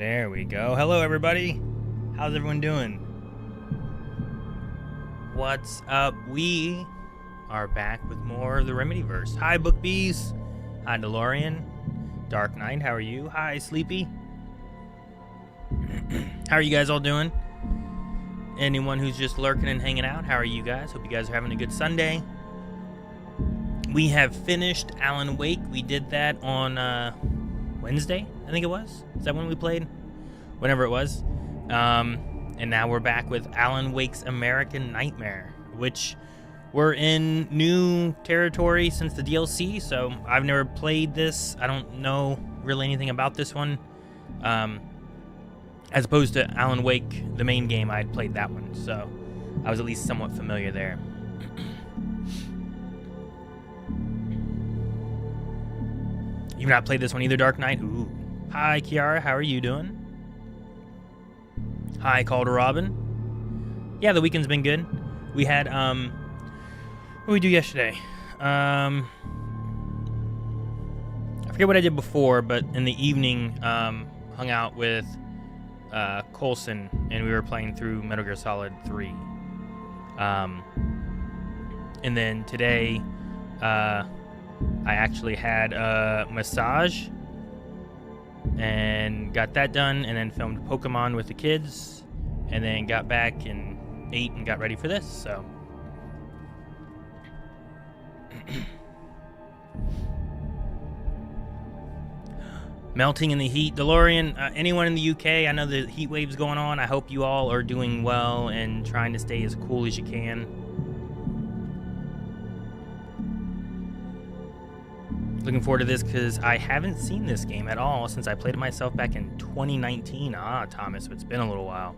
There we go. Hello, everybody. How's everyone doing? What's up? We are back with more of the RemedyVerse. Hi, Book Bees. Hi, DeLorean. Dark Knight, how are you? Hi, Sleepy. How are you guys all doing? Anyone who's just lurking and hanging out, how are you guys? Hope you guys are having a good Sunday. We have finished Alan Wake. We did that on Wednesday, I think it was. Is that when we played? Whenever it was. And now we're back with Alan Wake's American Nightmare, which we're in new territory since the DLC, so I've never played this. I don't know really anything about this one. As opposed to Alan Wake, the main game, I had played that one, so I was at least somewhat familiar there. You've not played this one either, Dark Knight? Ooh. Hi, Kiara, how are you doing? Hi, Calder Robin. Yeah, the weekend's been good. We had, what did we do yesterday? I forget what I did before, but in the evening, hung out with Coulson, and we were playing through Metal Gear Solid 3. And then today, I actually had a massage and got that done, and then filmed Pokemon with the kids, and then got back and ate and got ready for this, so. Melting in the heat. DeLorean, anyone in the UK, I know the heat wave's going on. I hope you all are doing well and trying to stay as cool as you can. Looking forward to this because I haven't seen this game at all since I played it myself back in 2019. Thomas, it's been a little while.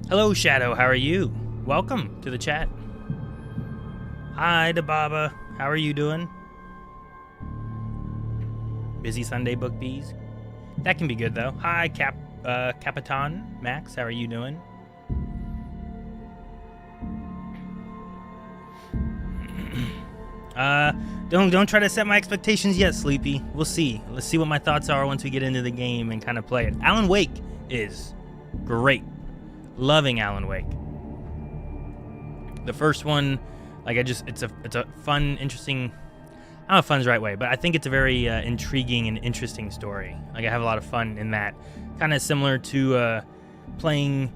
Hello, Shadow. How are you? Welcome to the chat. Hi, Dababa. How are you doing? Busy Sunday, Book Bees. That can be good, though. Hi, Capitan Max. How are you doing? Don't try to set my expectations yet, Sleepy. We'll see. Let's see what my thoughts are once we get into the game and kind of play it. Alan Wake is great. Loving Alan Wake. The first one, like it's a fun, interesting. I don't know if fun's the right way, but I think it's a very intriguing and interesting story. Like I have a lot of fun in that. Kind of similar to playing.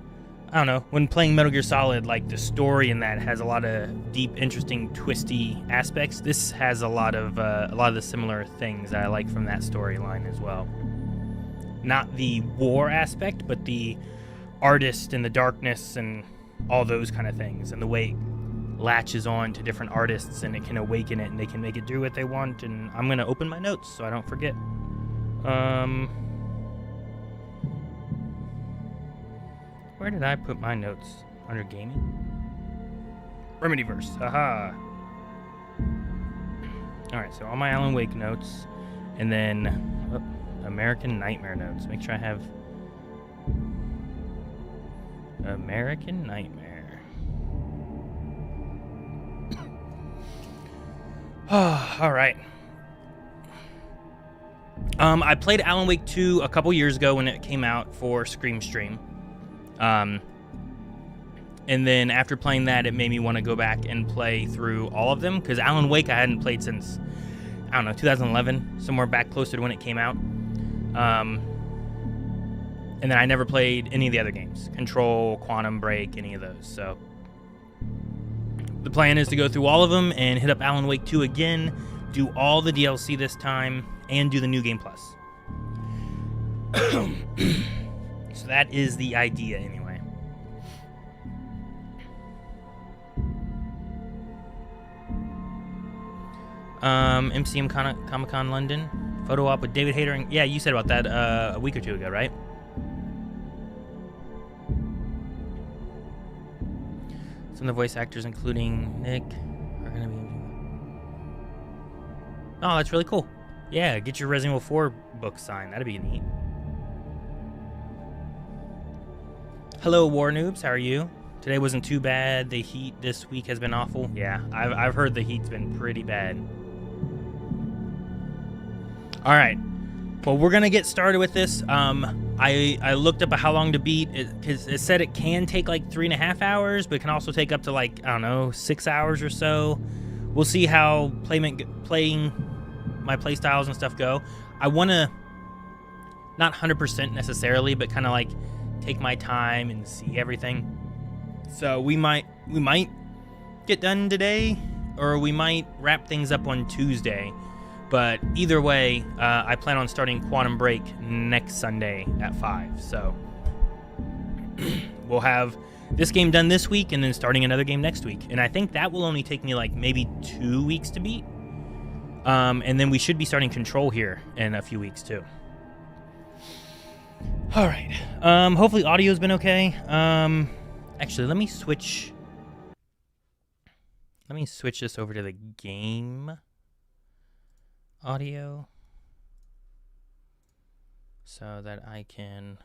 I don't know, when playing Metal Gear Solid, like the story in that has a lot of deep, interesting, twisty aspects. This has a lot of the similar things that I like from that storyline as well. Not the war aspect, but the artist and the darkness and all those kind of things, and the way it latches on to different artists and it can awaken it and they can make it do what they want. And I'm gonna open my notes so I don't forget. Where did I put my notes? Under gaming? RemedyVerse. Haha. Alright, so all my Alan Wake notes. And then American Nightmare notes. Make sure I have American Nightmare. Alright. I played Alan Wake 2 a couple years ago when it came out for Scream Stream. And then after playing that, it made me want to go back and play through all of them, because Alan Wake I hadn't played since, I don't know, 2011, somewhere back closer to when it came out. And then I never played any of the other games, Control, Quantum Break, any of those. So the plan is to go through all of them and hit up Alan Wake 2 again, do all the DLC this time, and do the New Game Plus. So that is the idea, anyway. MCM Comic-Con London. Photo op with David Hayter. Yeah, you said about that a week or two ago, right? Some of the voice actors, including Nick, are going to be... Oh, that's really cool. Yeah, get your Resident Evil 4 book signed. That'd be neat. Hello, War Noobs. How are you? Today wasn't too bad. The heat this week has been awful. Yeah, I've heard the heat's been pretty bad. All right. Well, we're going to get started with this. I looked up how long to beat because it said it can take like 3.5 hours, but it can also take up to like, I don't know, 6 hours or so. We'll see how playing my play styles and stuff go. I want to not 100% necessarily, but kind of like take my time and see everything. So we might get done today, or we might wrap things up on Tuesday. But either way, I plan on starting Quantum Break next Sunday at 5. So we'll have this game done this week and then starting another game next week. And I think that will only take me like maybe 2 weeks to beat. And then we should be starting Control here in a few weeks too. All right. Hopefully audio's been okay. Actually, let me switch this over to the game audio so that I can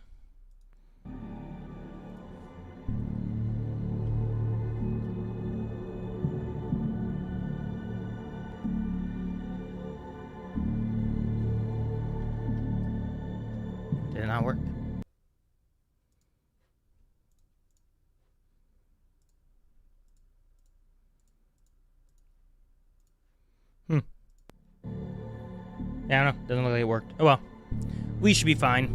did it not work? Yeah, I don't know. Doesn't look like it worked. Oh well. We should be fine.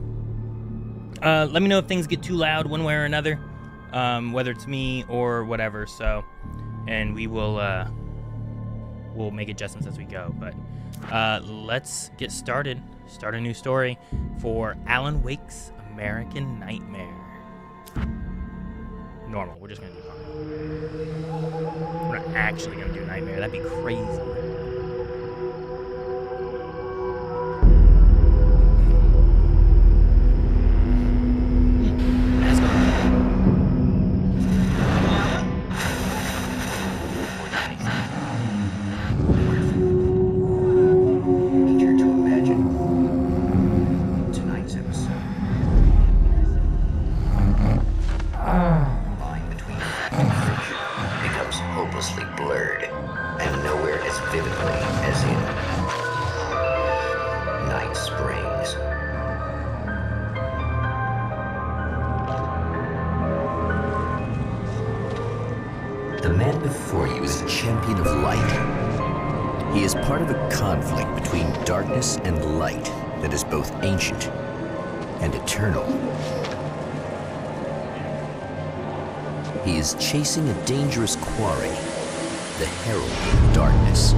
Let me know if things get too loud one way or another. Whether it's me or whatever, so and we will we'll make adjustments as we go. But let's get started. Start a new story for Alan Wake's American Nightmare. Normal. We're just gonna do normal. We're not actually gonna do Nightmare. That'd be crazy. The man before you is a champion of light. He is part of a conflict between darkness and light that is both ancient and eternal. He is chasing a dangerous quarry, the Herald of Darkness.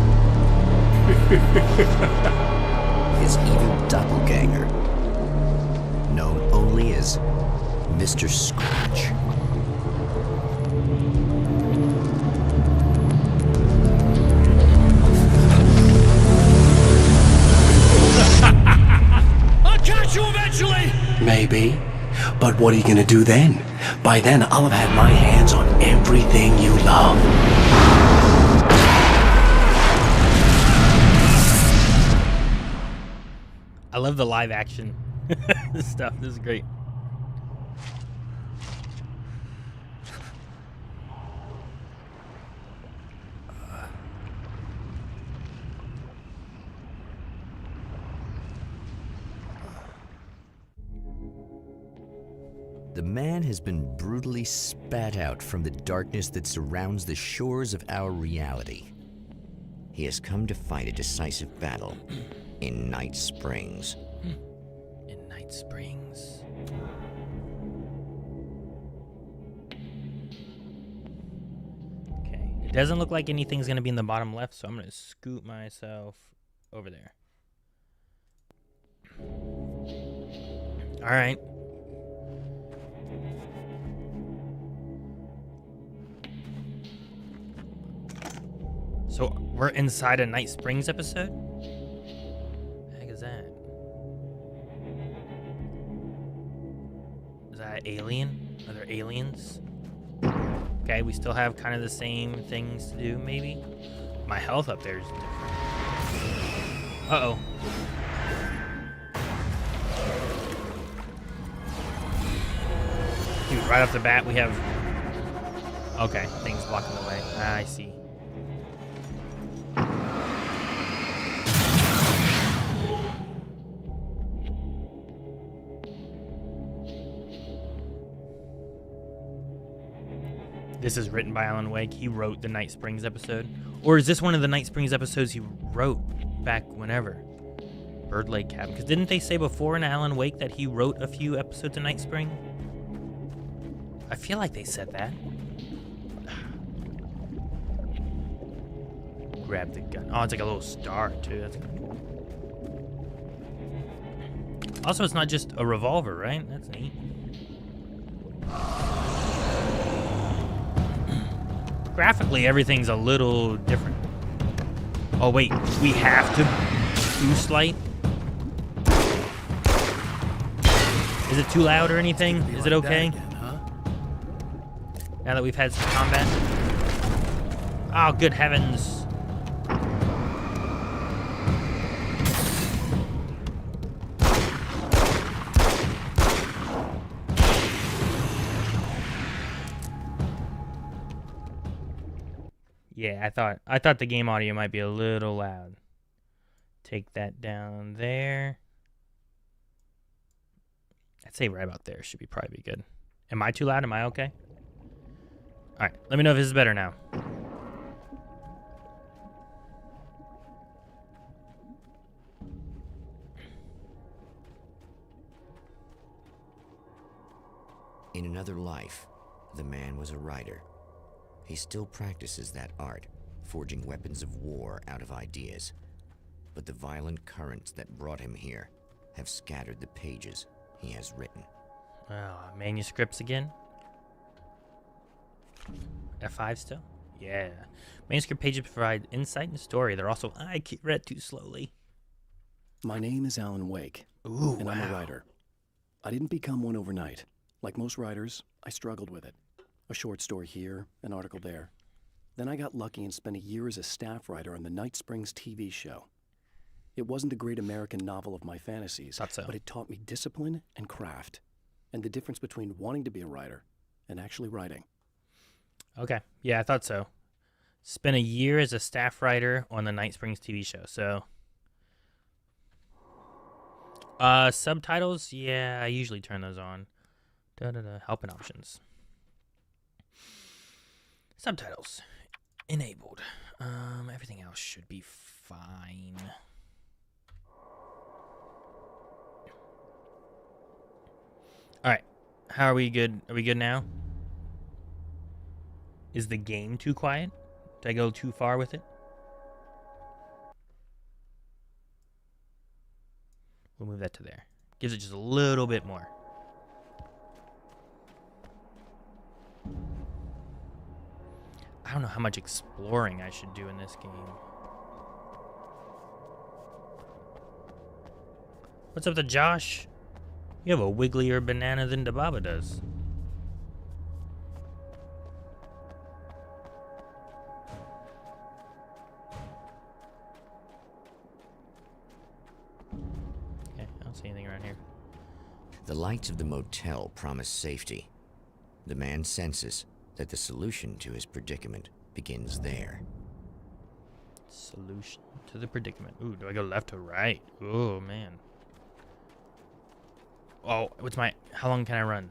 His evil doppelganger, known only as Mr. Scratch. Maybe. But what are you gonna do then? By then, I'll have had my hands on everything you love. I love the live action stuff. This is great. The man has been brutally spat out from the darkness that surrounds the shores of our reality. He has come to fight a decisive battle in Night Springs. In Night Springs. Okay. It doesn't look like anything's going to be in the bottom left, so I'm going to scoot myself over there. All right. So we're inside a Night Springs episode? What the heck is that? Is that an alien? Are there aliens? Okay, we still have kind of the same things to do, maybe? My health up there is different. Uh-oh. Dude, right off the bat, we have... Okay, things blocking the way. I see. This is written by Alan Wake. He wrote the Night Springs episode. Or is this one of the Night Springs episodes he wrote back whenever? Bird Lake Cabin. Because didn't they say before in Alan Wake that he wrote a few episodes of Night Spring? I feel like they said that. Grab the gun. Oh, it's like a little star, too. That's kind of cool. Also, it's not just a revolver, right? That's neat. Graphically, everything's a little different. Oh, wait. We have to boost light? Is it too loud or anything? Is it okay? Again, huh? Now that we've had some combat? Oh, good heavens. Yeah, I thought the game audio might be a little loud. Take that down there. I'd say right about there should probably be good. Am I too loud? Am I okay? All right, let me know if this is better now. In another life, the man was a writer. He still practices that art, forging weapons of war out of ideas. But the violent currents that brought him here have scattered the pages he has written. Oh, manuscripts again? F5 still? Yeah. Manuscript pages provide insight and story. They're also, I read too slowly. My name is Alan Wake, Ooh, and wow. I'm a writer. I didn't become one overnight. Like most writers, I struggled with it. A short story here, an article there. Then I got lucky and spent a year as a staff writer on the Night Springs TV show. It wasn't the great American novel of my fantasies, Thought so. but it taught me discipline and craft, and the difference between wanting to be a writer and actually writing. Okay. Yeah, I thought so. Spent a year as a staff writer on the Night Springs TV show. So, subtitles, yeah, I usually turn those on. Helping options. Subtitles enabled. Everything else should be fine. All right. How are we good? Are we good now? Is the game too quiet? Did I go too far with it? We'll move that to there. Gives it just a little bit more. I don't know how much exploring I should do in this game. What's up to Josh? You have a wigglier banana than Dababa does. Okay, I don't see anything around here. The lights of the motel promise safety. The man senses that the solution to his predicament begins there. Solution to the predicament. Ooh, do I go left or right? Oh, man. Oh, how long can I run?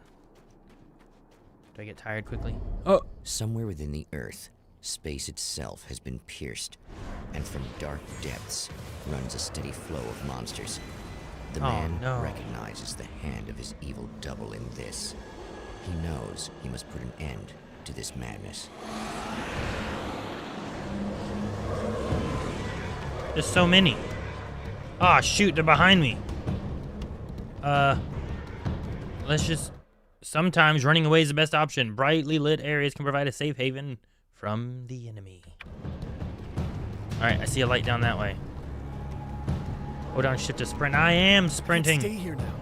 Do I get tired quickly? Oh! Somewhere within the earth, space itself has been pierced, and from dark depths runs a steady flow of monsters. The man recognizes the hand of his evil double in this. He knows he must put an end to this madness. There's so many. Ah, shoot, they're behind me. Let's just... Sometimes running away is the best option. Brightly lit areas can provide a safe haven from the enemy. Alright, I see a light down that way. Hold on, shift to sprint. I am sprinting. Stay here now.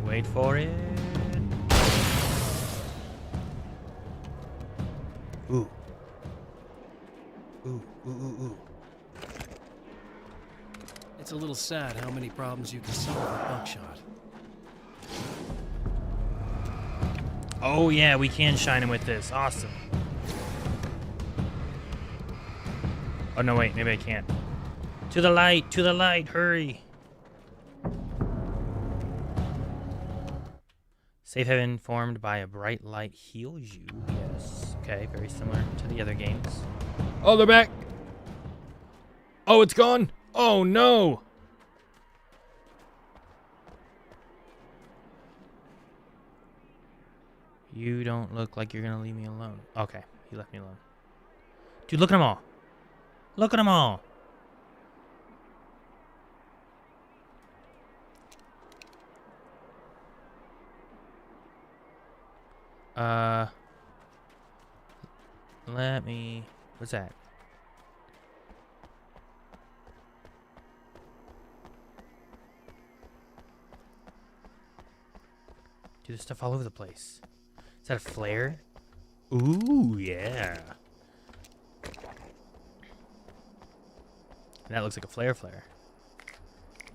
Wait for it. Ooh. Ooh, ooh, ooh, ooh. It's a little sad how many problems you can solve with buckshot. Oh yeah, we can shine him with this. Awesome. Oh no, wait, maybe I can't. To the light, hurry. Safe haven formed by a bright light heals you. Yes. Okay, very similar to the other games. Oh, they're back. Oh, it's gone. Oh, no. You don't look like you're going to leave me alone. Okay, he left me alone. Dude, look at them all. Look at them all. Let me... What's that? Dude, there's stuff all over the place. Is that a flare? Ooh, yeah. That looks like a flare.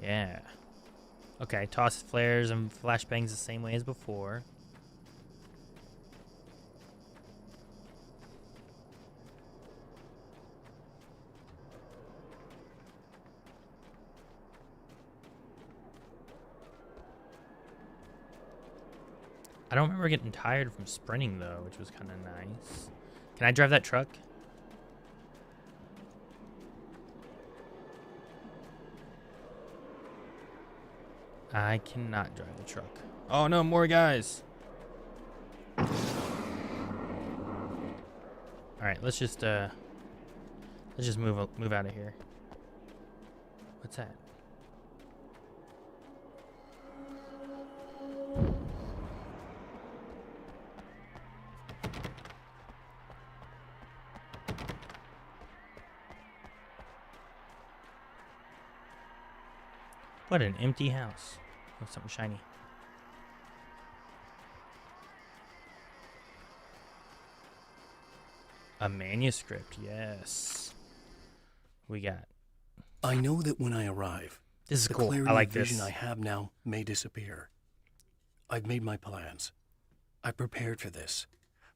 Yeah. Okay, toss flares and flashbangs the same way as before. I don't remember getting tired from sprinting, though, which was kind of nice. Can I drive that truck? I cannot drive the truck. Oh, no, more guys. All right, let's just move out of here. What's that? What an empty house. Oh, something shiny. A manuscript, yes. We got. I know that when I arrive, This is the cool. clarity I like of vision this. I have now may disappear. I've made my plans. I prepared for this.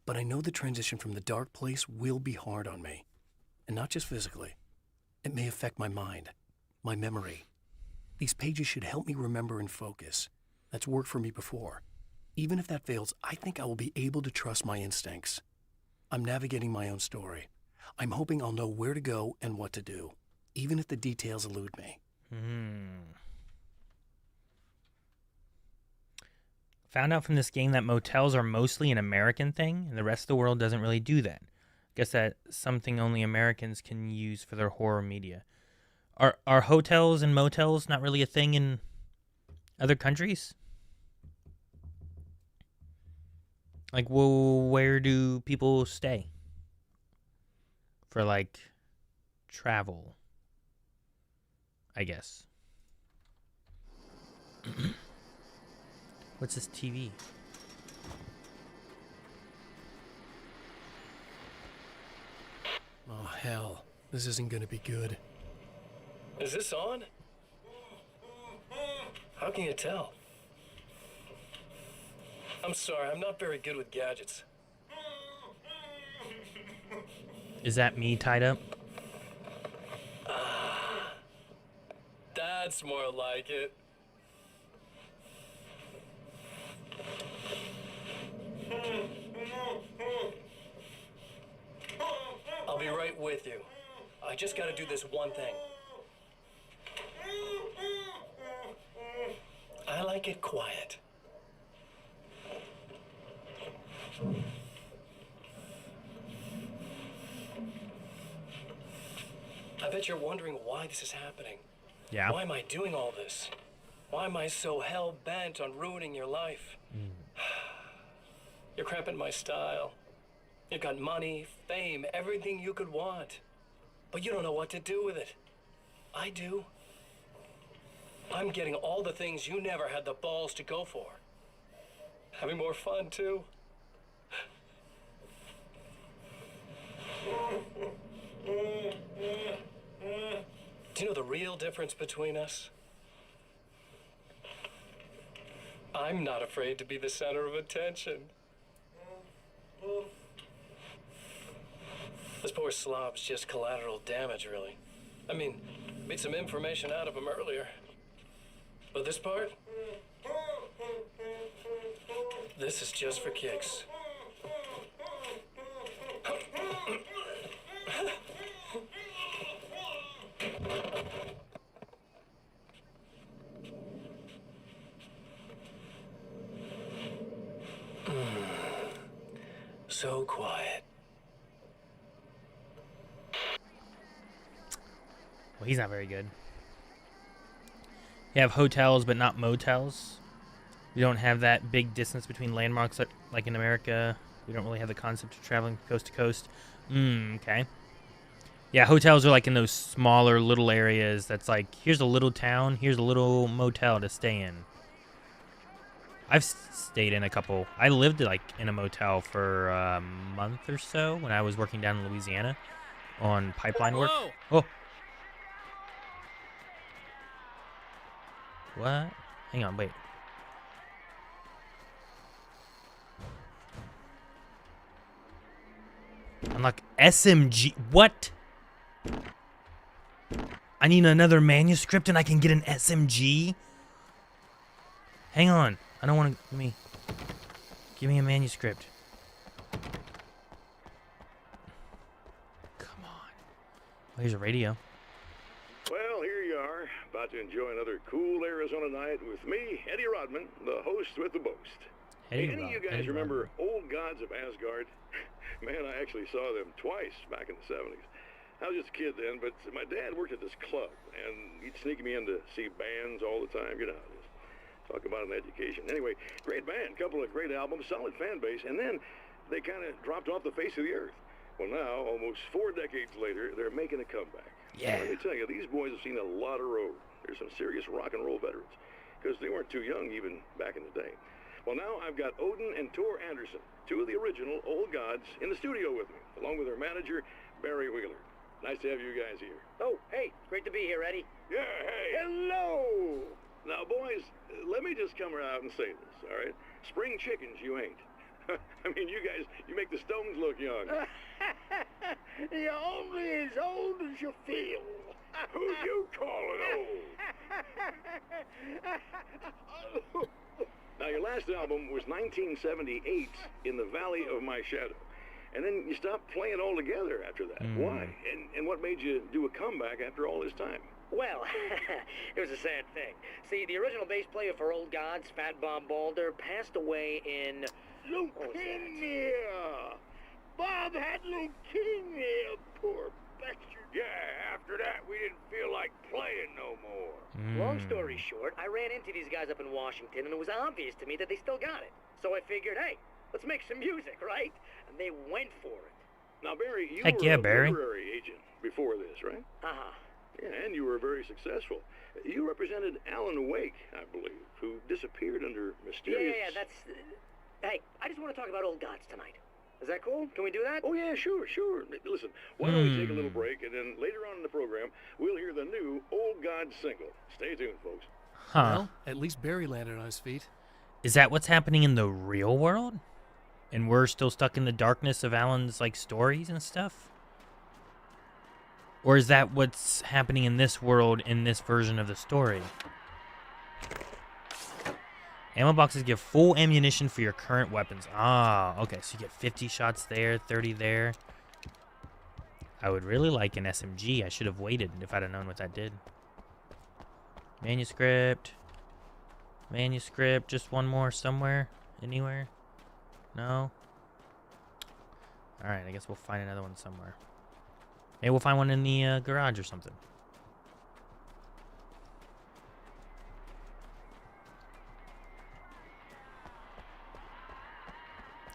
But I know the transition from the dark place will be hard on me. And not just physically. It may affect my mind, my memory. These pages should help me remember and focus. That's worked for me before. Even if that fails, I think I will be able to trust my instincts. I'm navigating my own story. I'm hoping I'll know where to go and what to do, even if the details elude me. Found out from this game that motels are mostly an American thing, and the rest of the world doesn't really do that. Guess that's something only Americans can use for their horror media. Are hotels and motels not really a thing in other countries? Like, well, where do people stay for, like, travel? I guess. What's this TV? Oh, hell. This isn't gonna be good. Is this on? How can you tell? I'm sorry, I'm not very good with gadgets. Is that me tied up? That's more like it. I'll be right with you. I just gotta do this one thing. I like it quiet. I bet you're wondering why this is happening. Yeah. Why am I doing all this? Why am I so hell-bent on ruining your life? You're cramping my style. You've got money, fame, everything you could want. But you don't know what to do with it. I do. I'm getting all the things you never had the balls to go for. Having more fun, too. Do you know the real difference between us? I'm not afraid to be the center of attention. This poor slob's just collateral damage, really. I mean, beat some information out of him earlier. But this part? This is just for kicks. So quiet. Well, he's not very good. You have hotels, but not motels. We don't have that big distance between landmarks like in America. We don't really have the concept of traveling coast to coast. Okay. Yeah, hotels are like in those smaller little areas that's like, here's a little town, here's a little motel to stay in. I've stayed in a couple. I lived like in a motel for a month or so when I was working down in Louisiana on pipeline work. Oh. What? Hang on, wait. Unlock SMG. What? I need another manuscript and I can get an SMG? Hang on. I don't want to... Give me a manuscript. Come on. Oh, here's a radio. Well, here you are, about to enjoy another cool Arizona night with me, Eddie Rodman, the host with the boast. Hey, any of you guys remember Old Gods of Asgard? Man, I actually saw them twice back in the 70s. I was just a kid then, but my dad worked at this club, and he'd sneak me in to see bands all the time. You know how it is. Talk about an education. Anyway, great band, couple of great albums, solid fan base, and then they kind of dropped off the face of the earth. Well, now, almost 4 decades later, they're making a comeback. Yeah. Let me tell you, these boys have seen a lot of road. They're some serious rock and roll veterans, because they weren't too young even back in the day. Well, now I've got Odin and Tor Anderson, 2 of the original Old Gods, in the studio with me, along with their manager, Barry Wheeler. Nice to have you guys here. Oh, hey, great to be here, Eddie. Yeah, hey. Hello. Now, boys, let me just come out and say this, all right? Spring chickens, you ain't. I mean, you guys, you make the Stones look young. You're only as old as you feel. Who you calling old? Now, your last album was 1978, In the Valley of My Shadow. And then you stopped playing altogether after that. Why? And what made you do a comeback after all this time? Well, it was a sad thing. See, the original bass player for Old Gods, Fat Bob Balder, passed away in... Leukemia! Bob had leukemia, poor bastard. Yeah, after that, we didn't feel like playing no more. Long story short, I ran into these guys up in Washington, and it was obvious to me that they still got it. So I figured, hey, let's make some music, right? And they went for it. Now, Barry, you Heck were yeah, a Barry. literary agent before this, right? Uh-huh. Yeah, and you were very successful. You represented Alan Wake, I believe, who disappeared under mysterious... Yeah, that's... Hey, I just want to talk about Old Gods tonight. Is that cool? Can we do that? Oh, yeah, sure. Listen, why don't we take a little break, and then later on in the program, we'll hear the new Old Gods single. Stay tuned, folks. Huh. Well, at least Barry landed on his feet. Is that what's happening in the real world? And we're still stuck in the darkness of Alan's, like, stories and stuff? Or is that what's happening in this world in this version of the story? Ammo boxes give full ammunition for your current weapons. Ah, okay, so you get 50 shots there, 30 there. I would really like an SMG. I should have waited if I'd have known what that did. Manuscript. Manuscript. Just one more somewhere. Anywhere. No? Alright, I guess we'll find another one somewhere. Maybe we'll find one in the garage or something.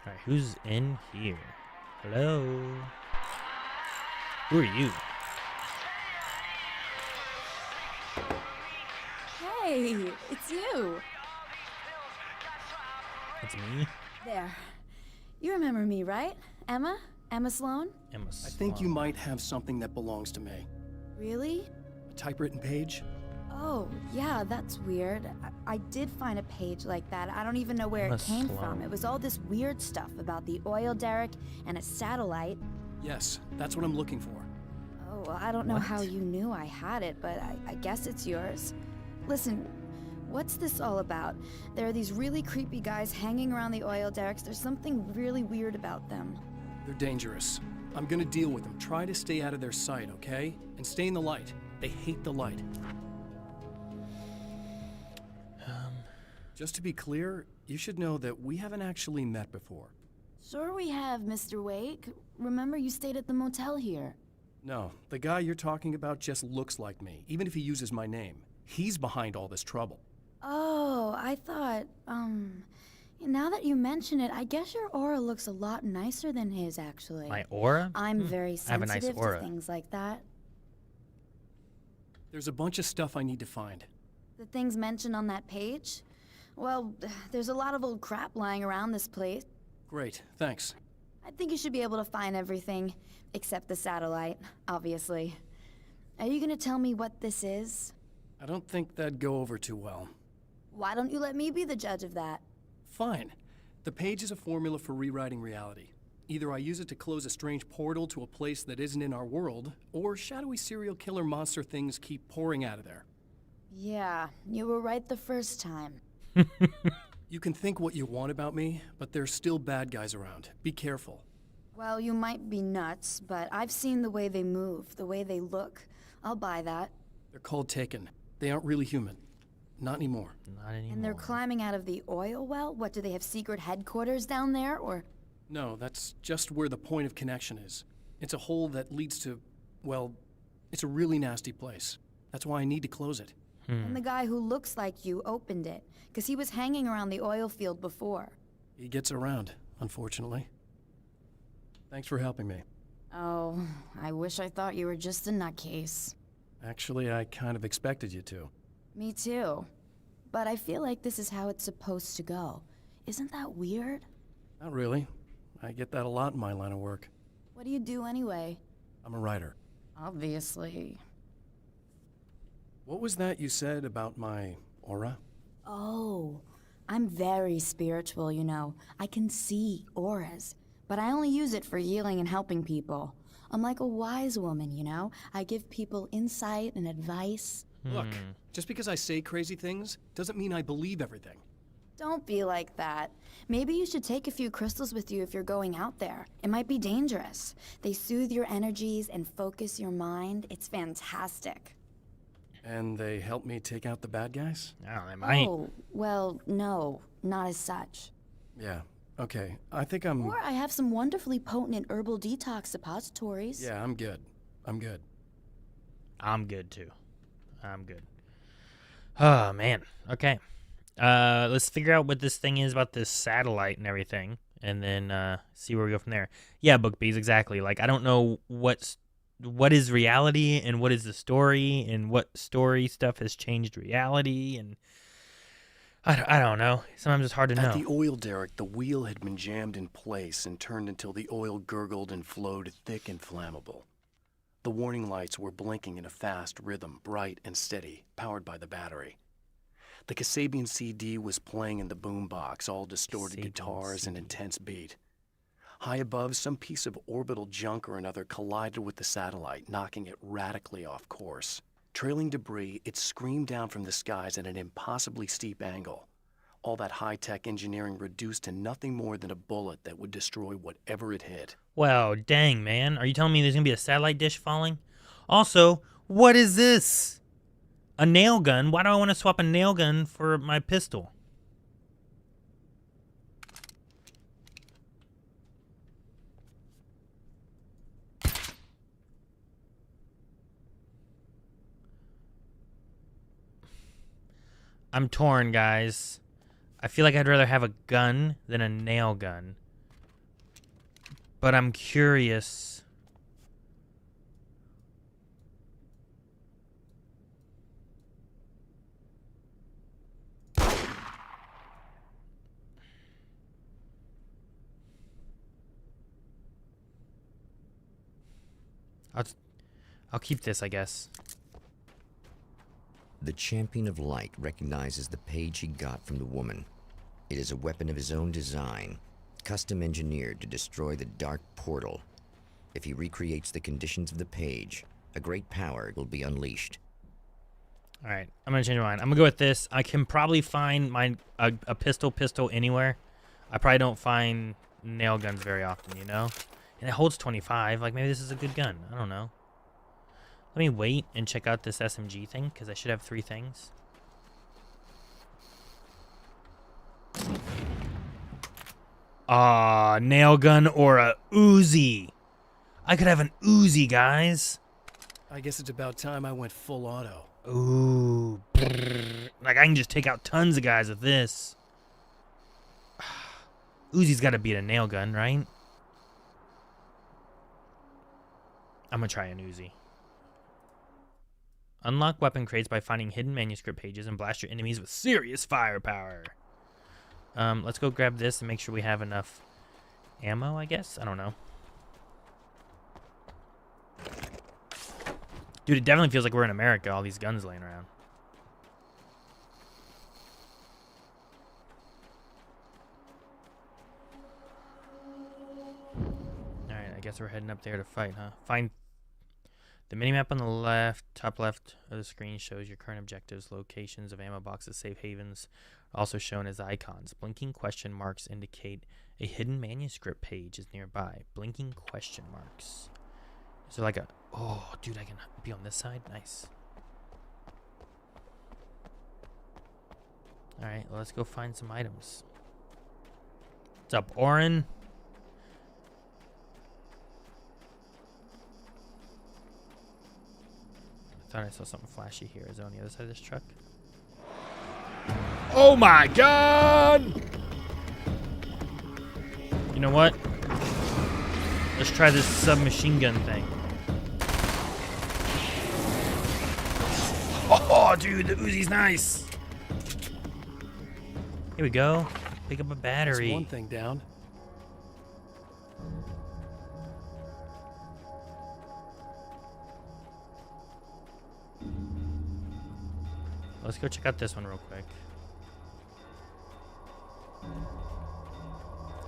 Alright, who's in here? Hello? Who are you? Hey, it's you. It's me? There. You remember me, right? Emma? Emma Sloan? Emma I think you might have something that belongs to me. Really? A typewritten page? Oh, yeah, that's weird. I did find a page like that. I don't even know where Emma it came Sloan. from. It was all this weird stuff about the oil derrick and a satellite. Yes, that's what I'm looking for. Oh, I don't know how What? you knew I had it, but I guess it's yours. Listen, What's this all about? There are these really creepy guys hanging around the oil derricks. There's something really weird about them. They're dangerous. I'm gonna deal with them. Try to stay out of their sight, okay? And stay in the light. They hate the light. Just to be clear, you should know that we haven't actually met before. Sure we have, Mr. Wake. Remember you stayed at the motel here. No, the guy you're talking about just looks like me, even if he uses my name. He's behind all this trouble. Oh, I thought, now that you mention it, I guess your aura looks a lot nicer than his, actually. My aura? I'm very I have a nice sensitive aura. to things like that. There's a bunch of stuff I need to find. The things mentioned on that page? Well, there's a lot of old crap lying around this place. Great, thanks. I think you should be able to find everything, except the satellite, obviously. Are you gonna tell me what this is? I don't think that'd go over too well. Why don't you let me be the judge of that? Fine. The page is a formula for rewriting reality. Either I use it to close a strange portal to a place that isn't in our world, or shadowy serial killer monster things keep pouring out of there. Yeah, you were right the first time. You can think what you want about me, but there's still bad guys around. Be careful. Well, you might be nuts, but I've seen the way they move, the way they look. I'll buy that. They're called Taken. They aren't really human. Not anymore. Not anymore. And they're climbing out of the oil well? What, do they have secret headquarters down there, or? No, that's just where the point of connection is. It's a hole that leads to, well, it's a really nasty place. That's why I need to close it. And the guy who looks like you opened it, because he was hanging around the oil field before. He gets around, unfortunately. Thanks for helping me. Oh, I wish I thought you were just a nutcase. Actually, I kind of expected you to. Me too. But I feel like this is how it's supposed to go. Isn't that weird? Not really. I get that a lot in my line of work. What do you do anyway? I'm a writer. Obviously. What was that you said about my aura? Oh, I'm very spiritual, you know. I can see auras, but I only use it for healing and helping people. I'm like a wise woman, you know? I give people insight and advice. Look, just because I say crazy things doesn't mean I believe everything. Don't be like that. Maybe you should take a few crystals with you if you're going out there. It might be dangerous. They soothe your energies and focus your mind. It's fantastic. And they help me take out the bad guys? Oh, they might. Oh, well, no, not as such. Yeah, okay. I think I'm... Or I have some wonderfully potent and herbal detox suppositories. Yeah, I'm good. I'm good. I'm good, too. I'm good. Oh, man. Okay. Let's figure out what this thing is about this satellite and everything, and then see where we go from there. Yeah, Book Bees, exactly. Like, I don't know what is reality and what is the story and what story stuff has changed reality, and I don't know. Sometimes it's hard to know. At the oil derrick, the wheel had been jammed in place and turned until the oil gurgled and flowed thick and flammable. The warning lights were blinking in a fast rhythm, bright and steady, powered by the battery. The Kasabian CD was playing in the boombox, all distorted guitars and intense beat. High above, some piece of orbital junk or another collided with the satellite, knocking it radically off course. Trailing debris, it screamed down from the skies at an impossibly steep angle. All that high-tech engineering reduced to nothing more than a bullet that would destroy whatever it hit. Well, dang, man. Are you telling me there's going to be a satellite dish falling? Also, what is this? A nail gun? Why do I want to swap a nail gun for my pistol? I'm torn, guys. I feel like I'd rather have a gun than a nail gun. But I'm curious. I'll keep this, I guess. The Champion of Light recognizes the page he got from the woman. It is a weapon of his own design, custom engineered to destroy the dark portal. If he recreates the conditions of the page, a great power will be unleashed. All right, I'm gonna change my mind. I'm gonna go with this. I can probably find a pistol anywhere. I probably don't find nail guns very often, you know? And it holds 25. Like, maybe this is a good gun. I don't know. Let me wait and check out this SMG thing, because I should have 3 things. Nail gun or a Uzi. I could have an Uzi, guys. I guess it's about time I went full auto. Ooh. Like, I can just take out tons of guys with this. Uzi's got to beat a nail gun, right? I'm going to try an Uzi. Unlock weapon crates by finding hidden manuscript pages and blast your enemies with serious firepower. Let's go grab this and make sure we have enough ammo, I guess? I don't know. Dude, it definitely feels like we're in America, all these guns laying around. Alright, I guess we're heading up there to fight, huh? Find the minimap on the left, top left of the screen shows your current objectives, locations of ammo boxes, safe havens, also shown as icons. Blinking question marks indicate a hidden manuscript page is nearby. Blinking question marks. Is there like a... Oh, dude, I can be on this side? Nice. Alright, well, let's go find some items. What's up, Oren? I thought I saw something flashy here. Is it on the other side of this truck? Oh my god! You know what? Let's try this submachine gun thing. Oh, dude, the Uzi's nice. Here we go. Pick up a battery. That's one thing down. Let's go check out this one real quick.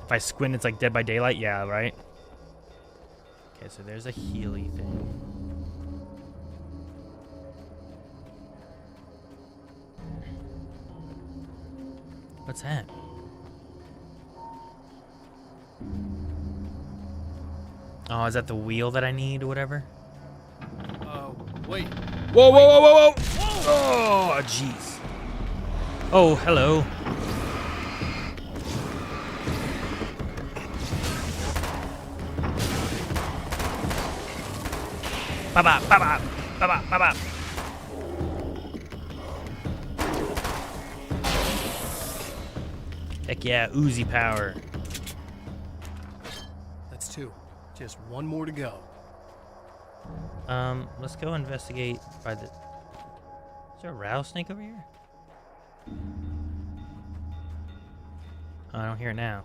If I squint, it's like Dead by Daylight? Yeah, right? Okay, so there's a Healy thing. What's that? Oh, is that the wheel that I need or whatever? Wait. Whoa, whoa, whoa, whoa, whoa! Oh, jeez. Oh, hello. Ba-ba, ba-ba, ba-ba, ba-ba. Heck yeah, Uzi power. That's 2. Just one more to go. Let's go investigate by the... Is there a rattlesnake over here? Oh, I don't hear it now.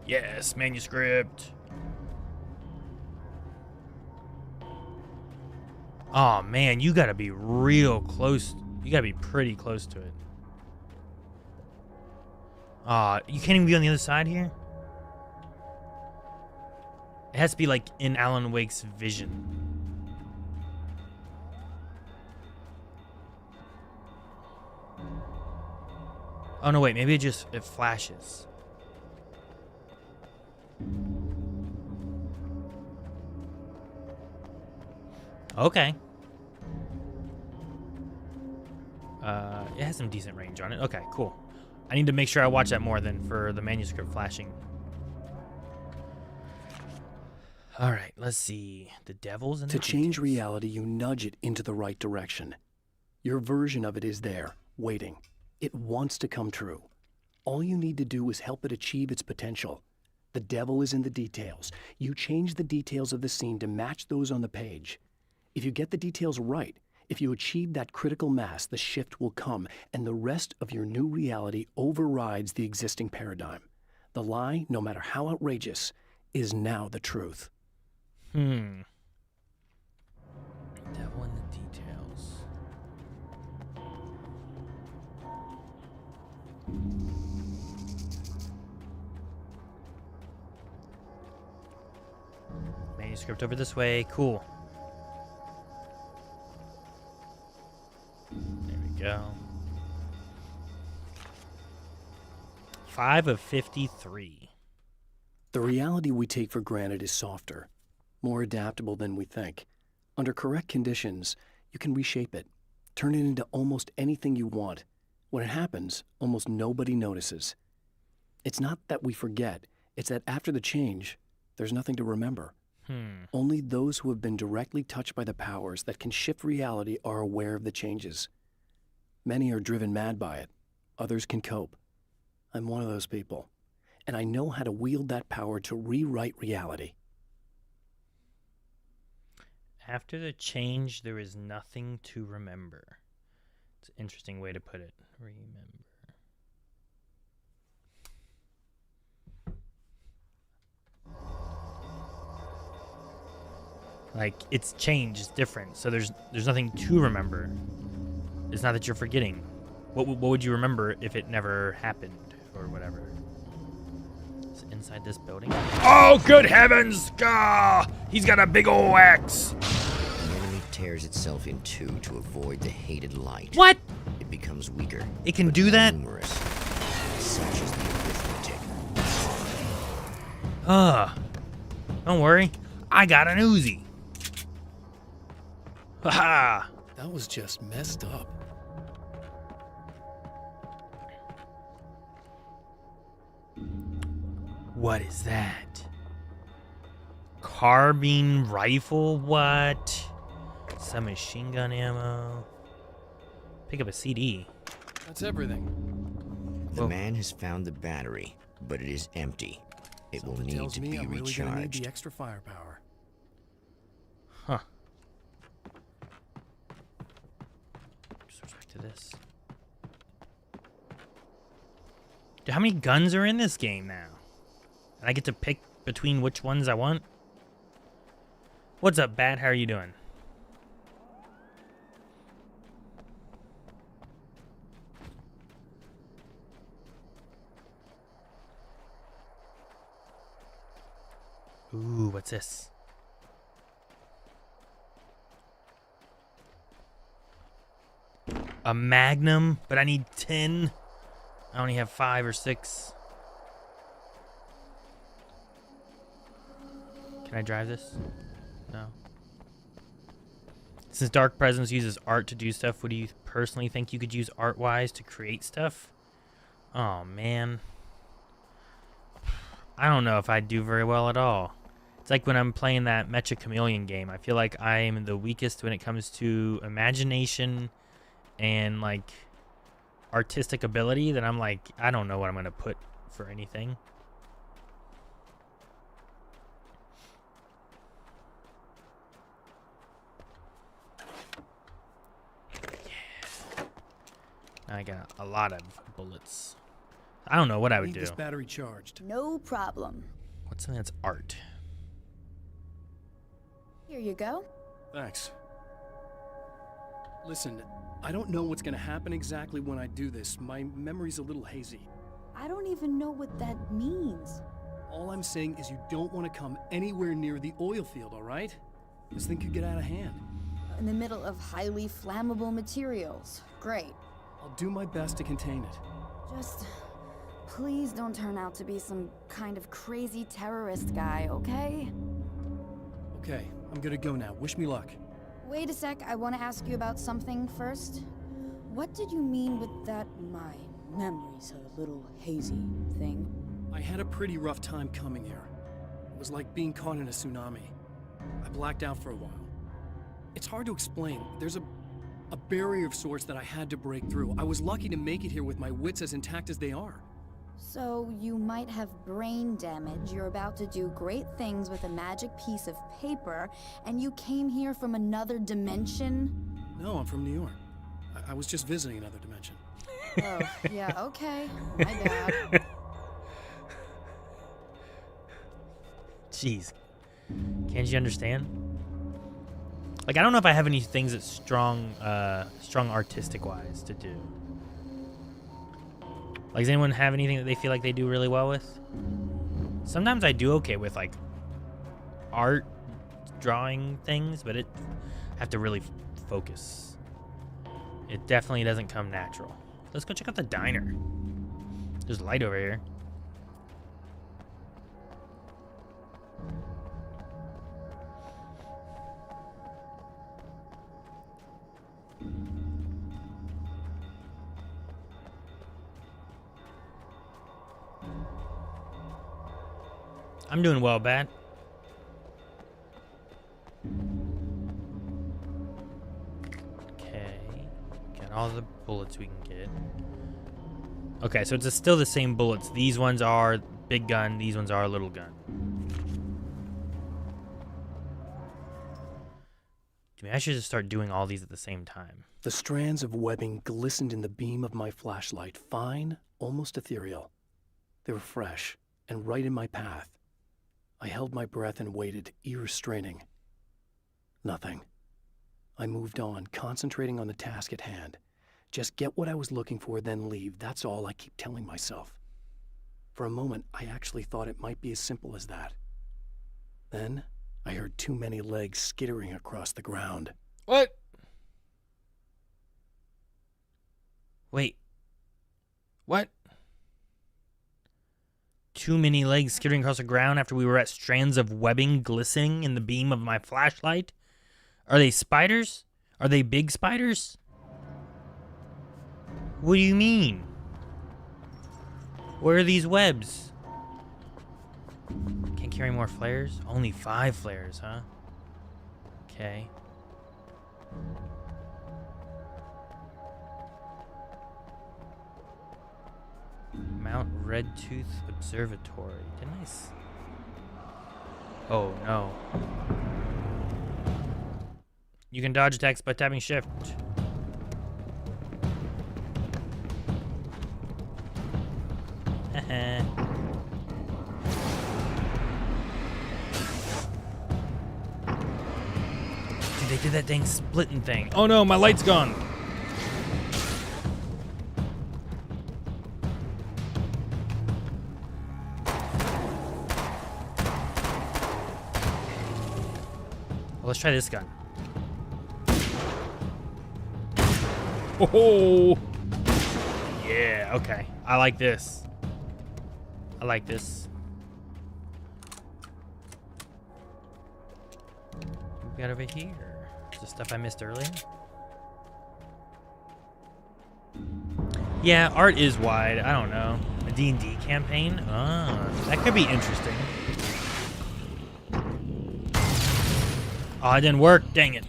Yes, manuscript. Oh man, you gotta be real close. You gotta be pretty close to it. You can't even be on the other side here? It has to be like in Alan Wake's vision. Oh no, wait, maybe it flashes. Okay. It has some decent range on it. Okay, cool. I need to make sure I watch that more than for the manuscript flashing. All right, let's see. The devil's in the To change details. reality, you nudge it into the right direction. Your version of it is there, waiting. It wants to come true. All you need to do is help it achieve its potential. The devil is in the details. You change the details of the scene to match those on the page. If you get the details right, if you achieve that critical mass, the shift will come, and the rest of your new reality overrides the existing paradigm. The lie, no matter how outrageous, is now the truth. Devil in the details. Manuscript over this way. Cool. There we go. 5 of 53. The reality we take for granted is softer, more adaptable than we think. Under correct conditions, you can reshape it, turn it into almost anything you want. When it happens, almost nobody notices. It's not that we forget, it's that after the change, there's nothing to remember. Only those who have been directly touched by the powers that can shift reality are aware of the changes. Many are driven mad by it. Others can cope. I'm one of those people, and I know how to wield that power to rewrite reality. After the change, there is nothing to remember. It's an interesting way to put it. Remember. Like, it's changed, it's different, so there's nothing to remember. It's not that you're forgetting. What would you remember if it never happened, or whatever? It's inside this building. Oh, good heavens! Gah! He's got a big ol' axe! The enemy tears itself in two to avoid the hated light. What? It becomes weaker. It can but do that? numerous. Such is the arithmetic. Don't worry. I got an Uzi. Haha! That was just messed up. What is that? Carbine rifle? What? Some machine gun ammo. Pick up a CD. That's everything. The man has found the battery, but it is empty. It will need Tells to me be I'm really gonna need recharged. the extra firepower. Huh. Switch back to this. Dude, how many guns are in this game now? And I get to pick between which ones I want? What's up, Bat? How are you doing? Ooh, what's this? A Magnum, but I need 10. I only have 5 or 6. Can I drive this? No. Since Dark Presence uses art to do stuff, what do you personally think you could use art-wise to create stuff? Oh, man. I don't know if I'd do very well at all. It's like when I'm playing that Mecha Chameleon game. I feel like I am the weakest when it comes to imagination and, like, artistic ability. That I'm like, I don't know what I'm going to put for anything. I got a lot of bullets. I don't know what I would do. This battery charged. No problem. What's something that's art? Here you go. Thanks. Listen, I don't know what's gonna happen exactly when I do this. My memory's a little hazy. I don't even know what that means. All I'm saying is you don't want to come anywhere near the oil field, all right? This thing could get out of hand. In the middle of highly flammable materials. Great. I'll do my best to contain it. Just please don't turn out to be some kind of crazy terrorist guy, okay? Okay, I'm gonna go now. Wish me luck. Wait a sec, I want to ask you about something first. What did you mean with that my memory's a little hazy thing? I had a pretty rough time coming here. It was like being caught in a tsunami. I blacked out for a while. It's hard to explain. There's a barrier of sorts that I had to break through. I was lucky to make it here with my wits as intact as they are. So you might have brain damage, you're about to do great things with a magic piece of paper, and you came here from another dimension? No, I'm from New York. I was just visiting another dimension. Oh, yeah, okay. My bad. Jeez. Can't you understand? Like, I don't know if I have any things that's strong artistic-wise to do. Like, does anyone have anything that they feel like they do really well with? Sometimes I do okay with, like, art, drawing things, but I have to really focus. It definitely doesn't come natural. Let's go check out the diner. There's light over here. I'm doing well, Bat. Okay. Got all the bullets we can get. Okay, so it's still the same bullets. These ones are big gun. These ones are little gun. Maybe I should just start doing all these at the same time. The strands of webbing glistened in the beam of my flashlight, fine, almost ethereal. They were fresh and right in my path. I held my breath and waited, ears straining. Nothing. I moved on, concentrating on the task at hand. Just get what I was looking for, then leave. That's all I keep telling myself. For a moment, I actually thought it might be as simple as that. Then, I heard too many legs skittering across the ground. What? Wait. What? Too many legs skittering across the ground after we were at strands of webbing glistening in the beam of my flashlight? Are they spiders? Are they big spiders? What do you mean? Where are these webs? Can't carry more flares? Only 5 flares, huh? Okay. Mount Redtooth Observatory. Didn't I Oh, no. You can dodge attacks by tapping shift. Dude, they did that dang splitting thing. Oh no, my light's gone. Well, let's try this gun. Oh, yeah, okay. I like this. I like this. What we got over here? Is the stuff I missed earlier? Yeah, art is wide. I don't know. A D&D campaign? That could be interesting. Oh, it didn't work. Dang it.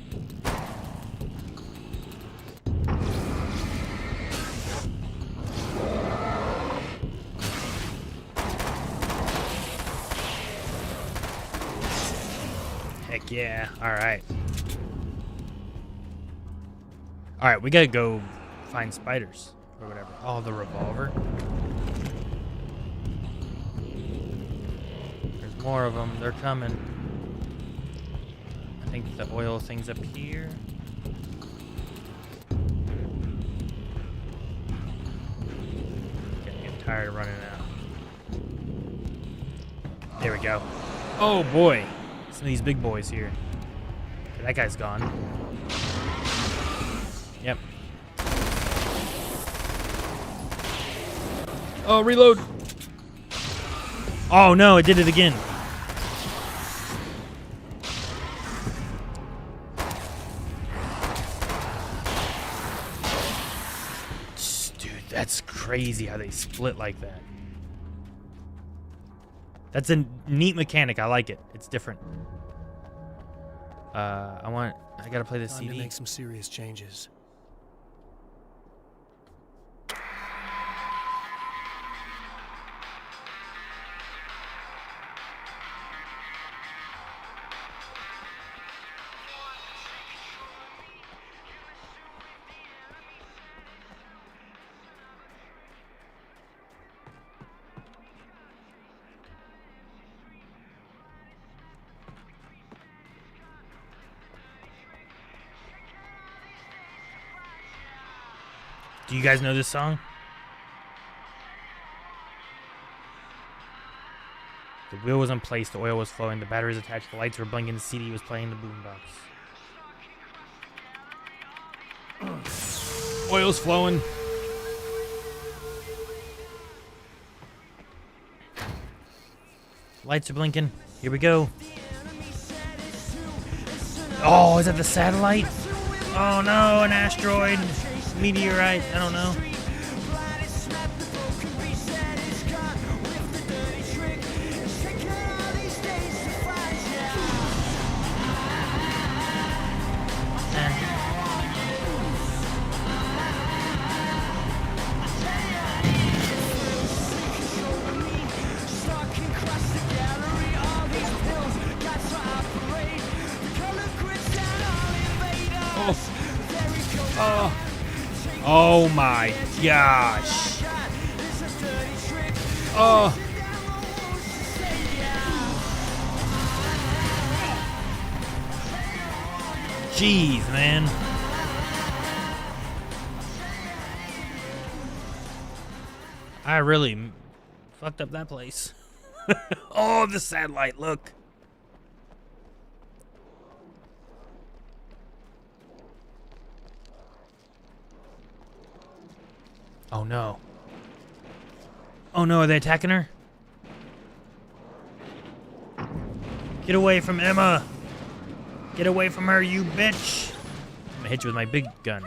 Heck yeah. Alright. Alright, we gotta go find spiders. Or whatever. Oh, the revolver. There's more of them. They're coming. I think the oil thing's up here. Getting tired of running out. There we go. Oh boy. Some of these big boys here. Okay, that guy's gone. Yep. Oh, reload. Oh no, it did it again. Dude, that's crazy how they split like that. That's a neat mechanic. I like it. It's different. I gotta play this Time CD. to make some serious changes. Do you guys know this song? The wheel was in place, the oil was flowing, the batteries attached, the lights were blinking, the CD was playing, the boombox. Oil's flowing. Lights are blinking. Here we go. Oh, is that the satellite? Oh no, an asteroid, meteorite, I don't know. Oh my gosh. Oh. Jeez, man. I really fucked up that place. Oh, the satellite, look. Oh no. Oh no, are they attacking her? Get away from Emma! Get away from her, you bitch! I'm gonna hit you with my big gun.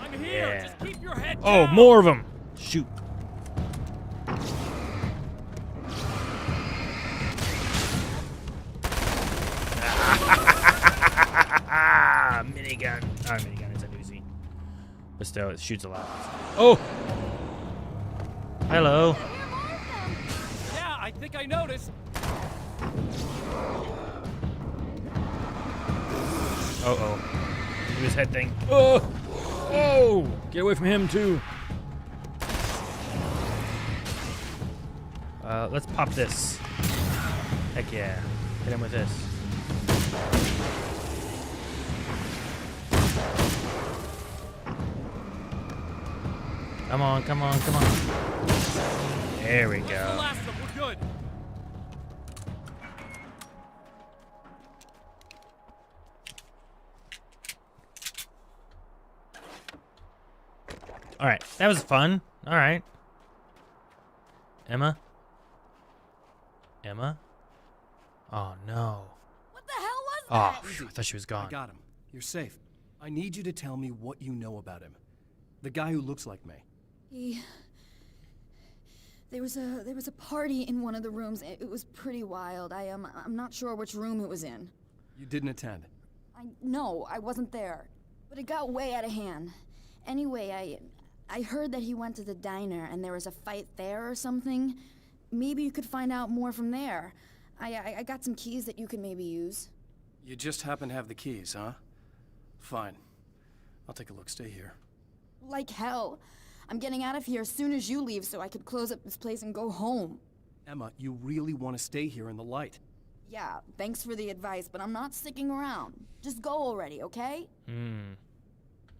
I'm here. Yeah. Just keep your head Oh, down. more of them! Shoot. Minigun. Oh, minigun is a Uzi. But still, it shoots a lot. Oh! Hello. Yeah, I think I noticed. Uh-oh. Do his head thing. Oh! Oh! Get away from him, too. Let's pop this. Heck yeah. Hit him with this. Come on, come on, come on. There we The go. last of them. We're good. All right, that was fun. All right. Emma? Emma? Oh, no. What the hell was Oh, that? phew, I thought she was I gone. got him. You're safe. I need you to tell me what you know about him. The guy who looks like me. There was a party in one of the rooms. It was pretty wild. I'm not sure which room it was in. You didn't attend. No, I wasn't there. But it got way out of hand. Anyway, I heard that he went to the diner and there was a fight there or something. Maybe you could find out more from there. I got some keys that you could maybe use. You just happen to have the keys, huh? Fine. I'll take a look. Stay here. Like hell. I'm getting out of here as soon as you leave so I could close up this place and go home. Emma, you really want to stay here in the light. Yeah, thanks for the advice, but I'm not sticking around. Just go already, okay?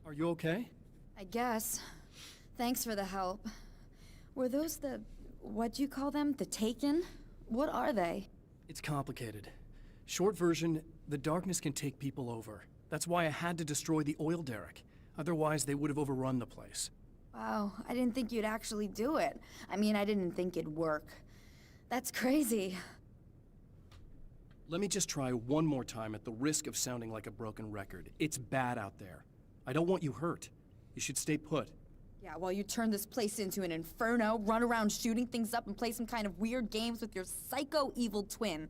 Are you okay? I guess. Thanks for the help. Were those what'd you call them? The Taken? What are they? It's complicated. Short version, the darkness can take people over. That's why I had to destroy the oil derrick. Otherwise, they would have overrun the place. Wow, I didn't think you'd actually do it. I mean, I didn't think it'd work. That's crazy. Let me just try one more time at the risk of sounding like a broken record. It's bad out there. I don't want you hurt. You should stay put. Yeah, while you turn this place into an inferno, run around shooting things up and play some kind of weird games with your psycho evil twin.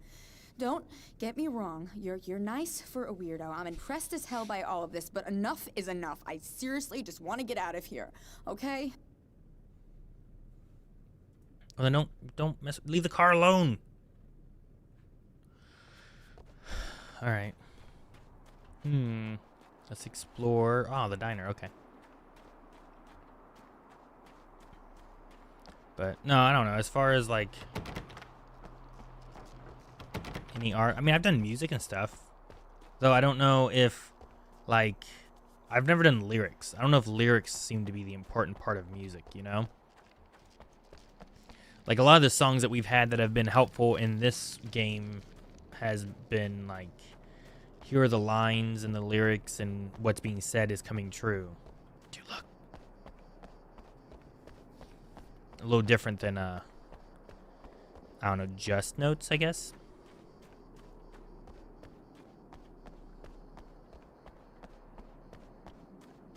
Don't get me wrong, you're nice for a weirdo. I'm impressed as hell by all of this, but enough is enough. I seriously just want to get out of here, okay? Well, then don't mess. Leave the car alone. All right. Let's explore. Oh, the diner. Okay. But no, I don't know. As far as like any art, I mean, I've done music and stuff, though I don't know if like I've never done lyrics. I don't know if lyrics seem to be the important part of music, you know? Like, a lot of the songs that we've had that have been helpful in this game has been, like, here are the lines and the lyrics and what's being said is coming true. Dude, look. A little different than, I don't know, just notes, I guess?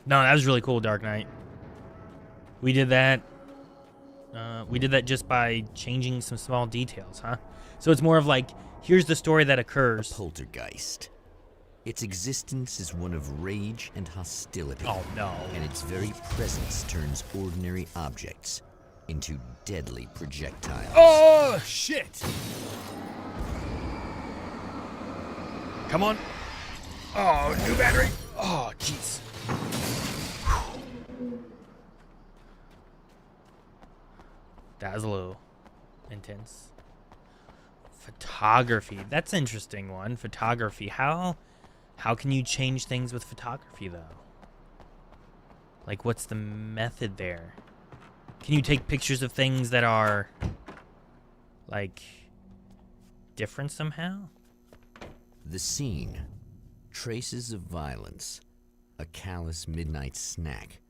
No, that was really cool, Dark Knight. We did that. We did that just by changing some small details, huh? So it's more of like, here's the story that occurs. A poltergeist. Its existence is one of rage and hostility. Oh, no. And its very presence turns ordinary objects into deadly projectiles. Oh, shit! Come on. Oh, new battery. Oh, jeez. That was a little intense. Photography. That's an interesting one. Photography. How can you change things with photography, though? Like, what's the method there? Can you take pictures of things that are, like, different somehow? The scene. Traces of violence. A callous midnight snack.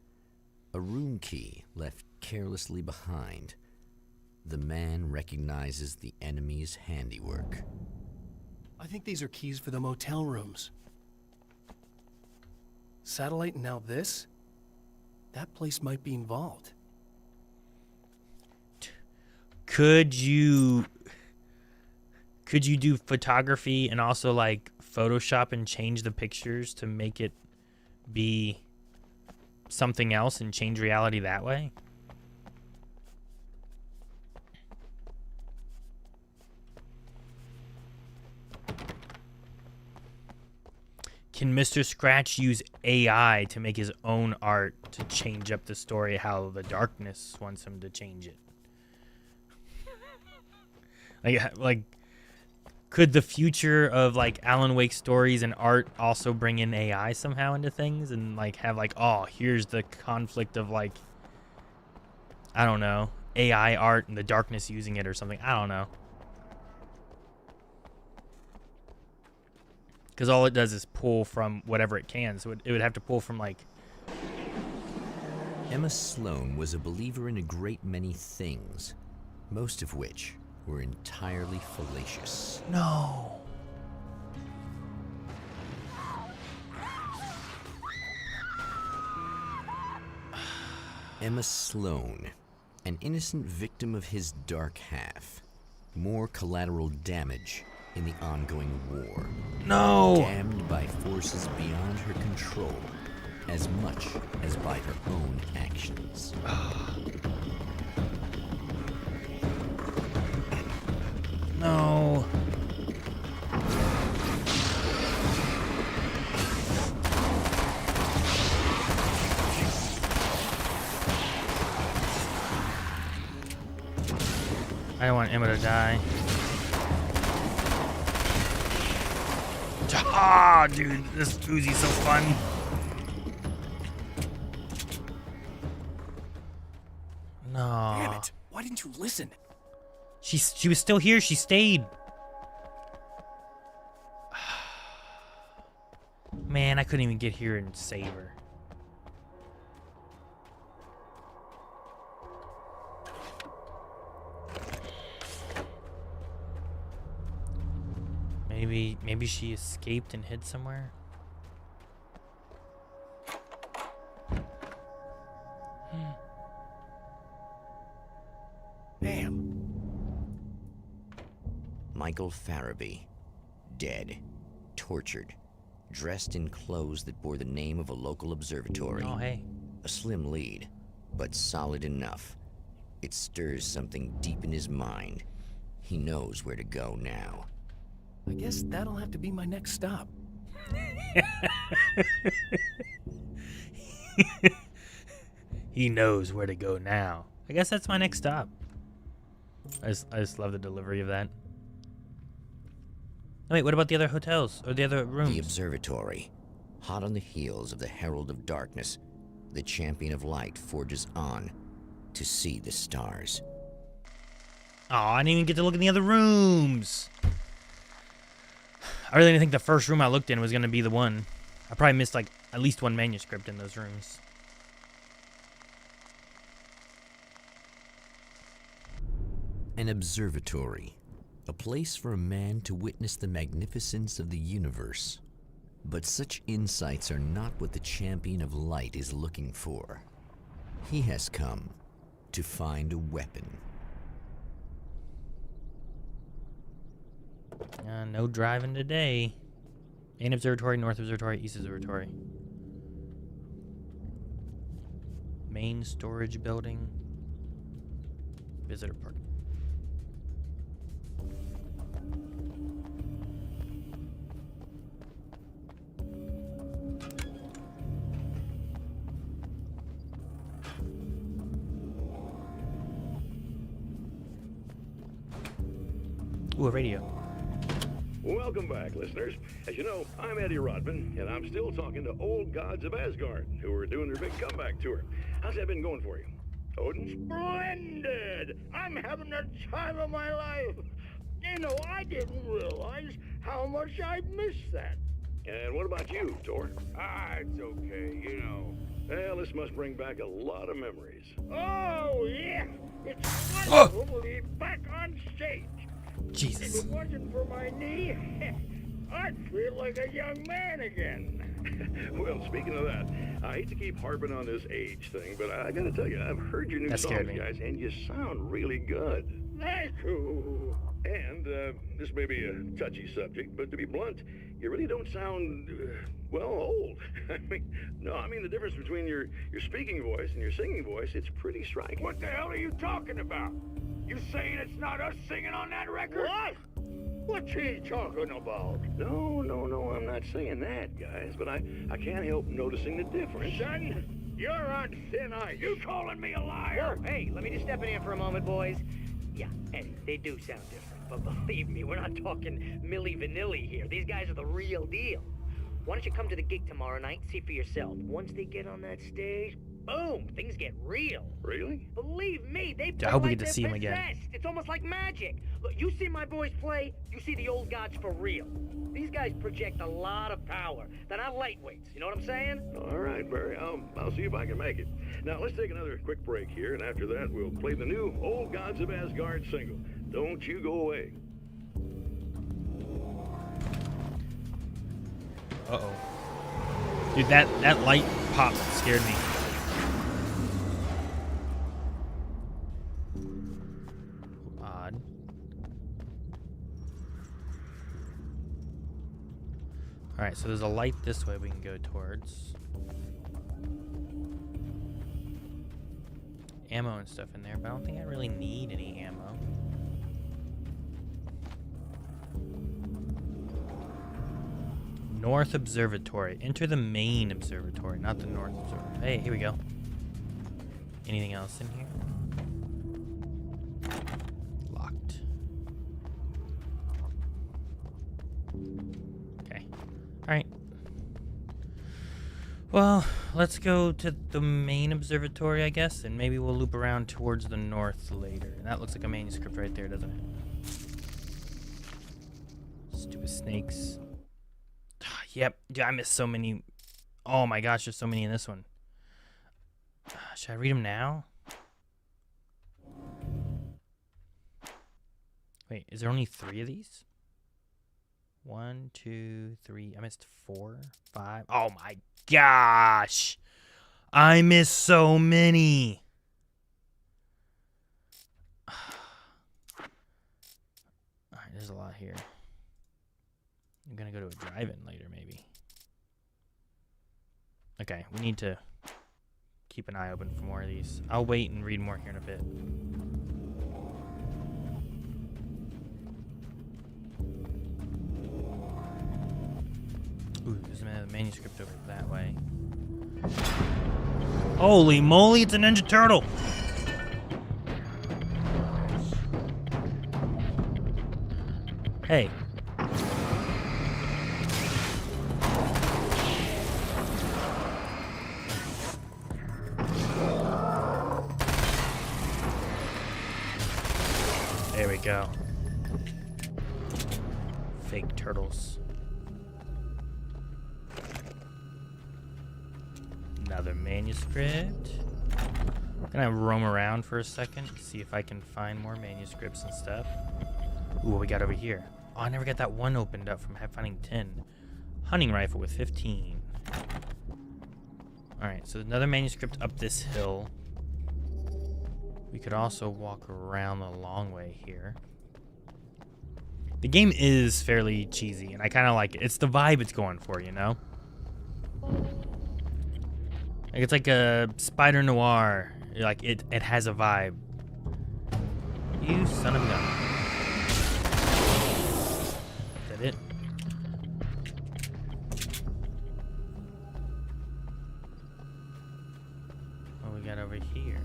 A room key left carelessly behind. The man recognizes the enemy's handiwork. I think these are keys for the motel rooms. Satellite and now this? That place might be involved. Could you do photography and also like Photoshop and change the pictures to make it be something else and change reality that way? Can Mr. Scratch use AI to make his own art to change up the story how the darkness wants him to change it? Like, could the future of like Alan Wake stories and art also bring in AI somehow into things and like have like, oh, here's the conflict of like, I don't know, AI art and the darkness using it or something. I don't know. Because all it does is pull from whatever it can. So it would have to pull from, like... Emma Sloan was a believer in a great many things, most of which were entirely fallacious. No. Emma Sloan, an innocent victim of his dark half. More collateral damage in the ongoing war. No! Damned by forces beyond her control, as much as by her own actions. No. I don't want Emma to die. Ah, dude, this Uzi's so fun. No. Damn it! Why didn't you listen? She was still here. She stayed. Man, I couldn't even get here and save her. Maybe she escaped and hid somewhere. Damn. Michael Farabee, dead, tortured, dressed in clothes that bore the name of a local observatory. Oh, hey. A slim lead, but solid enough. It stirs something deep in his mind. He knows where to go now. I guess that'll have to be my next stop. He knows where to go now. I guess that's my next stop. I just love the delivery of that. Oh, wait, what about the other hotels or the other rooms? The observatory. Hot on the heels of the Herald of Darkness, the Champion of Light forges on to see the stars. Oh, I didn't even get to look in the other rooms. I really didn't think the first room I looked in was going to be the one. I probably missed like at least one manuscript in those rooms. An observatory, a place for a man to witness the magnificence of the universe. But such insights are not what the Champion of Light is looking for. He has come to find a weapon. No driving today. Main observatory, north observatory, east observatory. Main storage building. Visitor park. Ooh, a radio. Welcome back, listeners. As you know, I'm Eddie Rodman, and I'm still talking to old gods of Asgard, who are doing their big comeback tour. How's that been going for you? Odin? Splendid! I'm having the time of my life. You know, I didn't realize how much I'd missed that. And what about you, Thor? It's okay, you know. Well, this must bring back a lot of memories. Oh, yeah. It's wonderful to be back on stage. Jesus. If it wasn't for my knee, I'd feel like a young man again. Well, speaking of that, I hate to keep harping on this age thing, but I gotta tell you, I've heard your new That scared songs, me. guys, and you sound really good. Thank you. And this may be a touchy subject, but to be blunt, you really don't sound, well, old. I mean the difference between your speaking voice and your singing voice, it's pretty striking. What the hell are you talking about? You saying it's not us singing on that record? What? What's he talking about? No, I'm not saying that, guys, but I can't help noticing the difference. Son, you're on thin ice. You calling me a liar? Whoa, hey, let me just step in here for a moment, boys. Yeah, Eddie, they do sound different. But believe me, we're not talking Milli Vanilli here. These guys are the real deal. Why don't you come to the gig tomorrow night and see for yourself? Once they get on that stage, boom, things get real. Really? Believe me, they play I hope we like get to they're see 'em again. possessed. It's almost like magic. Look, you see my boys play, you see the old gods for real. These guys project a lot of power. They're not lightweights, you know what I'm saying? All right, Barry, I'll see if I can make it. Now, let's take another quick break here, and after that, we'll play the new Old Gods of Asgard single. Don't you go away. Uh-oh. Dude, that light pop scared me. Odd. Alright, so there's a light this way we can go towards. Ammo and stuff in there, but I don't think I really need any ammo. North Observatory. Enter the main observatory, not the North Observatory. Hey, here we go. Anything else in here? Locked. Okay. Alright. Well, let's go to the main observatory, I guess, and maybe we'll loop around towards the north later. That looks like a manuscript right there, doesn't it? Stupid snakes. Yep, dude, I missed so many. Oh my gosh, there's so many in this one. Should I read them now? Wait, is there only 3 of these? 1, 2, 3. I missed 4, 5. Oh my gosh! I missed so many. Alright, there's a lot here. I'm gonna go to a drive-in later, maybe. Okay, we need to keep an eye open for more of these. I'll wait and read more here in a bit. Ooh, there's a manuscript over that way. Holy moly, it's a Ninja Turtle! Hey. go. Fake turtles. Another manuscript. I'm gonna roam around for a second, see if I can find more manuscripts and stuff. Ooh, what we got over here? Oh, I never got that one opened up from finding 10. Hunting rifle with 15. Alright, so another manuscript up this hill. We could also walk around the long way here. The game is fairly cheesy, and I kind of like it. It's the vibe it's going for, you know? Like, it's like a Spider Noir. Like, it has a vibe. You son of a gun. Is that it? What we got over here?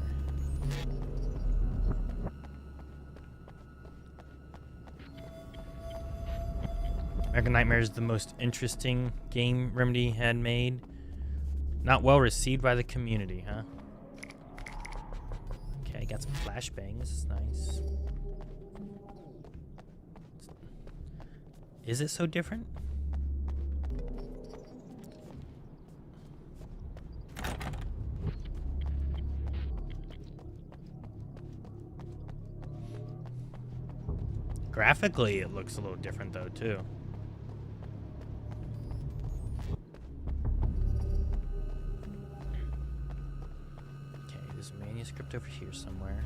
American Nightmare is the most interesting game Remedy had made. Not well received by the community, huh? Okay, got some flashbangs. This is nice. Is it so different? Graphically, it looks a little different though, too. There's a manuscript over here somewhere.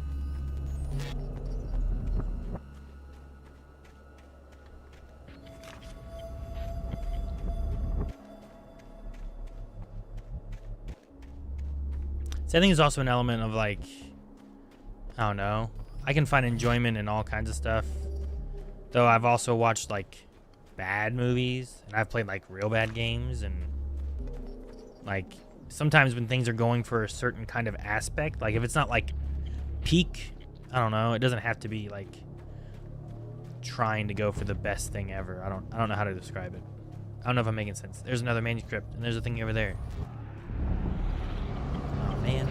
See, I think there's also an element of like, I don't know. I can find enjoyment in all kinds of stuff. Though I've also watched like bad movies, and I've played like real bad games, and like sometimes when things are going for a certain kind of aspect, like if it's not like peak, I don't know, it doesn't have to be like trying to go for the best thing ever. I don't know how to describe it. I don't know if I'm making sense. There's another manuscript, and there's a thing over there. Oh man.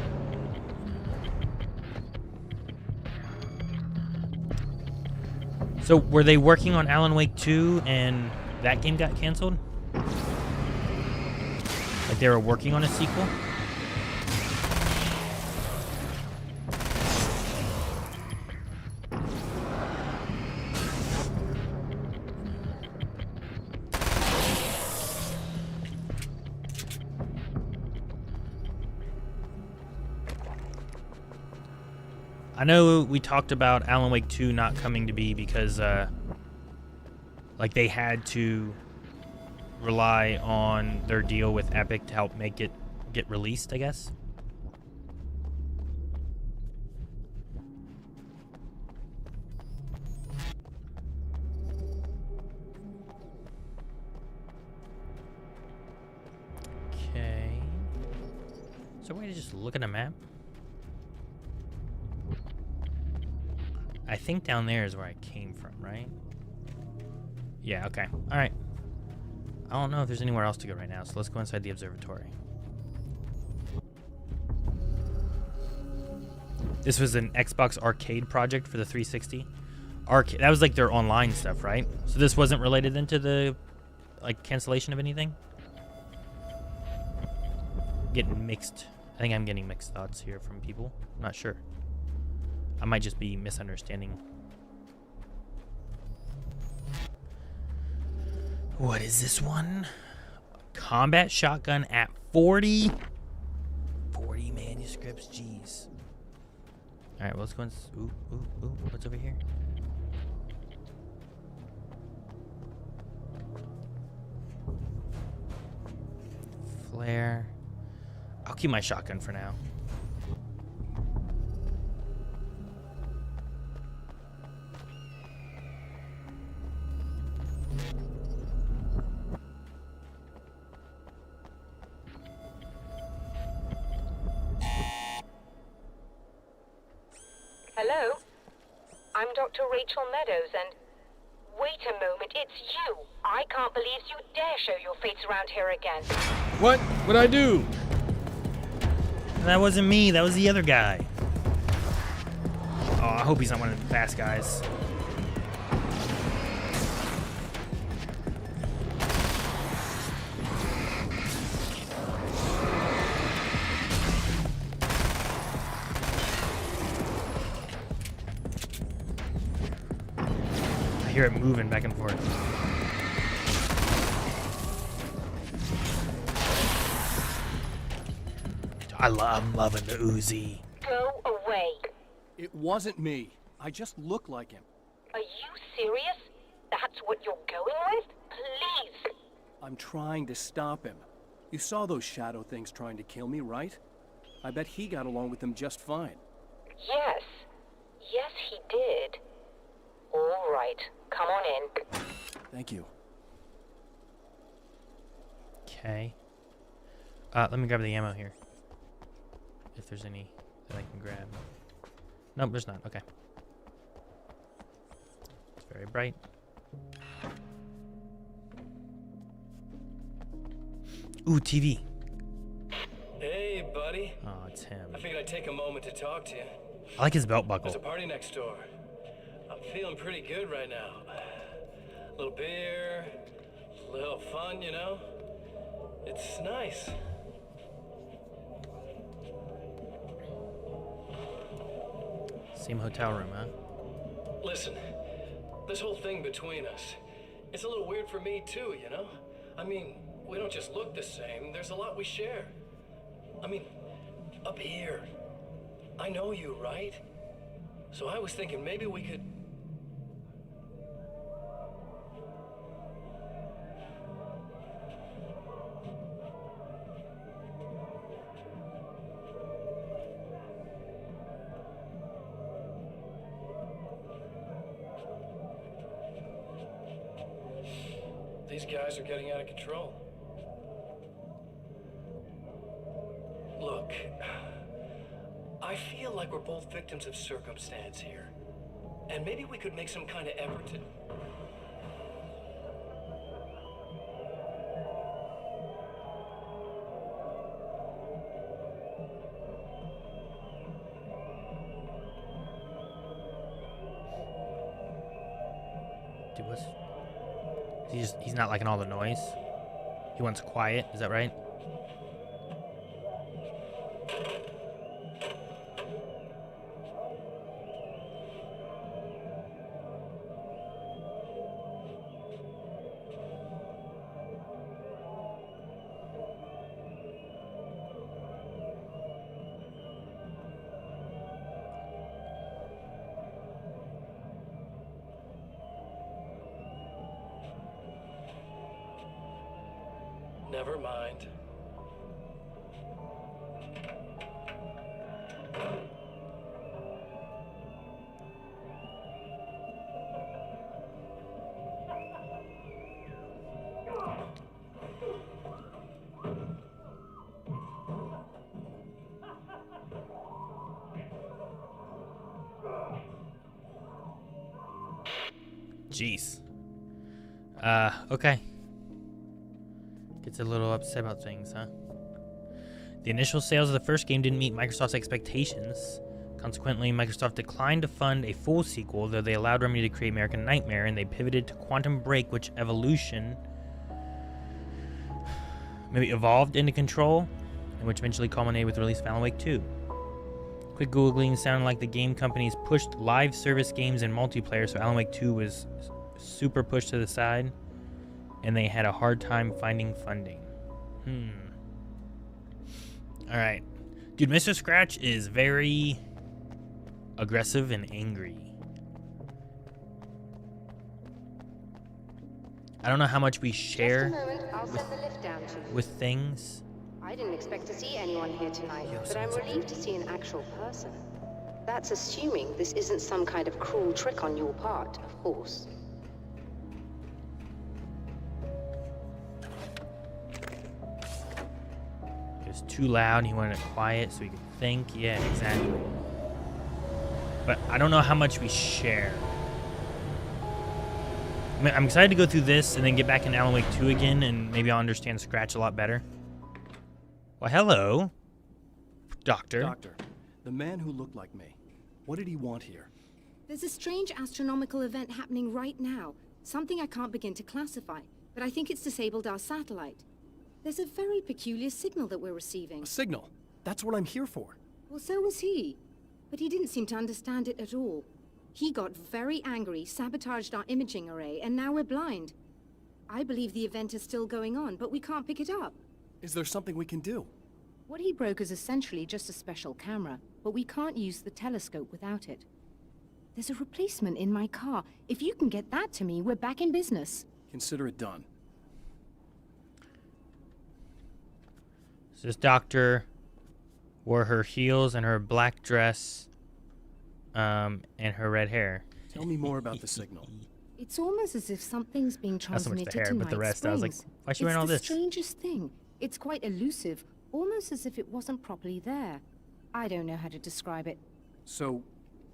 So were they working on Alan Wake 2 and that game got canceled? Like they were working on a sequel? I know we talked about Alan Wake 2 not coming to be because like they had to rely on their deal with Epic to help make it get released, I guess. Okay. Is there a way to just look at a map? I think down there is where I came from, right? Yeah, okay. All right. I don't know if there's anywhere else to go right now, so let's go inside the observatory. This was an Xbox arcade project for the 360. That was like their online stuff, right? So this wasn't related into the like cancellation of anything? Getting mixed. I think I'm getting mixed thoughts here from people. I'm not sure. I might just be misunderstanding. What is this one? Combat shotgun at 40? 40 manuscripts, jeez. Alright, well, let's go and... Ooh, what's over here? Flare. I'll keep my shotgun for now. Hello? I'm Dr. Rachel Meadows, and... Wait a moment, it's you! I can't believe you dare show your face around here again. What? What'd I do? That wasn't me, that was the other guy. Oh, I hope he's not one of the fast guys. hear it moving back and forth. I'm loving the Uzi. Go away. It wasn't me. I just look like him. Are you serious? That's what you're going with? Please. I'm trying to stop him. You saw those shadow things trying to kill me, right? I bet he got along with them just fine. Yes. Yes, he did. All right. Come on in. Thank you. Okay. Let me grab the ammo here. If there's any that I can grab. Nope, there's not. Okay. It's very bright. Ooh, TV. Hey, buddy. Oh, it's him. I figured I'd take a moment to talk to you. I like his belt buckle. There's a party next door. I'm feeling pretty good right now. A little beer, a little fun, you know? It's nice. Same hotel room, huh? Listen, this whole thing between us, it's a little weird for me too, you know? I mean, we don't just look the same, there's a lot we share. I mean, up here, I know you, right? So I was thinking maybe we could... These guys are getting out of control. Look, I feel like we're both victims of circumstance here. And maybe we could make some kind of effort to... Dude, what's... He's not liking all the noise. He wants quiet, is that right? Never mind. Jeez. Okay. Gets a little upset about things, huh? The initial sales of the first game didn't meet Microsoft's expectations. Consequently, Microsoft declined to fund a full sequel, though they allowed Remedy to create American Nightmare, and they pivoted to Quantum Break, which evolution maybe evolved into Control, and which eventually culminated with the release of Alan Wake 2. Quick Googling sounded like the game companies pushed live service games and multiplayer, so Alan Wake 2 was super pushed to the side, and they had a hard time finding funding. Alright. Dude, Mr. Scratch is very aggressive and angry. I don't know how much we share with things. I didn't expect to see anyone here tonight, but I'm relieved to see an actual person. That's assuming this isn't some kind of cruel trick on your part, of course. It was too loud, he wanted it quiet so he could think. Yeah, exactly. But I don't know how much we share. I mean, I'm excited to go through this and then get back in Alan Wake 2 again, and maybe I'll understand Scratch a lot better. Well, hello, Doctor. Doctor, the man who looked like me. What did he want here? There's a strange astronomical event happening right now. Something I can't begin to classify, but I think it's disabled our satellite. There's a very peculiar signal that we're receiving. A signal? That's what I'm here for. Well, so was he. But he didn't seem to understand it at all. He got very angry, sabotaged our imaging array, and now we're blind. I believe the event is still going on, but we can't pick it up. Is there something we can do? What he broke is essentially just a special camera, but we can't use the telescope without it. There's a replacement in my car. If you can get that to me, we're back in business. Consider it done. So this doctor wore her heels and her black dress, and her red hair. Tell me more about the signal. It's almost as if something's being Not so much transmitted the hair, to but the Night rest. I was like, Springs. why is she wearing all this? It's the strangest thing. It's quite elusive, almost as if it wasn't properly there. I don't know how to describe it. So,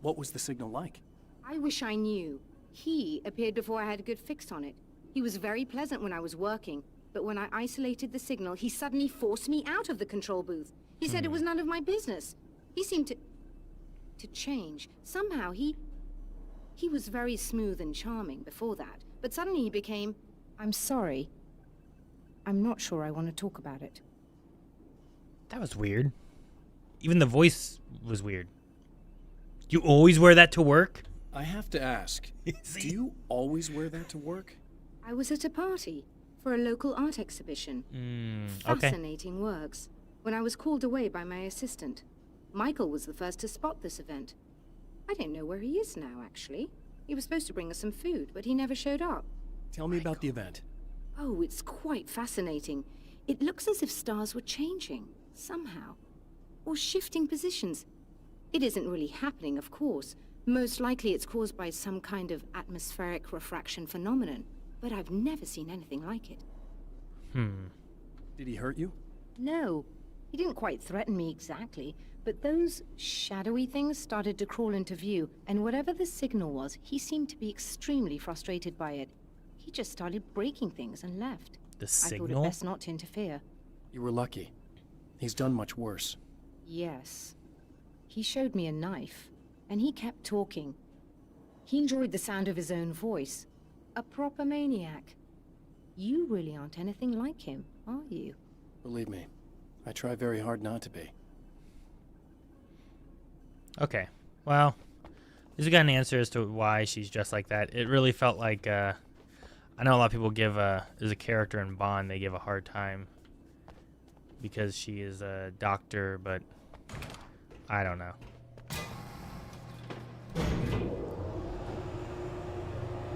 what was the signal like? I wish I knew. He appeared before I had a good fix on it. He was very pleasant when I was working, but when I isolated the signal, he suddenly forced me out of the control booth. He said it was none of my business. He seemed to change. Somehow he was very smooth and charming before that, but suddenly he became, I'm sorry. I'm not sure I want to talk about it. That was weird. Even the voice was weird. You always wear that to work? I have to ask, do you always wear that to work? I was at a party for a local art exhibition. Okay. Fascinating works. When I was called away by my assistant. Michael was the first to spot this event. I don't know where he is now, actually. He was supposed to bring us some food, but he never showed up. Tell me about the event. Oh, it's quite fascinating. It looks as if stars were changing, somehow. Or shifting positions. It isn't really happening, of course. Most likely it's caused by some kind of atmospheric refraction phenomenon. But I've never seen anything like it. Did he hurt you? No. He didn't quite threaten me exactly, but those shadowy things started to crawl into view, and whatever the signal was, he seemed to be extremely frustrated by it. He just started breaking things and left. The I thought signal? it best not to interfere. You were lucky. He's done much worse. Yes. He showed me a knife, and he kept talking. He enjoyed the sound of his own voice. A proper maniac. You really aren't anything like him, are you? Believe me, I try very hard not to be. Okay. Well, we got an answer as to why she's just like that. It really felt like, I know a lot of people give, there's a character in Bond, they give a hard time because she is a doctor, but I don't know.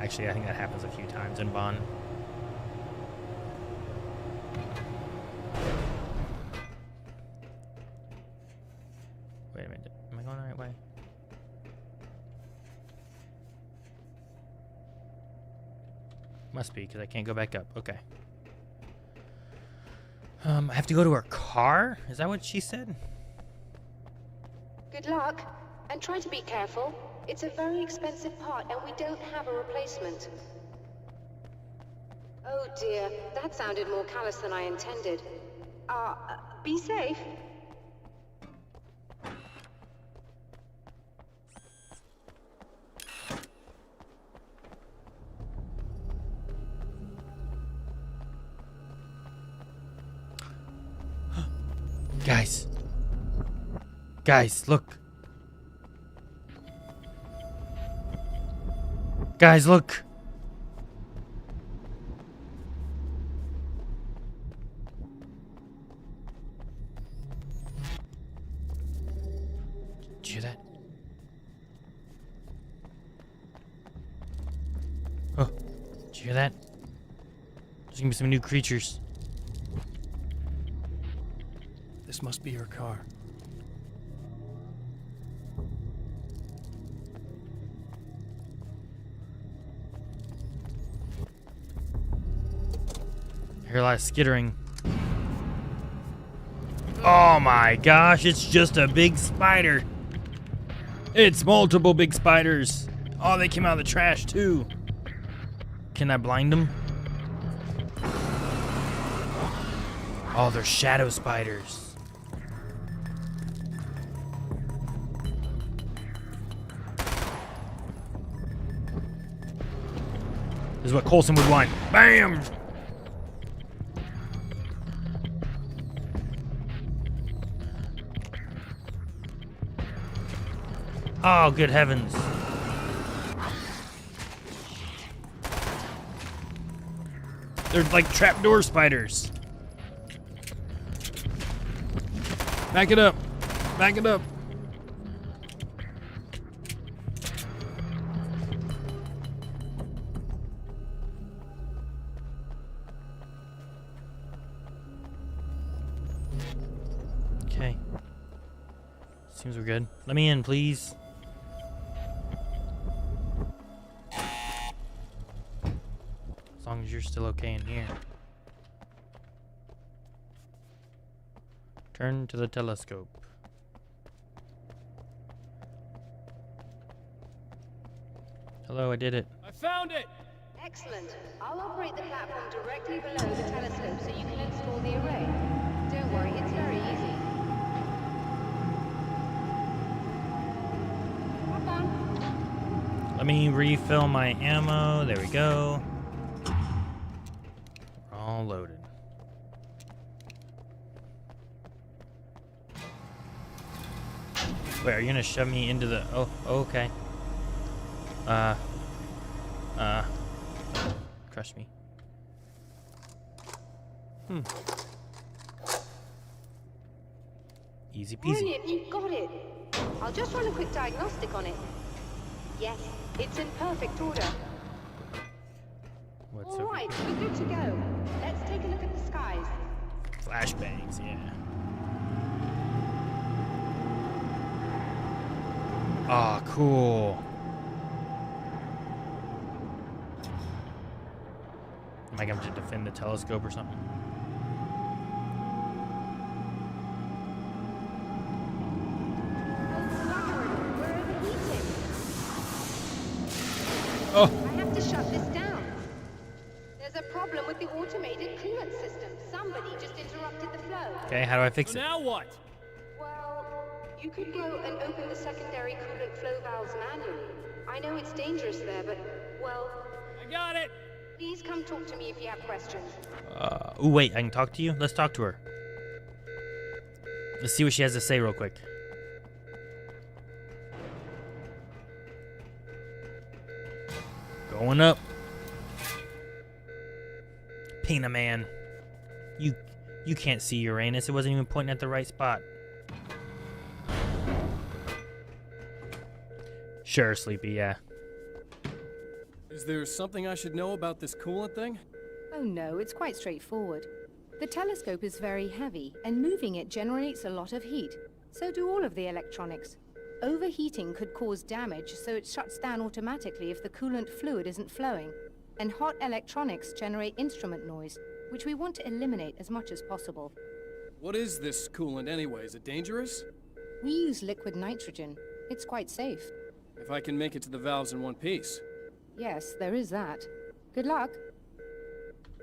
Actually, I think that happens a few times in Bond. Wait a minute. Am I going the right way? Must be, because I can't go back up. Okay. I have to go to her car? Is that what she said? Good luck, and try to be careful. It's a very expensive part, and we don't have a replacement. Oh dear, that sounded more callous than I intended. Be safe. Guys. Guys, look. Guys, look. Did you hear that? Oh, did you hear that? There's gonna be some new creatures. This must be her car. I hear a lot of skittering. Oh my gosh, it's just a big spider. It's multiple big spiders. Oh, they came out of the trash too. Can I blind them? Oh, they're shadow spiders. This is what Coulson would want. Bam! Oh, good heavens. They're like trapdoor spiders. Back it up. Back it up. Okay. Seems we're good. Let me in, please. As long as you're still okay in here. Turn to the telescope. Hello, I did it. I found it! Excellent. I'll operate the platform directly below the telescope so you can install the array. Don't worry, it's very easy. Hop on. Let me refill my ammo. There we go. We're all loaded. Wait, are you gonna shove me into the... Oh, okay. Crush me. Easy peasy. Brilliant, you got it. I'll just run a quick diagnostic on it. Yes, it's in perfect order. What's All over right, here? we're good to go. Let's take a look at the skies. Flashbangs, yeah. Oh, cool. Am I going to defend the telescope or something? We're overheating. Oh, I have to shut this down. There's a problem with the automated coolant system. Somebody just interrupted the flow. Okay, how do I fix so it? now what? Well, you could go and open the secondary coolant flow valves manually. I know it's dangerous there, but, well, I got it! please come talk to me if you have questions. Ooh, wait, I can talk to you? Let's talk to her. Let's see what she has to say real quick. Going up. Pina man. You can't see Uranus. It wasn't even pointing at the right spot. Sure, Sleepy, yeah. Is there something I should know about this coolant thing? Oh no, it's quite straightforward. The telescope is very heavy, and moving it generates a lot of heat. So do all of the electronics. Overheating could cause damage, so it shuts down automatically if the coolant fluid isn't flowing. And hot electronics generate instrument noise, which we want to eliminate as much as possible. What is this coolant anyway? Is it dangerous? We use liquid nitrogen. It's quite safe. If I can make it to the valves in one piece. Yes, there is that. Good luck.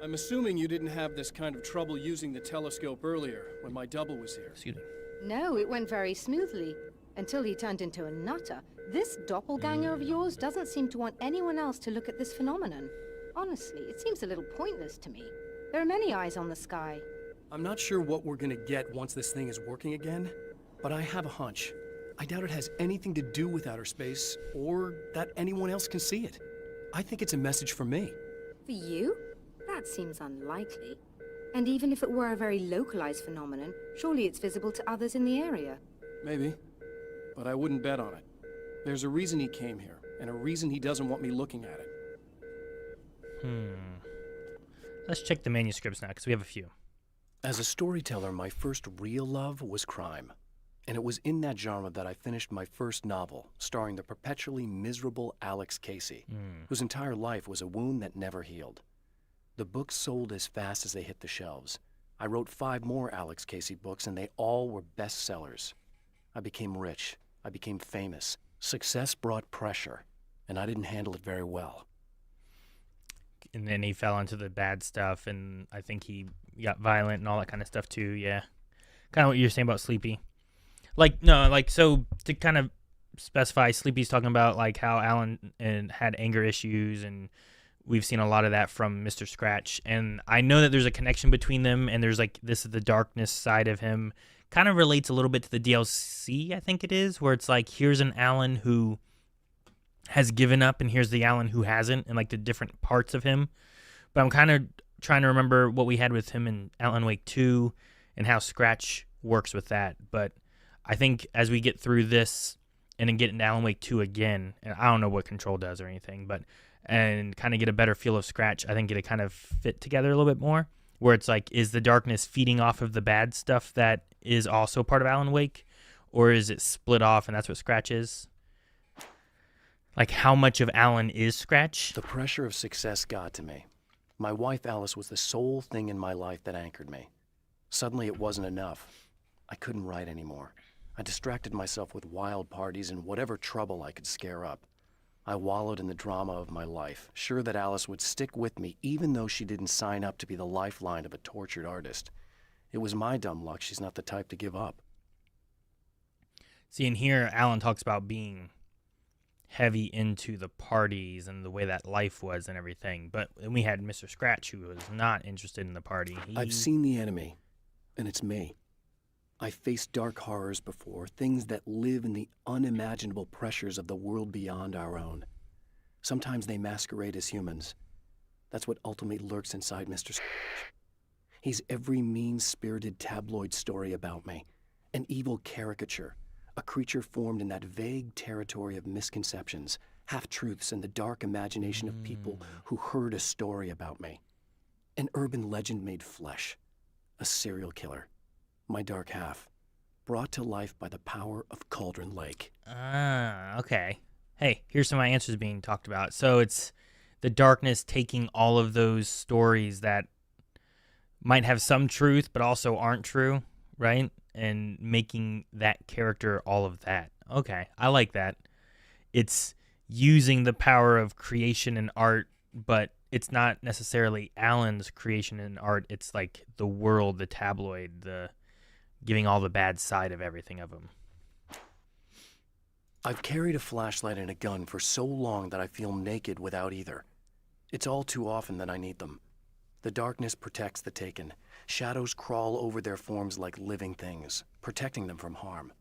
I'm assuming you didn't have this kind of trouble using the telescope earlier, when my double was here. Excuse me. No, it went very smoothly. Until he turned into a nutter. This doppelganger of yours doesn't seem to want anyone else to look at this phenomenon. Honestly, it seems a little pointless to me. There are many eyes on the sky. I'm not sure what we're gonna get once this thing is working again, but I have a hunch. I doubt it has anything to do with outer space, or that anyone else can see it. I think it's a message for me. For you? That seems unlikely. And even if it were a very localized phenomenon, surely it's visible to others in the area. Maybe, but I wouldn't bet on it. There's a reason he came here, and a reason he doesn't want me looking at it. Let's check the manuscripts now, because we have a few. As a storyteller, my first real love was crime. And it was in that genre that I finished my first novel, starring the perpetually miserable Alex Casey, whose entire life was a wound that never healed. The books sold as fast as they hit the shelves. I wrote 5 more Alex Casey books, and they all were bestsellers. I became rich. I became famous. Success brought pressure, and I didn't handle it very well. And then he fell into the bad stuff, and I think he got violent and all that kind of stuff too, yeah. Kind of what you were saying about Sleepy. So to kind of specify, Sleepy's talking about like how Alan had anger issues, and we've seen a lot of that from Mr. Scratch. And I know that there's a connection between them, and there's like, this is the darkness side of him. Kind of relates a little bit to the DLC, I think it is, where it's like, here's an Alan who has given up, and here's the Alan who hasn't, and like the different parts of him. But I'm kind of trying to remember what we had with him in Alan Wake 2 and how Scratch works with that. But I think as we get through this and then get into Alan Wake 2 again, and I don't know what Control does or anything, but and kind of get a better feel of Scratch, I think it'll kind of fit together a little bit more, where it's like, is the darkness feeding off of the bad stuff that is also part of Alan Wake, or is it split off and that's what Scratch is? Like, how much of Alan is Scratch? The pressure of success got to me. My wife Alice was the sole thing in my life that anchored me. Suddenly it wasn't enough. I couldn't write anymore. I distracted myself with wild parties and whatever trouble I could scare up. I wallowed in the drama of my life, sure that Alice would stick with me even though she didn't sign up to be the lifeline of a tortured artist. It was my dumb luck she's not the type to give up. See, in here, Alan talks about being heavy into the parties and the way that life was and everything. But we had Mr. Scratch, who was not interested in the party. I've seen the enemy, and it's me. I've faced dark horrors before, things that live in the unimaginable pressures of the world beyond our own. Sometimes they masquerade as humans. That's what ultimately lurks inside Mr. Scratch. He's every mean-spirited tabloid story about me, an evil caricature, a creature formed in that vague territory of misconceptions, half-truths, and the dark imagination of people who heard a story about me. An urban legend made flesh, a serial killer. My dark half, brought to life by the power of Cauldron Lake. Okay. Hey, here's some of my answers being talked about. So it's the darkness taking all of those stories that might have some truth but also aren't true, right? And making that character all of that. Okay, I like that. It's using the power of creation and art, but it's not necessarily Alan's creation and art. It's like the world, the tabloid, the giving all the bad side of everything of him. I've carried a flashlight and a gun for so long that I feel naked without either. It's all too often that I need them. The darkness protects the taken. Shadows crawl over their forms like living things, protecting them from harm.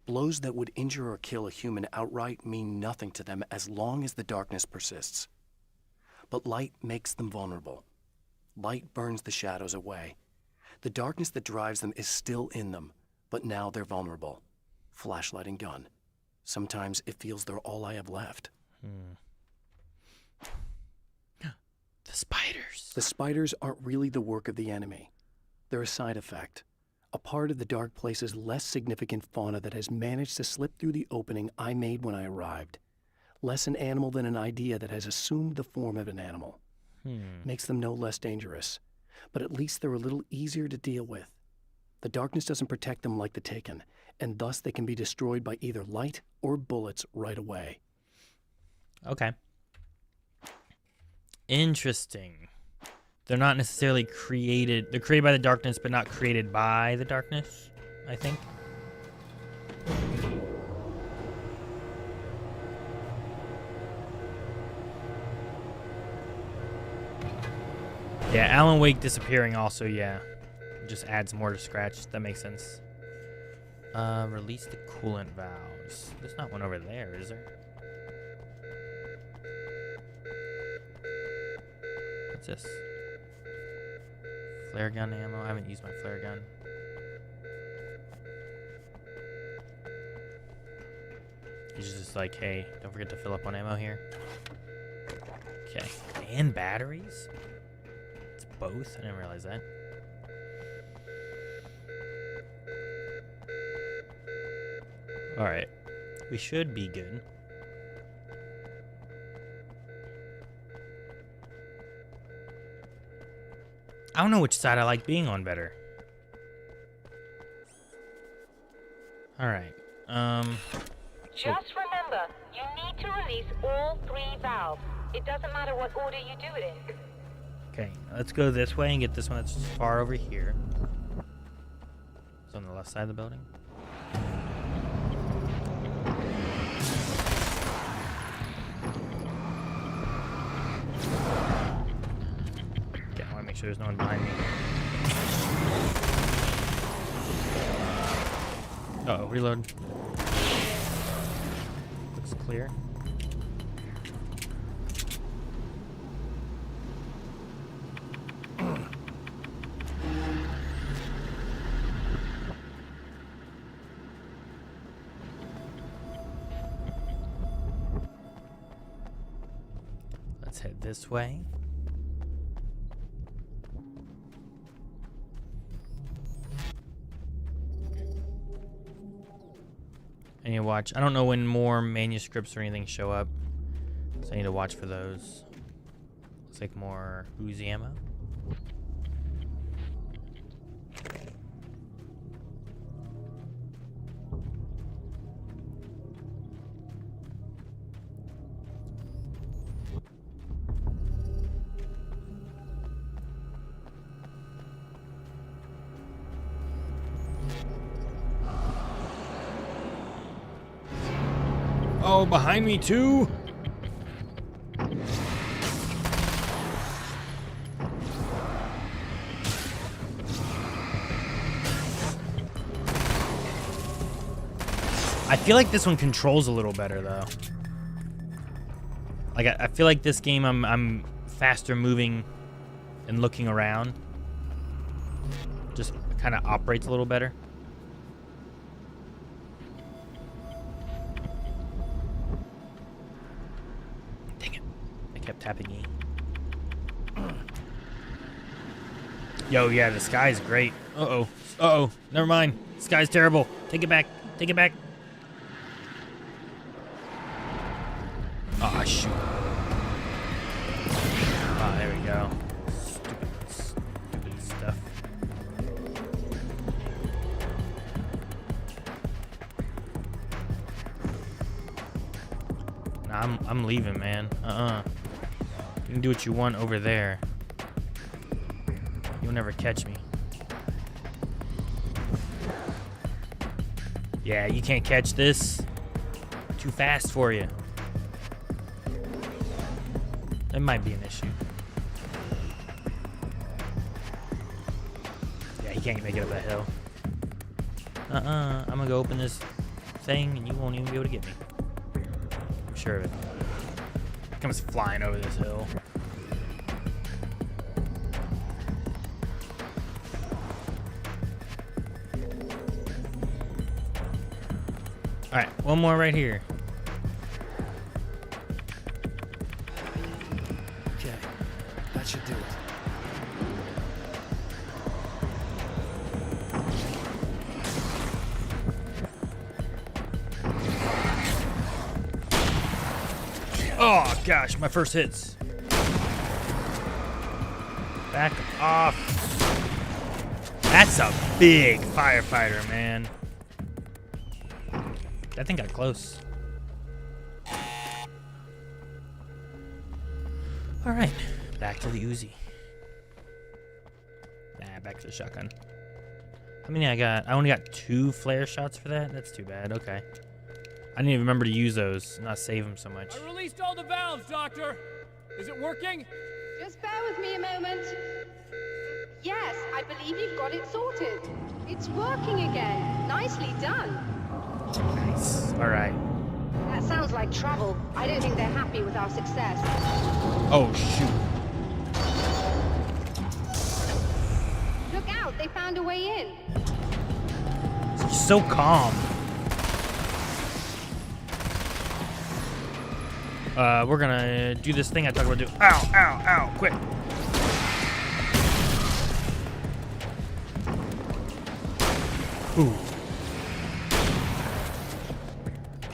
Blows that would injure or kill a human outright mean nothing to them as long as the darkness persists. But light makes them vulnerable. Light burns the shadows away. The darkness that drives them is still in them, but now they're vulnerable. Flashlight and gun. Sometimes it feels they're all I have left. The spiders. The spiders aren't really the work of the enemy. They're a side effect. A part of the dark place's less significant fauna that has managed to slip through the opening I made when I arrived. Less an animal than an idea that has assumed the form of an animal. Makes them no less dangerous. But at least they're a little easier to deal with. The darkness doesn't protect them like the Taken, and thus they can be destroyed by either light or bullets right away. Okay. Interesting. They're not necessarily created. They're created by the darkness, but not created by the darkness, I think. Yeah, Alan Wake disappearing also, yeah. Just adds more to Scratch. That makes sense. Release the coolant valves. There's not one over there, is there? What's this? Flare gun ammo. I haven't used my flare gun. He's just like, hey, don't forget to fill up on ammo here. Okay. And batteries? It's both? I didn't realize that. Alright. We should be good. I don't know which side I like being on better. Alright. Just remember, you need to release all 3 valves. It doesn't matter what order you do it in. Okay, let's go this way and get this one that's far over here. It's on the left side of the building. Okay, I want to make sure there's no one behind me. Uh-oh, reload. Looks clear. head this way. I need to watch. I don't know when more manuscripts or anything show up, so I need to watch for those. Looks like more Uzi ammo. Oh, behind me too? I feel like this one controls a little better though. Like I feel like this game I'm faster moving and looking around. Just kind of operates a little better. Dang it. I kept tapping E. Yo, yeah, the sky is great. Uh-oh. Uh-oh. Never mind. The sky's terrible. Take it back. Take it back. Oh, shoot. Oh, there we go. Stupid stuff. Nah, I'm leaving, man. You can do what you want over there. You'll never catch me. Yeah, you can't catch this. Too fast for you. It might be an issue. Yeah, he can't make it up that hill. I'm gonna go open this thing and you won't even be able to get me. I'm sure of it. He comes flying over this hill. Alright, one more right here. That should do it. Oh gosh, my first hits. Back off. That's a big firefighter, man. That thing got close. All right. Back to the Uzi. Nah, back to the shotgun. How many I got? I only got 2 flare shots for that? That's too bad. Okay. I didn't even remember to use those, not save them so much. I released all the valves, Doctor. Is it working? Just bear with me a moment. Yes, I believe you've got it sorted. It's working again. Nicely done. Nice. All right. That sounds like trouble. I don't think they're happy with our success. Oh, shoot. Look out, they found a way in. He's so calm. We're gonna do this thing I talked about doing. Ow, ow, ow, quick. Ooh.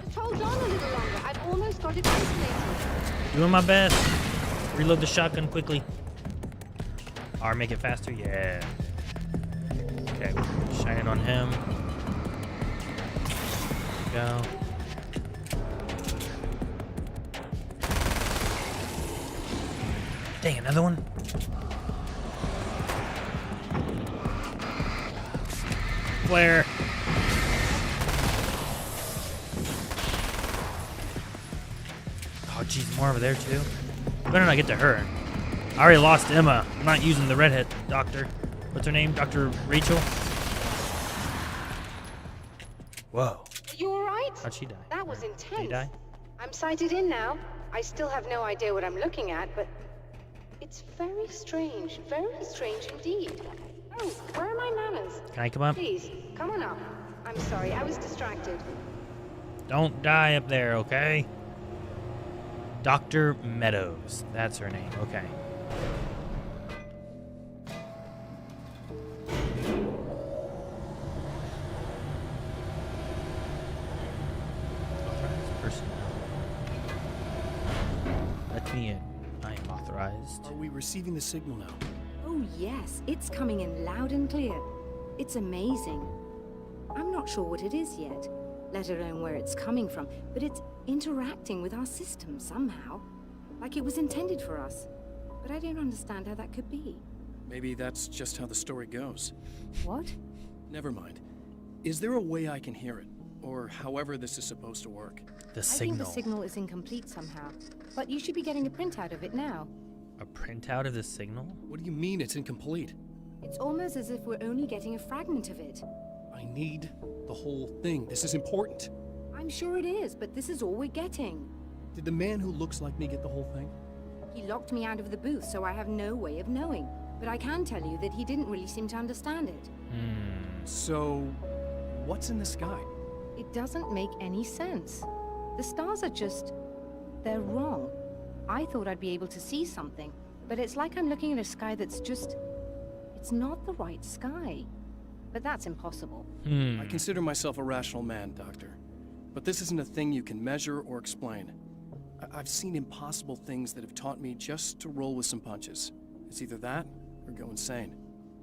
Just hold on a little longer. I've almost got it isolated. Doing my best. Reload the shotgun quickly. Or make it faster. Yeah. Okay, shine it on him. Go. Dang, another one. Flare. Oh, geez, more over there, too. Better not get to her. I already lost Emma. I'm not using the redhead doctor. What's her name? Dr. Rachel? Whoa. Are you alright? How'd she die? That was intense. Did she die? I'm sighted in now. I still have no idea what I'm looking at, but it's very strange indeed. Oh, where are my manners? Can I come up? Please, come on up. I'm sorry, I was distracted. Don't die up there, okay? Dr. Meadows. That's her name. Okay. Authorized personnel. Let me in. I am authorized. Are we receiving the signal now? Oh, yes. It's coming in loud and clear. It's amazing. I'm not sure what it is yet, let alone where it's coming from, but it's interacting with our system somehow. Like it was intended for us. But I don't understand how that could be. Maybe that's just how the story goes. What? Never mind. Is there a way I can hear it? Or however this is supposed to work? The I think signal. the signal is incomplete somehow. But you should be getting a printout of it now. A printout of the signal? What do you mean it's incomplete? It's almost as if we're only getting a fragment of it. I need the whole thing. This is important. I'm sure it is, but this is all we're getting. Did the man who looks like me get the whole thing? He locked me out of the booth, so I have no way of knowing. But I can tell you that he didn't really seem to understand it. So, what's in the sky? It doesn't make any sense. The stars are just... they're wrong. I thought I'd be able to see something, but it's like I'm looking at a sky that's just... it's not the right sky. But that's impossible. I consider myself a rational man, Doctor. But this isn't a thing you can measure or explain. I've seen impossible things that have taught me just to roll with some punches. It's either that or go insane.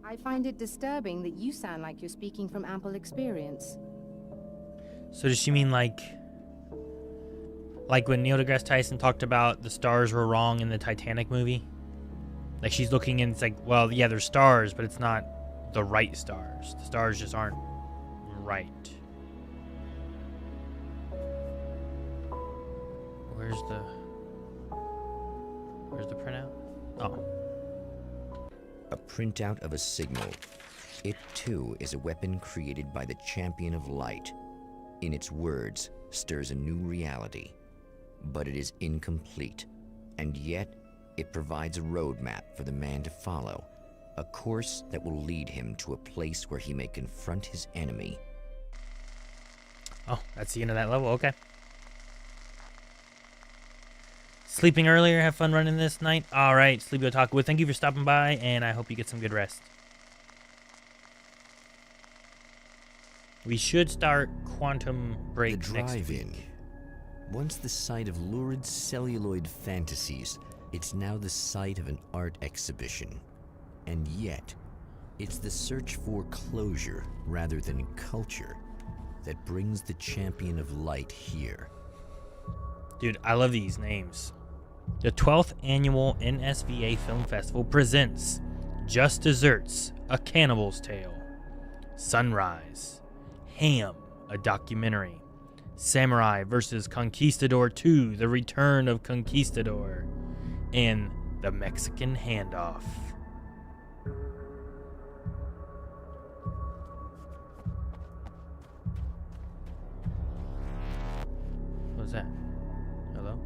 I find it disturbing that you sound like you're speaking from ample experience. So does she mean like when Neil deGrasse Tyson talked about the stars were wrong in the Titanic movie? Like she's looking and it's like, well, yeah, there's stars, but it's not the right stars. The stars just aren't right. Where's the printout? Oh. A printout of a signal. It too is a weapon created by the Champion of Light. In its words, stirs a new reality. But it is incomplete, and yet it provides a roadmap for the man to follow. A course that will lead him to a place where he may confront his enemy. Oh, that's the end of that level. Okay. Sleeping earlier, have fun running this night. All right, Sleepy Otaku, thank you for stopping by, and I hope you get some good rest. We should start Quantum Break The next drive-in. week. Once the site of lurid celluloid fantasies, it's now the site of an art exhibition. And yet, it's the search for closure rather than culture that brings the Champion of Light here. Dude, I love these names. The 12th Annual NSVA Film Festival presents Just Desserts, A Cannibal's Tale, Sunrise, Ham, a documentary, Samurai vs. Conquistador 2, The Return of Conquistador, and The Mexican Handoff. What was that? Hello?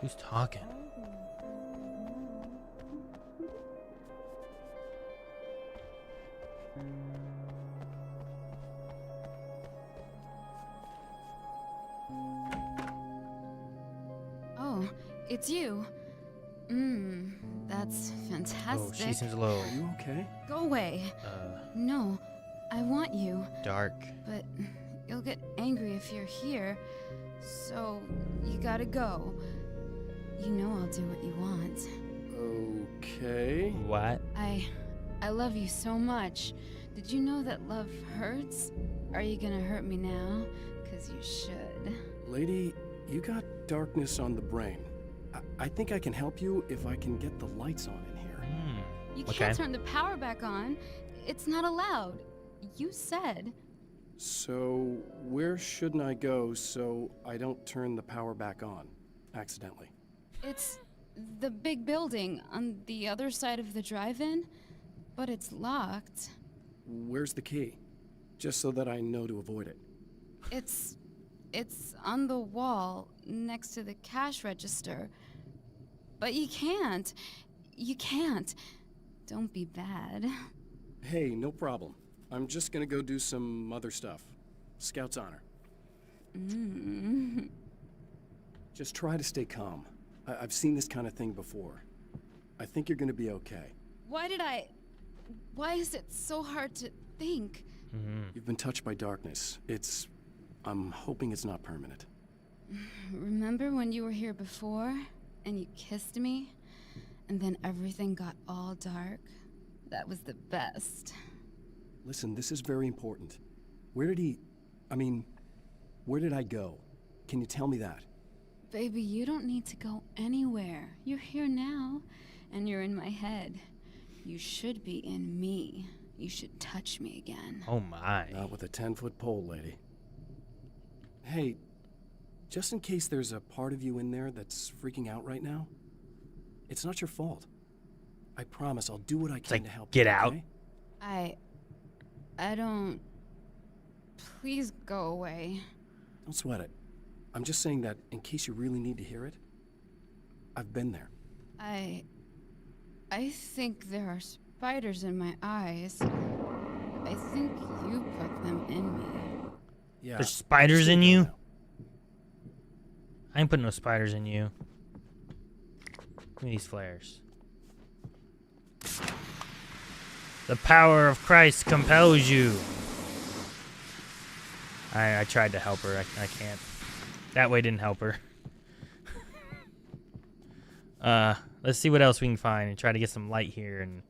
Who's talking? Oh, it's you. That's fantastic. Oh, she seems low. Are you okay? Go away. No, I want you. Dark. But you'll get angry if you're here, so you gotta go. You know I'll do what you want. Okay. What? I love you so much. Did you know that love hurts? Are you gonna hurt me now? 'Cause you should. Lady, you got darkness on the brain. I think I can help you if I can get the lights on in here. You can't turn the power back on. It's not allowed. You said. So, where shouldn't I go so I don't turn the power back on accidentally? It's the big building on the other side of the drive-in, but it's locked. Where's the key? Just so that I know to avoid it. It's on the wall next to the cash register. But you can't. You can't. Don't be bad. Hey, no problem. I'm just gonna go do some other stuff. Scout's honor. Just try to stay calm. I've seen this kind of thing before. I think you're gonna be okay. Why is it so hard to think? You've been touched by darkness. I'm hoping it's not permanent. Remember when you were here before, and you kissed me? And then everything got all dark? That was the best. Listen, this is very important. Where did I go? Can you tell me that? Baby, you don't need to go anywhere. You're here now, and you're in my head. You should be in me. You should touch me again. Oh my. Not with a 10-foot pole, lady. Hey, just in case there's a part of you in there that's freaking out right now, it's not your fault. I promise I'll do what I can to help get you, out. okay? I don't... Please go away. Don't sweat it. I'm just saying that in case you really need to hear it, I've been there. I think there are spiders in my eyes. I think you put them in me. Yeah. There's spiders in you? I ain't putting no spiders in you. Give me these flares. The power of Christ compels you. I tried to help her. I can't. That way didn't help her. Let's see what else we can find and try to get some light here and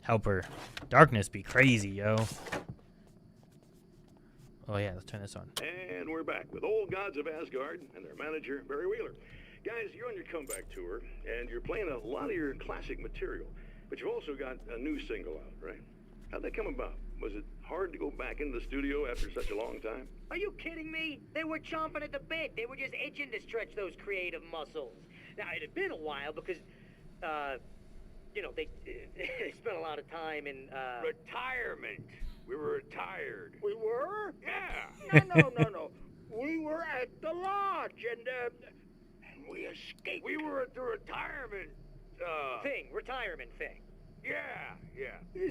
help her. Darkness be crazy, yo. Oh yeah, let's turn this on. And we're back with Old Gods of Asgard and their manager, Barry Wheeler. Guys, you're on your comeback tour, and you're playing a lot of your classic material, but you've also got a new single out, right? How'd that come about? Was it hard to go back into the studio after such a long time? Are you kidding me? They were chomping at the bit. They were just itching to stretch those creative muscles. Now, it had been a while because, you know, they spent a lot of time in, Retirement. We were retired. We were? Yeah. No. We were at the lodge, and we escaped. We were at the retirement, retirement thing. Yeah.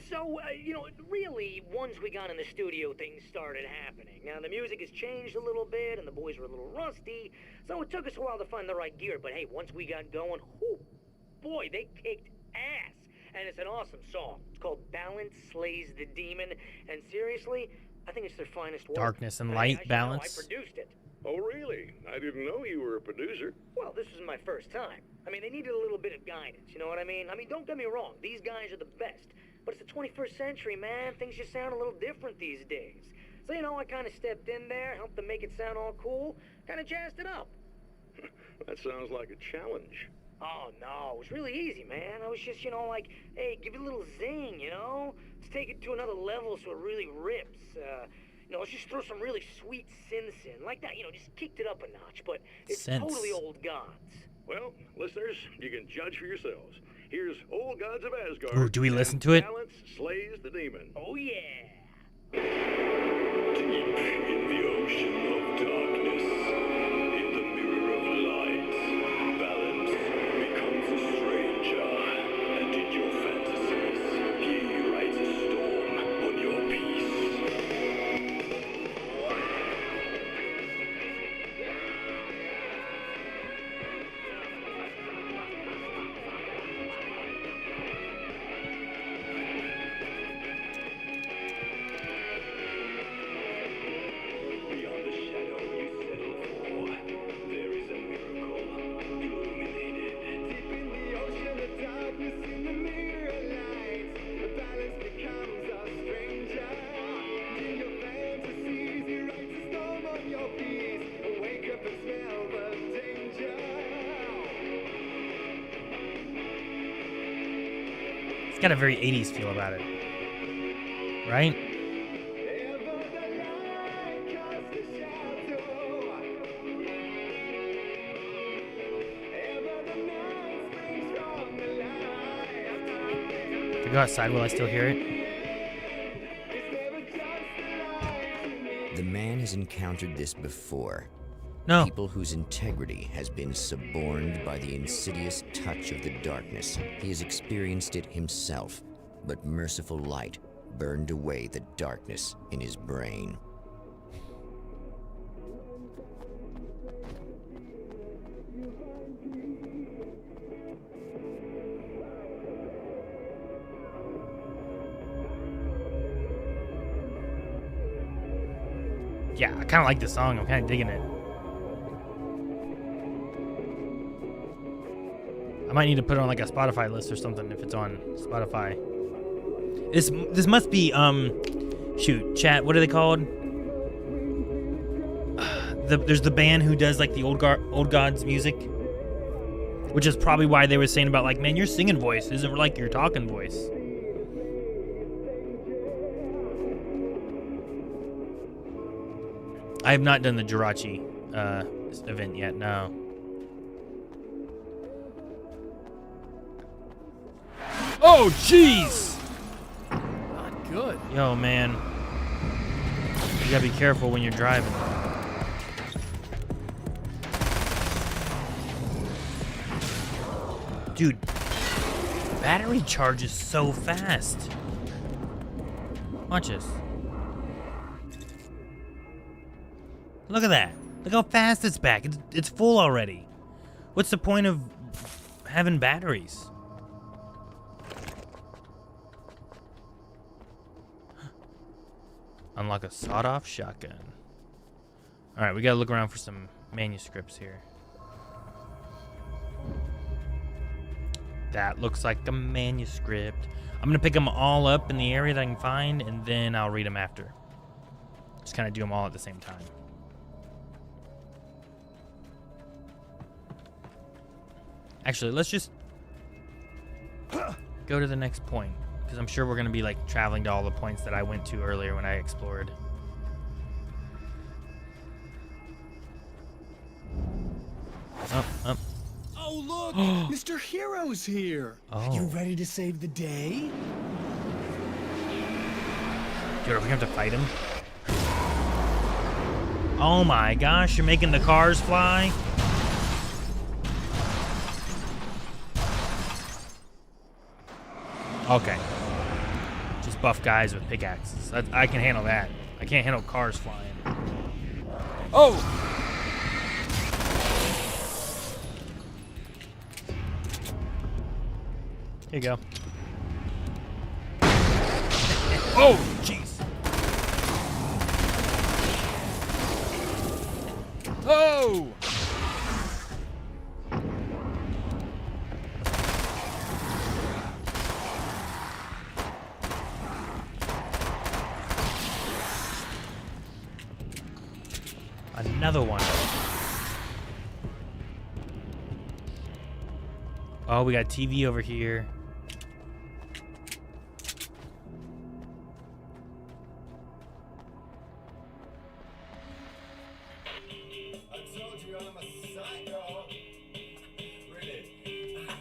So, you know, really, once we got in the studio, things started happening. Now, the music has changed a little bit, and the boys were a little rusty, so it took us a while to find the right gear. But hey, once we got going, whoo, boy, they kicked ass. And it's an awesome song. It's called Balance Slays the Demon, and seriously, I think it's their finest work. Darkness and light, balance. I produced it. Oh, really? I didn't know you were a producer. Well, this was my first time. I mean, they needed a little bit of guidance, you know what I mean? I mean, don't get me wrong, these guys are the best. But it's the 21st century, man. Things just sound a little different these days. So, you know, I kind of stepped in there, helped them make it sound all cool, kind of jazzed it up. That sounds like a challenge. Oh, no, it was really easy, man. I was just, you know, like, hey, give it a little zing, you know? Let's take it to another level so it really rips. You know, let's just throw some really sweet synths in. Like that, you know, just kicked it up a notch, but it's totally Old Gods. Well, listeners, you can judge for yourselves. Here's Old Gods of Asgard. Ooh, do we listen to it? Balance Slays the Demon. Oh, yeah. Deep in the ocean of darkness, in the mirror of light, balance becomes a stranger, and in your fantasies, he rides a storm on your peace. It's got a very 80s feel about it. Right? If I go outside, will I still hear it? The man has encountered this before. No. People whose integrity has been suborned by the insidious touch of the darkness. He has experienced it himself, but merciful light burned away the darkness in his brain. Yeah, I kind of like this song. I'm kind of digging it. I might need to put it on like a Spotify list or something if it's on Spotify. This must be shoot, chat. What are they called? There's the band who does like the old gods music, which is probably why they were saying about like, man, your singing voice isn't like your talking voice. I have not done the Jirachi event yet, no. Oh, jeez! Not good. Yo, man. You gotta be careful when you're driving. Dude, battery charges so fast. Watch this. Look at that. Look how fast it's back. It's full already. What's the point of having batteries? Unlock a sawed-off shotgun. Alright, we gotta look around for some manuscripts here. That looks like a manuscript. I'm gonna pick them all up in the area that I can find, and then I'll read them after. Just kind of do them all at the same time. Actually, let's just go to the next point, because I'm sure we're going to be like traveling to all the points that I went to earlier when I explored. Oh, look! Mr. Hero's here! Oh. You ready to save the day? Dude, are we going to have to fight him? Oh my gosh, you're making the cars fly? Okay. Just buff guys with pickaxes. I can handle that. I can't handle cars flying. Oh! Here you go. Oh, jeez. Oh! Another one. Oh, we got TV over here. I told you I'm a psycho. Really, I'm a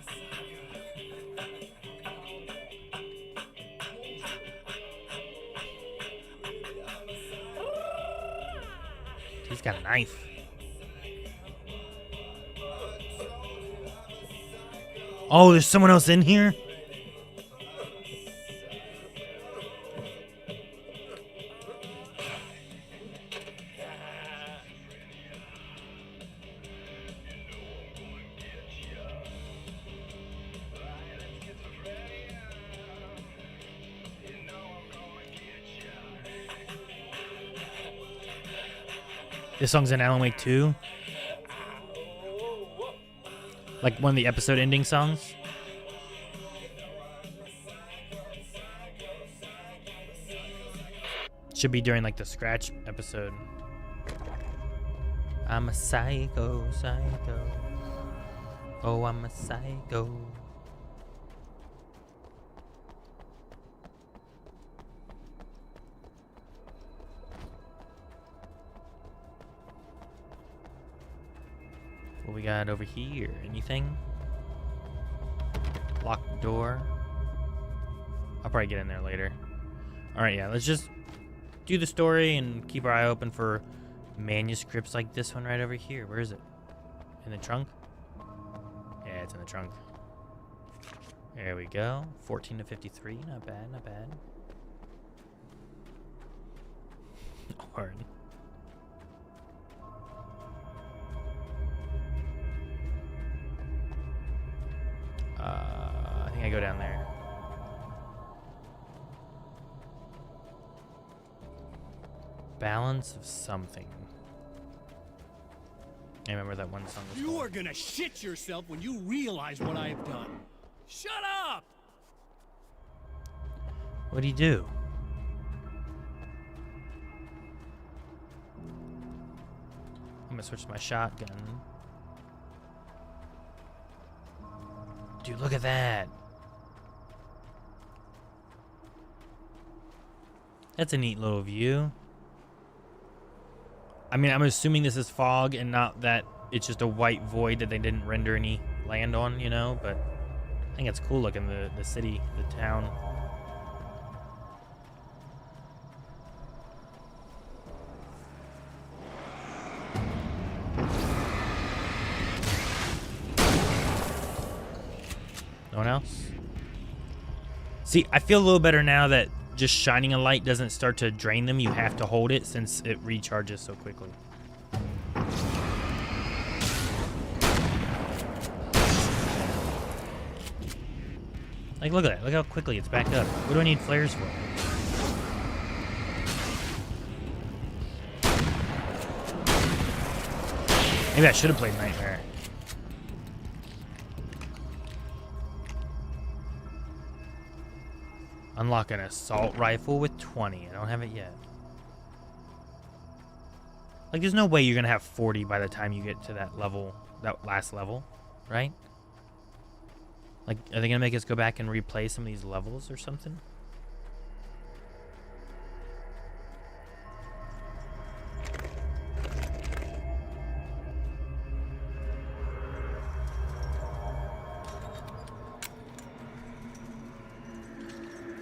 He's got a knife. Oh, there's someone else in here? This song's in Alan Wake 2. Like one of the episode ending songs. Should be during like the Scratch episode. I'm a psycho, psycho. Oh, I'm a psycho. What we got over here? Anything? Locked door. I'll probably get in there later. Alright, yeah, let's just do the story and keep our eye open for manuscripts like this one right over here. Where is it? In the trunk? Yeah, it's in the trunk. There we go. 14 to 53. Not bad, not bad. Alright. I think I go down there. Balance of something. I remember that one song was You called. are gonna shit yourself when you realize what I have done. Shut up! What'd he do? I'm gonna switch to my shotgun. Dude, look at that. That's a neat little view. I mean, I'm assuming this is fog and not that it's just a white void that they didn't render any land on, you know, but I think it's cool looking, the city, the town. No one else? See, I feel a little better now that just shining a light doesn't start to drain them. You have to hold it since it recharges so quickly. Like, look at that. Look how quickly it's backed up. What do I need flares for? Maybe I should have played Nightmare. Unlock an assault rifle with 20. I don't have it yet. Like, there's no way you're gonna have 40 by the time you get to that level, that last level, right? Like, are they gonna make us go back and replay some of these levels or something?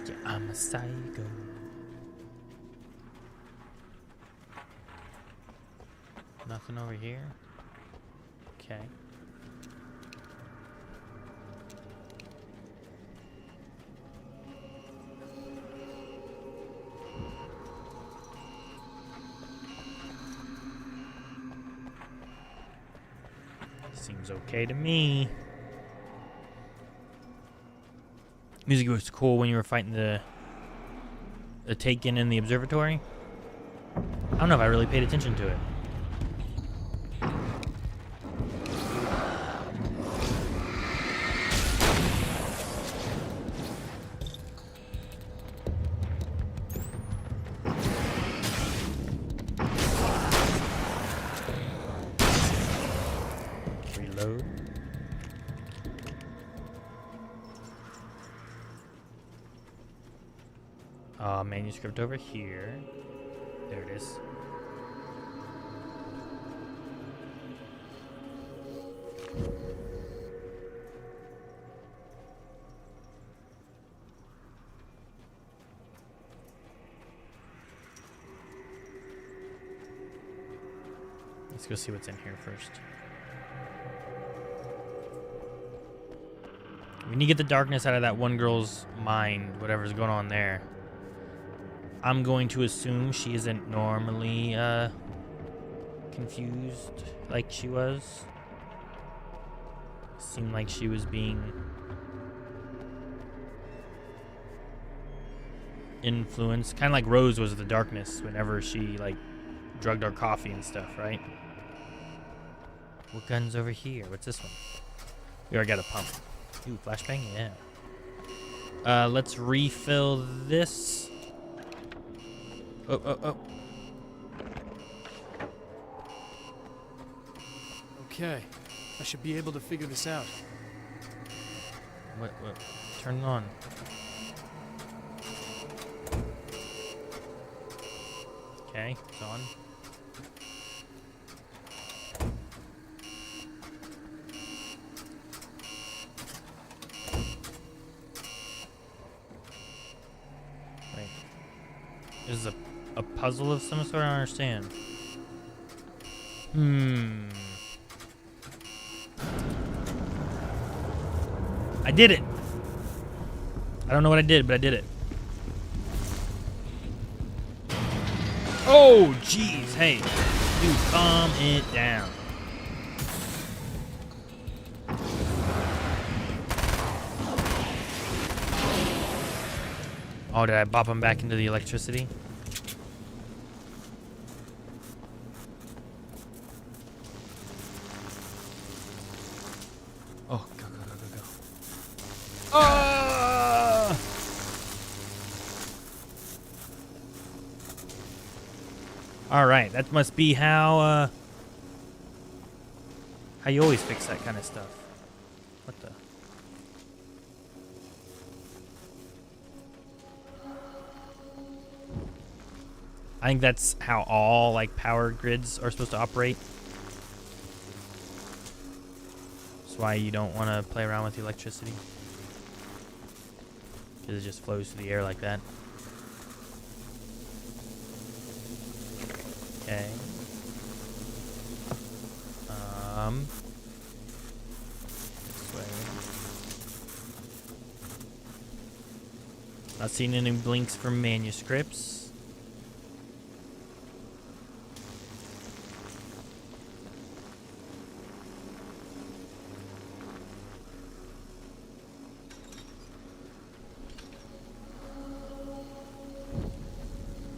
Yeah, I'm a psycho. Nothing over here. Okay. Seems okay to me. Music was cool when you were fighting the Taken in the observatory. I don't know if I really paid attention to it. Reload. Manuscript over here. There it is. Let's go see what's in here first. We need to get the darkness out of that one girl's mind, whatever's going on there. I'm going to assume she isn't normally confused like she was. Seemed like she was being influenced, kind of like Rose was the darkness whenever she like drugged our coffee and stuff, right? What gun's over here? What's this one? We already got a pump. Ooh, flashbang, yeah. Let's refill this. Oh. Okay, I should be able to figure this out. What? Turn it on. Okay, it's on. Wait. This is a puzzle of some sort? I don't understand. I did it. I don't know what I did, but I did it. Oh, jeez. Hey, dude, calm it down. Oh, did I bop him back into the electricity? Oh, go, go, go, go, go. Oh! All right, that must be how you always fix that kind of stuff. What the? I think that's how all like power grids are supposed to operate. That's why you don't want to play around with the electricity, because it just flows through the air like that. Okay. This way. Not seeing any blinks for manuscripts.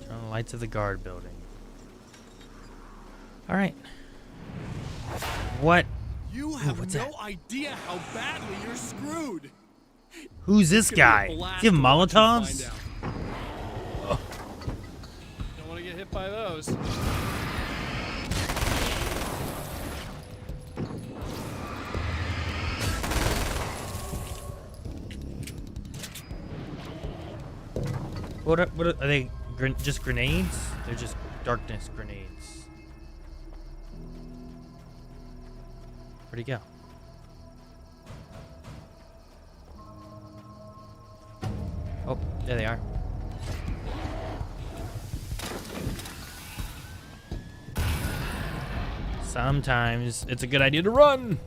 Turn on the lights of the guard building. All right. What? You have no idea how badly you're screwed. Who's this guy? Does he have Molotovs? Oh. Don't want to get hit by those. What are they? Just grenades? They're just darkness grenades. Where'd he go? Oh, there they are. Sometimes it's a good idea to run.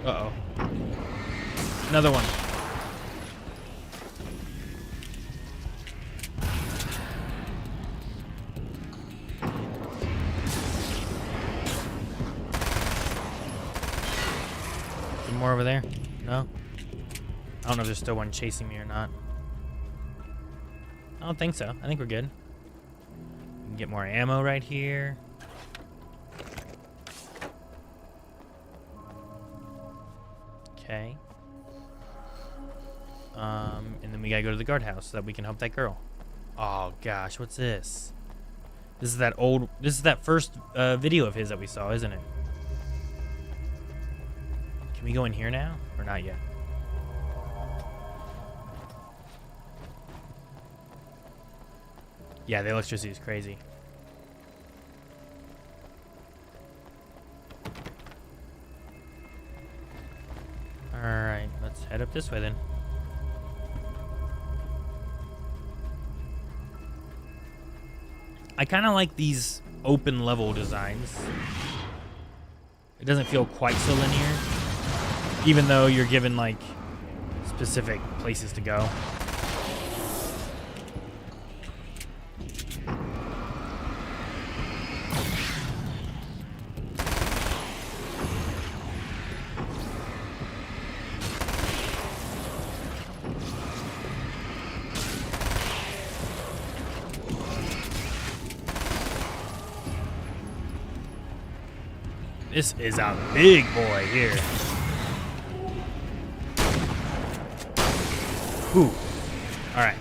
Uh-oh. Another one. More over there? No? I don't know if there's still one chasing me or not. I don't think so. I think we're good. We can get more ammo right here. Okay. And then we gotta go to the guardhouse so that we can help that girl. Oh gosh, what's this? This is that first video of his that we saw, isn't it? Can we go in here now? Or not yet? Yeah, the electricity is crazy. Alright, let's head up this way then. I kind of like these open level designs. It doesn't feel quite so linear, even though you're given like specific places to go. This is a big boy here. Whew. Alright.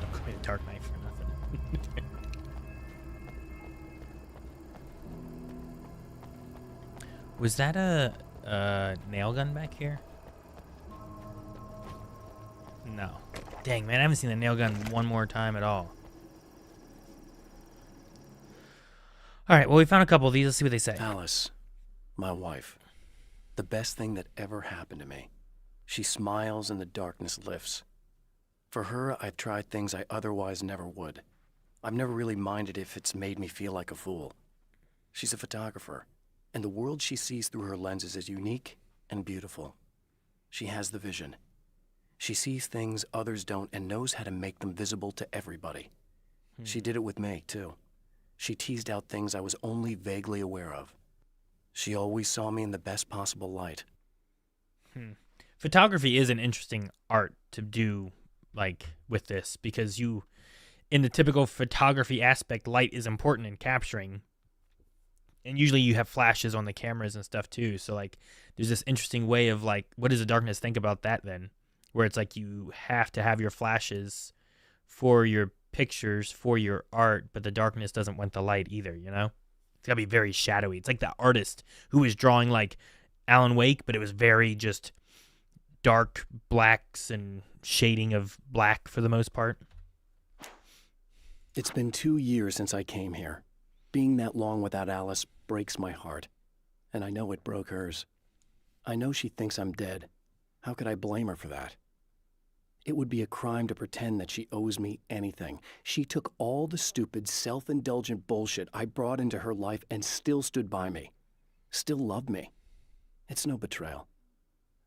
Don't call me a dark knife for nothing. Was that a nail gun back here? No. Dang, man, I haven't seen the nail gun one more time at all. Alright, well, we found a couple of these. Let's see what they say. Alice, my wife. The best thing that ever happened to me. She smiles and the darkness lifts. For her, I've tried things I otherwise never would. I've never really minded if it's made me feel like a fool. She's a photographer, and the world she sees through her lenses is unique and beautiful. She has the vision. She sees things others don't and knows how to make them visible to everybody. She did it with me, too. She teased out things I was only vaguely aware of. She always saw me in the best possible light. Photography is an interesting art to do, like, with this, because you, in the typical photography aspect, light is important in capturing. And usually you have flashes on the cameras and stuff, too. So, like, there's this interesting way of, like, what does the darkness think about that, then? Where it's like you have to have your flashes for your pictures, for your art, but the darkness doesn't want the light either, you know? It's got to be very shadowy. It's like the artist who was drawing, like, Alan Wake, but it was very just dark blacks and shading of black for the most part. It's been 2 years since I came here. Being that long without Alice breaks my heart, and I know it broke hers. I know she thinks I'm dead. How could I blame her for that? It would be a crime to pretend that she owes me anything. She took all the stupid, self-indulgent bullshit I brought into her life and still stood by me. Still loved me. It's no betrayal.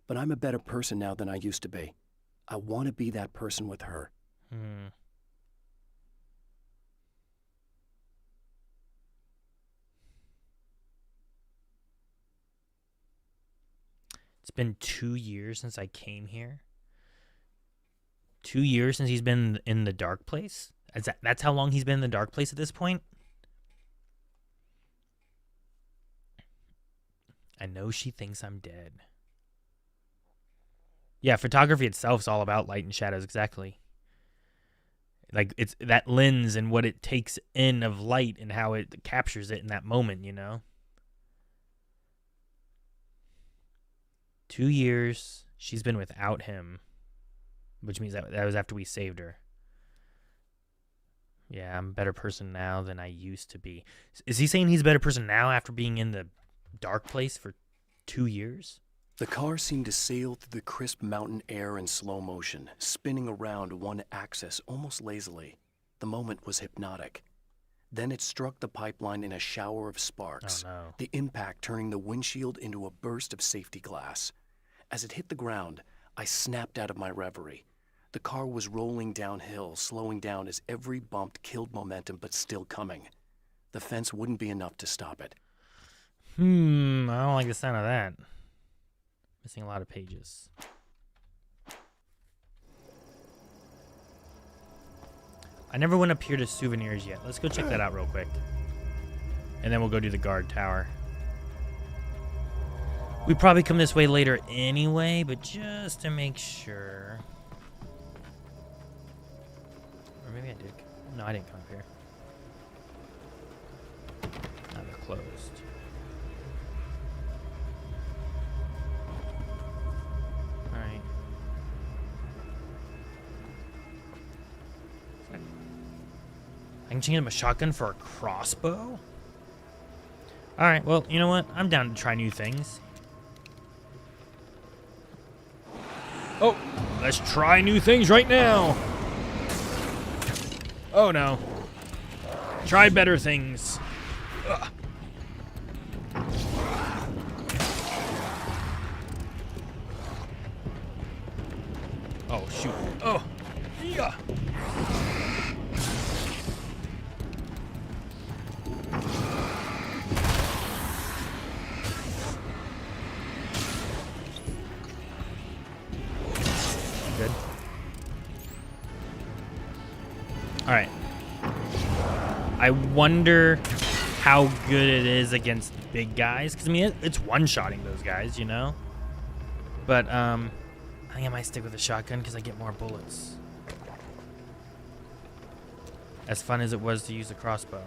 But I'm a better person now than I used to be. I want to be that person with her. It's been 2 years since I came here. 2 years since he's been in the dark place? That's how long he's been in the dark place at this point? I know she thinks I'm dead. Yeah, photography itself is all about light and shadows, exactly. Like, it's that lens and what it takes in of light and how it captures it in that moment, you know? 2 years, she's been without him, which means that was after we saved her. Yeah, I'm a better person now than I used to be. Is he saying he's a better person now after being in the dark place for 2 years? The car seemed to sail through the crisp mountain air in slow motion, spinning around one axis almost lazily. The moment was hypnotic. Then it struck the pipeline in a shower of sparks, the impact turning the windshield into a burst of safety glass. As it hit the ground, I snapped out of my reverie. The car was rolling downhill, slowing down as every bump killed momentum, but still coming. The fence wouldn't be enough to stop it. I don't like the sound of that. Missing a lot of pages. I never went up here to souvenirs yet. Let's go check that out real quick. And then we'll go do the guard tower. We probably come this way later anyway, but just to make sure. Or maybe I did. No, I didn't come up here. Now they're closed. Alright. I can change him a shotgun for a crossbow? Alright, well, you know what? I'm down to try new things. Oh, let's try new things right now. Oh no. Try better things. Ugh. Oh, shoot. Oh. Yeah. Good. All right. I wonder how good it is against big guys, because I mean it's one-shotting those guys, you know. But I think I might stick with the shotgun because I get more bullets. As fun as it was to use a crossbow.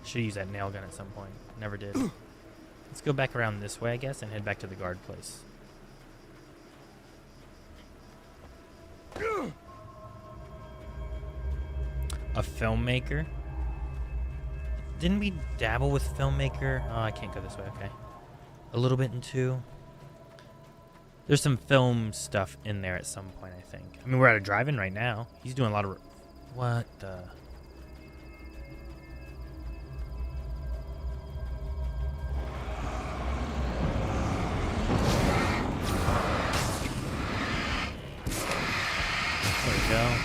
Should use that nail gun at some point. Never did. Let's go back around this way, I guess, and head back to the guard place. A filmmaker? Didn't we dabble with filmmaker? Oh, I can't go this way, okay. A little bit in 2. There's some film stuff in there at some point, I think. I mean, we're at a drive-in right now. He's doing a lot of... What the... There we go.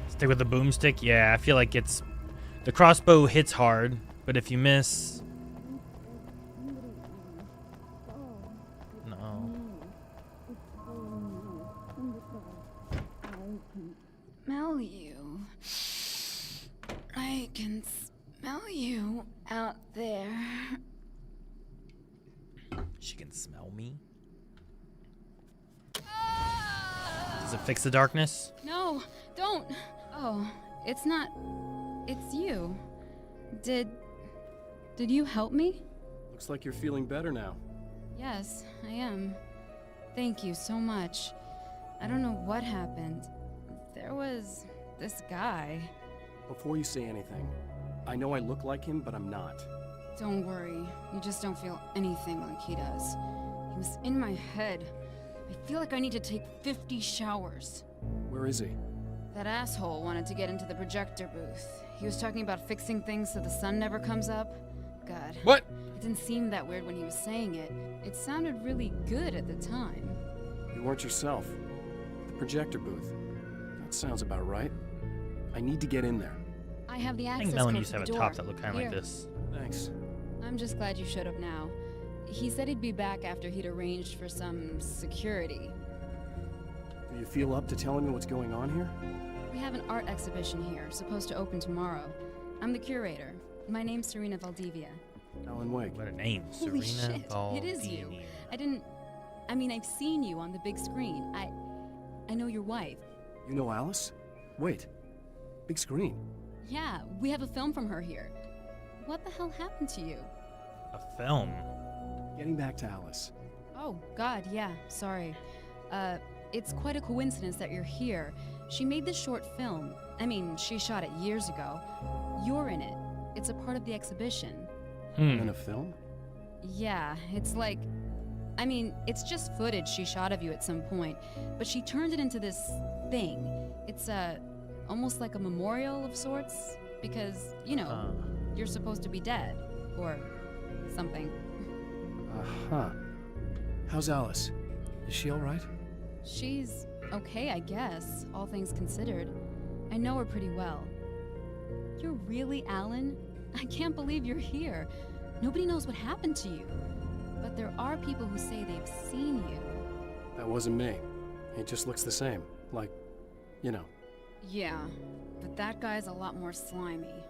Stick with the boomstick? Yeah, I feel like it's... The crossbow hits hard, but if you miss... No. Smell you. I can smell you out there. She can smell me? Does it fix the darkness? No, don't. Oh, it's not. It's you. Did you help me? Looks like you're feeling better now. Yes, I am. Thank you so much. I don't know what happened. There was this guy. Before you say anything, I know I look like him, but I'm not. Don't worry. You just don't feel anything like he does. He was in my head. I feel like I need to take 50 showers. Where is he? That asshole wanted to get into the projector booth. He was talking about fixing things so the sun never comes up. God. What? It didn't seem that weird when he was saying it. It sounded really good at the time. You weren't yourself. The projector booth. That sounds about right. I need to get in there. I have the I access think Melanie code used to to have the a door. top that looked kind of like Here. this. Thanks. I'm just glad you showed up now. He said he'd be back after he'd arranged for some security. Do you feel up to telling me what's going on here? We have an art exhibition here, supposed to open tomorrow. I'm the curator. My name's Serena Valdivia. Alan Wake. What a name. Holy Serena shit, Valdivia. it is you. I've seen you on the big screen. I know your wife. You know Alice? Wait. Big screen. Yeah, we have a film from her here. What the hell happened to you? A film? Getting back to Alice. Oh, God, yeah, sorry. It's quite a coincidence that you're here. She made this short film. I mean, she shot it years ago. You're in it. It's a part of the exhibition. In a film? Yeah, it's like... I mean, it's just footage she shot of you at some point, but she turned it into this thing. It's almost like a memorial of sorts, because, you know, you're supposed to be dead, or something. Uh-huh. How's Alice? Is she all right? She's okay, I guess, all things considered. I know her pretty well. You're really Alan? I can't believe you're here. Nobody knows what happened to you. But there are people who say they've seen you. That wasn't me. He just looks the same. Like, you know. Yeah, but that guy's a lot more slimy.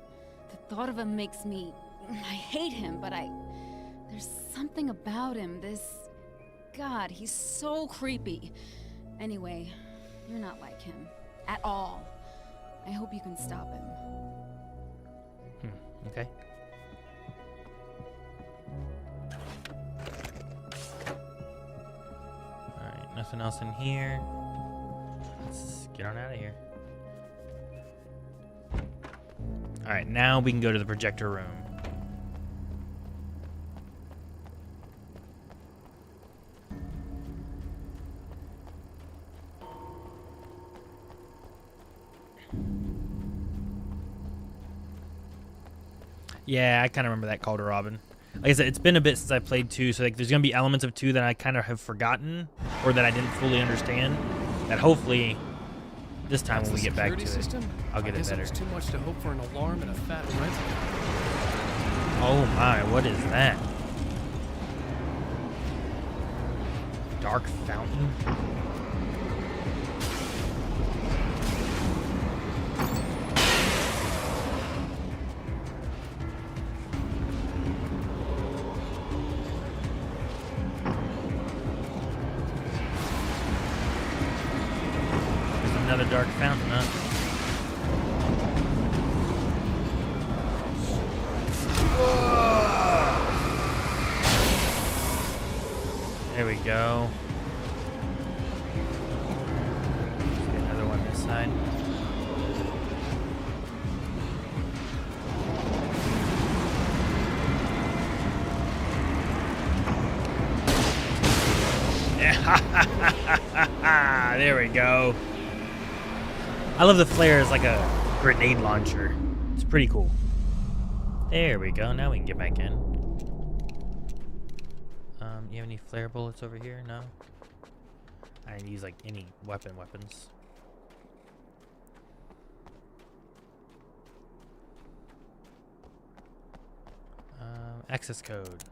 The thought of him makes me... I hate him, but there's something about him, God, he's so creepy. Anyway, you're not like him. At all. I hope you can stop him. Okay. Alright, nothing else in here. Let's get on out of here. Alright, now we can go to the projector room. Yeah, I kind of remember that call to Robin. Like I said, it's been a bit since I played 2, so like there's going to be elements of 2 that I kind of have forgotten or that I didn't fully understand. That hopefully this time when we get back to it, I'll get it better. It's too much to hope for an alarm and a fat rent. Oh my, what is that? Dark fountain? Another dark fountain, huh? go. Let's get another one this side. There we go. I love the flare as like a grenade launcher. It's pretty cool. There we go. Now we can get back in. You have any flare bullets over here? No? I didn't use like any weapons. Access code.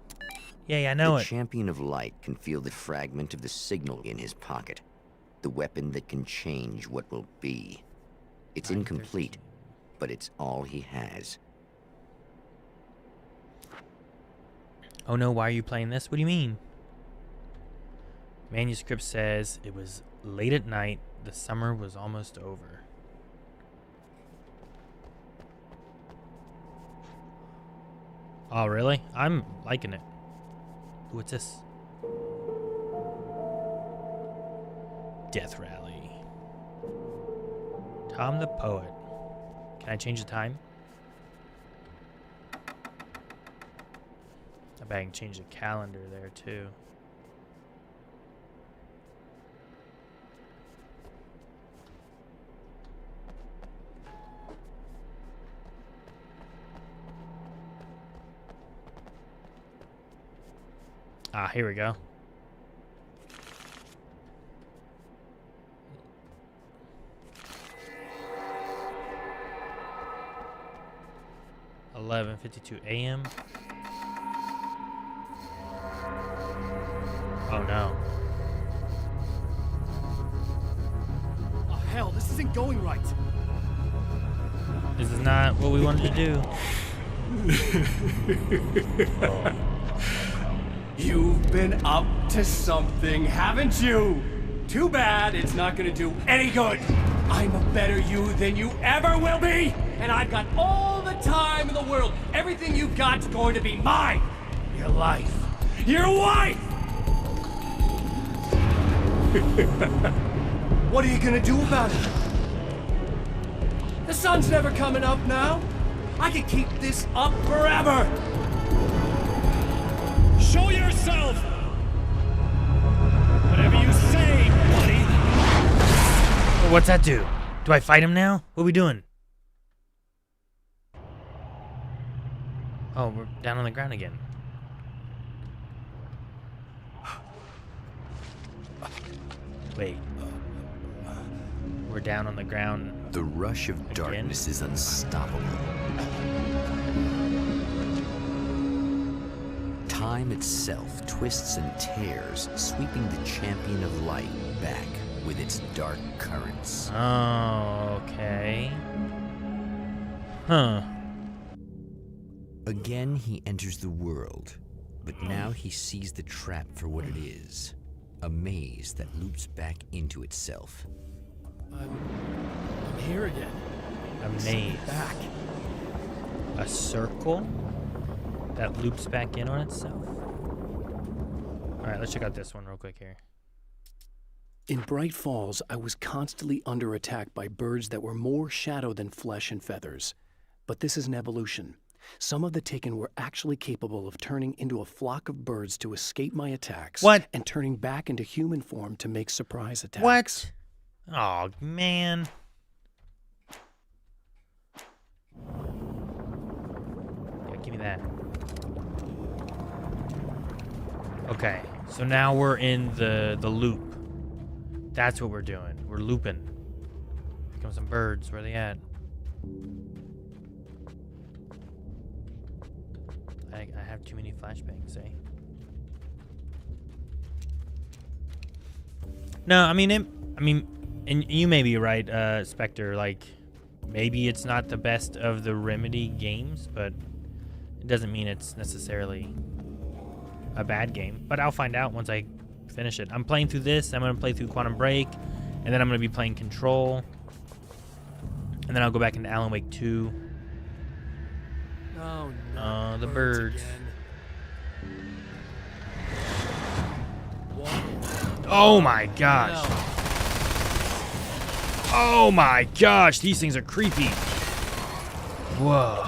Yay, I know it. The champion of light can feel the fragment of the signal in his pocket. The weapon that can change what will be. It's incomplete, but it's all he has. Oh no, why are you playing this? What do you mean? Manuscript says it was late at night. The summer was almost over. Oh, really? I'm liking it. Ooh, what's this? Death Rally. Tom the Poet. Can I change the time? I bet I can change the calendar there too. Ah, here we go. $11:52 a.m. Oh no. Oh hell, this isn't going right. This is not what we wanted to do. Oh. You've been up to something, haven't you? Too bad it's not gonna do any good. I'm a better you than you ever will be, and I've got all the time in the world. Everything you've got's going to be mine. Your life. Your wife! What are you gonna do about it? The sun's never coming up now. I can keep this up forever. Show yourself! Whatever you say, buddy. Oh, what's that do? Do I fight him now? What are we doing? Oh, we're down on the ground again. Wait. We're down on the ground. The rush of darkness is unstoppable. Time itself twists and tears, sweeping the champion of light back with its dark currents. Oh, okay. Huh. Again, he enters the world, but now he sees the trap for what it is. A maze that loops back into itself. I'm here again. A maze. Back. A circle that loops back in on itself. Alright, let's check out this one real quick here. In Bright Falls, I was constantly under attack by birds that were more shadow than flesh and feathers. But this is an evolution. Some of the Taken were actually capable of turning into a flock of birds to escape my attacks. What? And turning back into human form to make surprise attacks. What? Oh, man. Yeah, give me that. Okay, so now we're in the loop. That's what we're doing. We're looping. Here come some birds. Where are they at? I have too many flashbangs, eh? No, I mean, and you may be right, Spectre. Like, maybe it's not the best of the Remedy games, but it doesn't mean it's necessarily a bad game. But I'll find out once I finish it. I'm playing through this. I'm gonna play through Quantum Break, and then I'm gonna be playing Control, and then I'll go back into Alan Wake 2. Oh no! The birds. One Oh my gosh. Oh my gosh, these things are creepy. Whoa.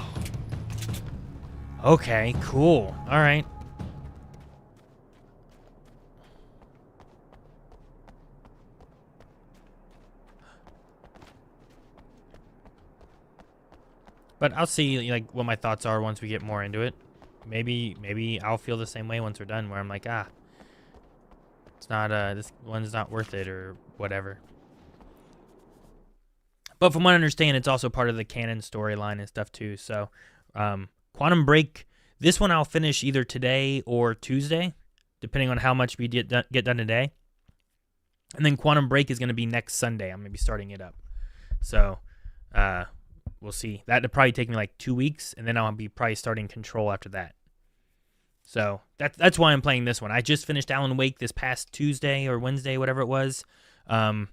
Okay, cool. All right. But I'll see like what my thoughts are once we get more into it. Maybe I'll feel the same way once we're done, where I'm like, it's not this one's not worth it or whatever. But from what I understand, it's also part of the canon storyline and stuff too. So, Quantum Break, this one I'll finish either today or Tuesday, depending on how much we get done today. And then Quantum Break is going to be next Sunday. I'm going to be starting it up. So, we'll see. That'll probably take me like 2 weeks, and then I'll be probably starting Control after that. So that's why I'm playing this one. I just finished Alan Wake this past Tuesday or Wednesday, whatever it was. And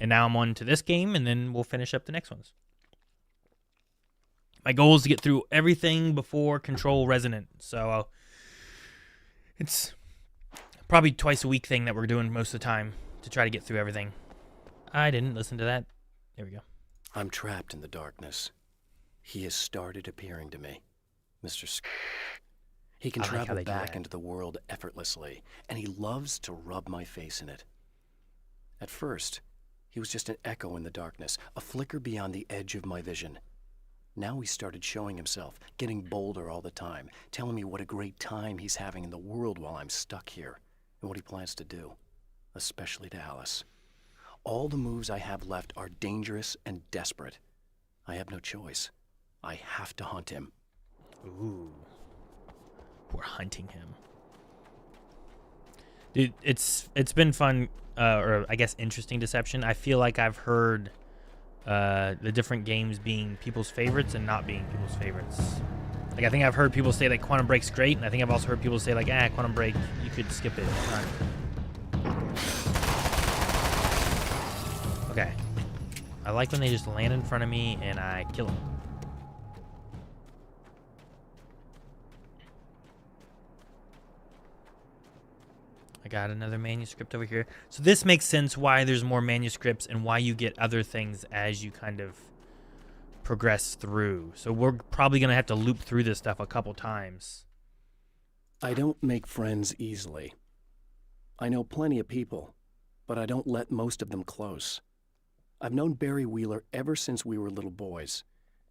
now I'm on to this game, and then we'll finish up the next ones. My goal is to get through everything before Control Resonant. So it's probably twice a week thing that we're doing most of the time to try to get through everything. I didn't listen to that. There we go. I'm trapped in the darkness. He has started appearing to me, Mr. He can travel back into the world effortlessly, and he loves to rub my face in it. At first, he was just an echo in the darkness, a flicker beyond the edge of my vision. Now he started showing himself, getting bolder all the time, telling me what a great time he's having in the world while I'm stuck here, and what he plans to do, especially to Alice. All the moves I have left are dangerous and desperate. I have no choice. I have to hunt him. Ooh. We're hunting him. Dude, it's been fun, or I guess interesting deception. I feel like I've heard the different games being people's favorites and not being people's favorites. Like, I think I've heard people say, like, Quantum Break's great, and I think I've also heard people say, like, Quantum Break, you could skip it. It's not... Okay. I like when they just land in front of me and I kill them. I got another manuscript over here. So this makes sense why there's more manuscripts and why you get other things as you kind of progress through. So we're probably going to have to loop through this stuff a couple times. I don't make friends easily. I know plenty of people, but I don't let most of them close. I've known Barry Wheeler ever since we were little boys.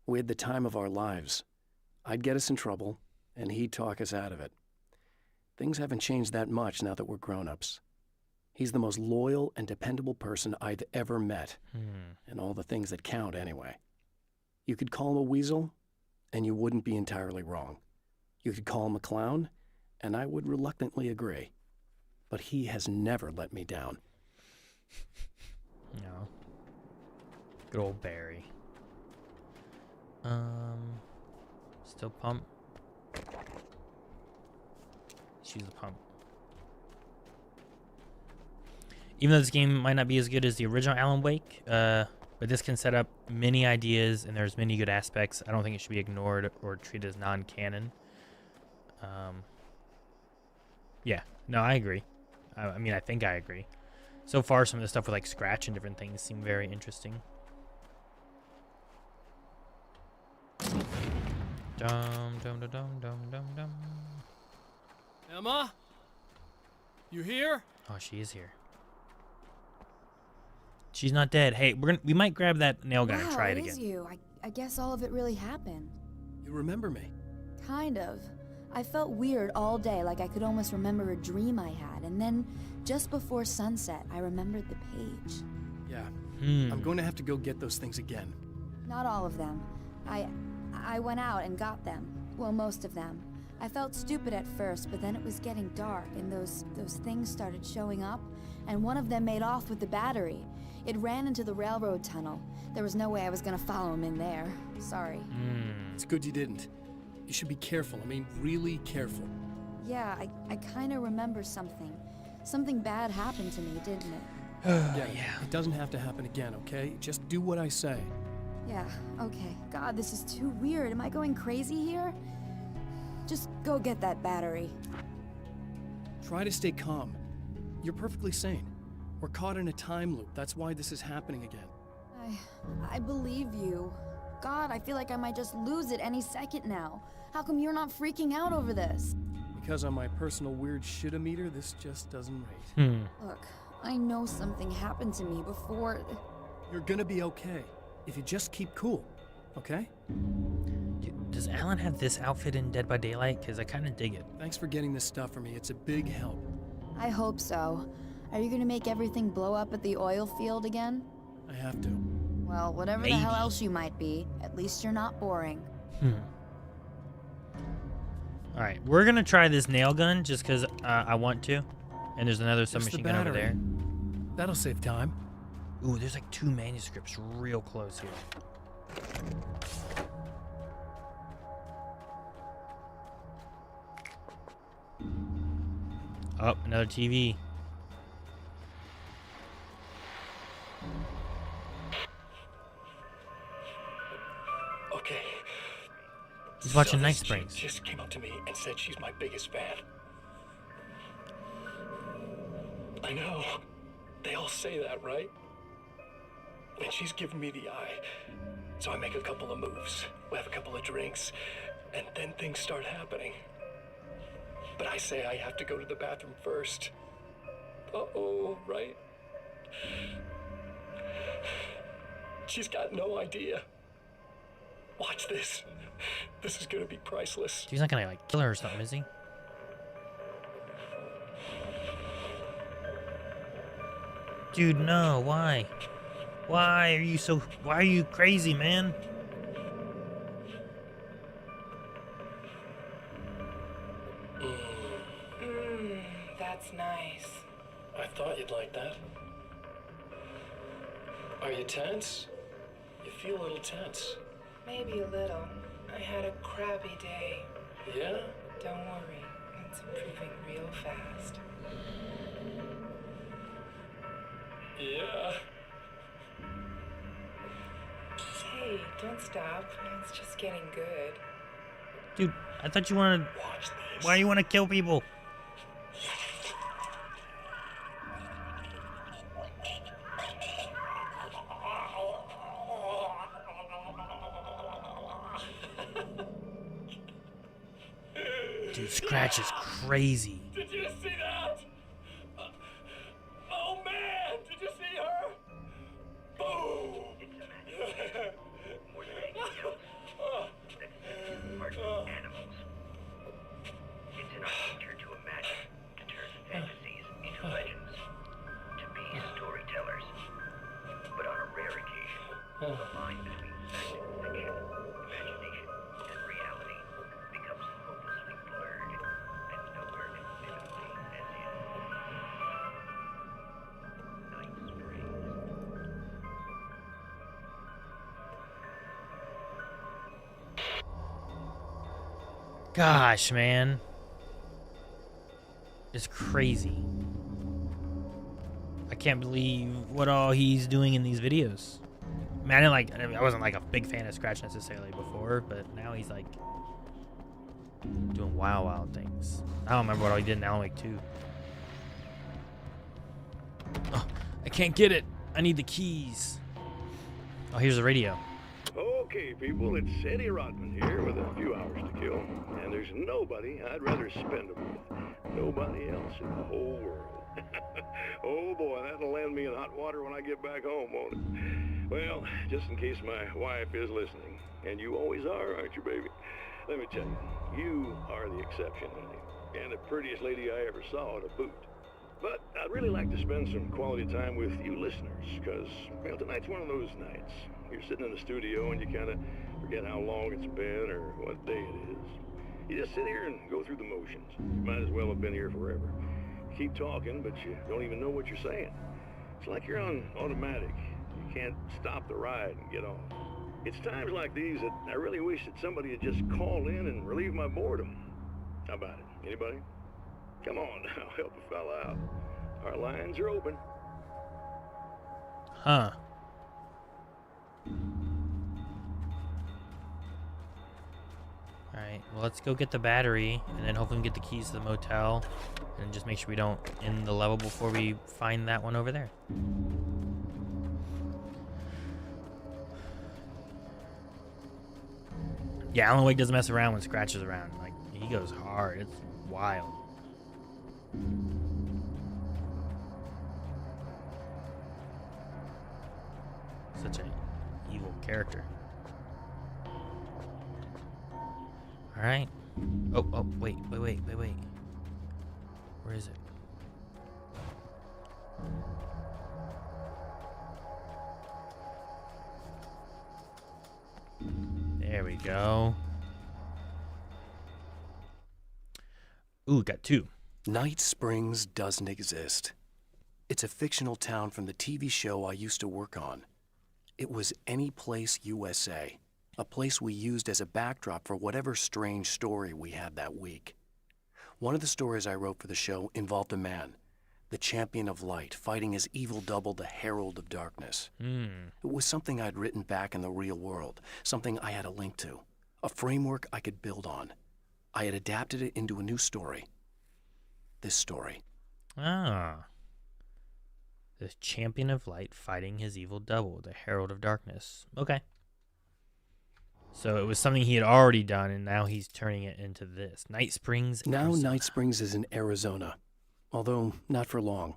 We had the time of our lives. I'd get us in trouble, and he'd talk us out of it. Things haven't changed that much now that we're grown-ups. He's the most loyal and dependable person I've ever met, and all the things that count anyway. You could call him a weasel, and you wouldn't be entirely wrong. You could call him a clown, and I would reluctantly agree. But he has never let me down. No. Good old Barry. Still pump. Let's use the pump. Even though this game might not be as good as the original Alan Wake, but this can set up many ideas and there's many good aspects. I don't think it should be ignored or treated as non-canon. Yeah, no, I agree. I mean, I think I agree. So far, some of the stuff with like Scratch and different things seem very interesting. Dum dum dum dum dum dum dum. Emma? You here? Oh, she is here. She's not dead. Hey, we might grab that nail gun and try it again. It is you. I guess all of it really happened. You remember me? Kind of. I felt weird all day, like I could almost remember a dream I had, and then just before sunset, I remembered the page. Yeah. I'm going to have to go get those things again. Not all of them. I went out and got them. Well, most of them. I felt stupid at first, but then it was getting dark, and those things started showing up, and one of them made off with the battery. It ran into the railroad tunnel. There was no way I was gonna follow him in there. Sorry. It's good you didn't. You should be careful. I mean, really careful. Yeah, I kinda remember something. Something bad happened to me, didn't it? Yeah. It doesn't have to happen again, okay? Just do what I say. Yeah, okay. God, this is too weird. Am I going crazy here? Just go get that battery. Try to stay calm. You're perfectly sane. We're caught in a time loop. That's why this is happening again. I believe you. God, I feel like I might just lose it any second now. How come you're not freaking out over this? Because on my personal weird shit-o-meter, this just doesn't rate. Look, I know something happened to me before... You're gonna be okay, if you just keep cool, okay? Dude, does Alan have this outfit in Dead by Daylight? Because I kind of dig it. Thanks for getting this stuff for me. It's a big help. I hope so. Are you gonna make everything blow up at the oil field again? I have to. Well, whatever the hell else you might be, at least you're not boring. Alright, we're gonna try this nail gun just because I want to. And there's another submachine gun over there. That'll save time. Ooh, there's like 2 manuscripts real close here. Oh, another TV. Okay. He's watching So Night this Springs. chick just came up to me and said she's my biggest fan. I know. They all say that, right? And she's giving me the eye. So I make a couple of moves. We have a couple of drinks. And then things start happening. But I say I have to go to the bathroom first. Uh-oh, right? She's got no idea. Watch this. This is gonna be priceless. He's not gonna like kill her or something, is he? Dude, no, why? Why are you crazy, man? That's nice. I thought you'd like that. Are you tense? You feel a little tense. Maybe a little. I had a crappy day. Yeah? Don't worry, it's improving real fast. Yeah. Hey, don't stop. It's just getting good. Dude, I thought you wanted... Why do you want to kill people? Dude, Scratch is crazy. Did you see that? Oh man, did you see her? Boom! Animals. It's in our nature to imagine, to turn fantasies into legends, to be storytellers. But on a rare occasion, the line between fact, fiction, imagination, and reality becomes hopelessly blurred, and nowhere conceivably as in Night Springs. Gosh, man. It's crazy. I can't believe what all he's doing in these videos. Man, I wasn't like a big fan of Scratch necessarily before, but now he's like doing wild things. I don't remember what all he did in Alan Wake 2. Oh, I can't get it. I need the keys. Oh, here's the radio. Okay, people, it's Eddie Rodman here with a few hours to kill, and there's nobody I'd rather spend them with. Nobody else in the whole world. Oh boy, that'll land me in hot water when I get back home, won't it? Well, just in case my wife is listening, and you always are, aren't you, baby? Let me tell you, you are the exception, honey, and the prettiest lady I ever saw to boot. But I'd really like to spend some quality time with you listeners, because, well, tonight's one of those nights. You're sitting in the studio and you kind of forget how long it's been or what day it is. You just sit here and go through the motions. You might as well have been here forever. You keep talking, but you don't even know what you're saying. It's like you're on automatic. You can't stop the ride and get off. It's times like these that I really wish that somebody would just call in and relieve my boredom. How about it? Anybody? Come on now, help a fella out. Our lines are open. Huh. Alright, well, let's go get the battery, and then hopefully get the keys to the motel, and just make sure we don't end the level before we find that one over there. Yeah, Alan Wake doesn't mess around when Scratch is around. Like, he goes hard. It's wild. Such an evil character. Alright. Oh, wait. Where is it? There we go. Ooh, got 2. Night Springs doesn't exist. It's a fictional town from the TV show I used to work on. It was Any Place USA, a place we used as a backdrop for whatever strange story we had that week. One of the stories I wrote for the show involved a man, the champion of light, fighting his evil double, the Herald of Darkness. It was something I'd written back in the real world, something I had a link to, a framework I could build on. I had adapted it into a new story. This story. Ah. The champion of light fighting his evil double, the Herald of Darkness. Okay. So it was something he had already done, and now he's turning it into this. Night Springs, Now Arizona. Night Springs is in Arizona, although not for long.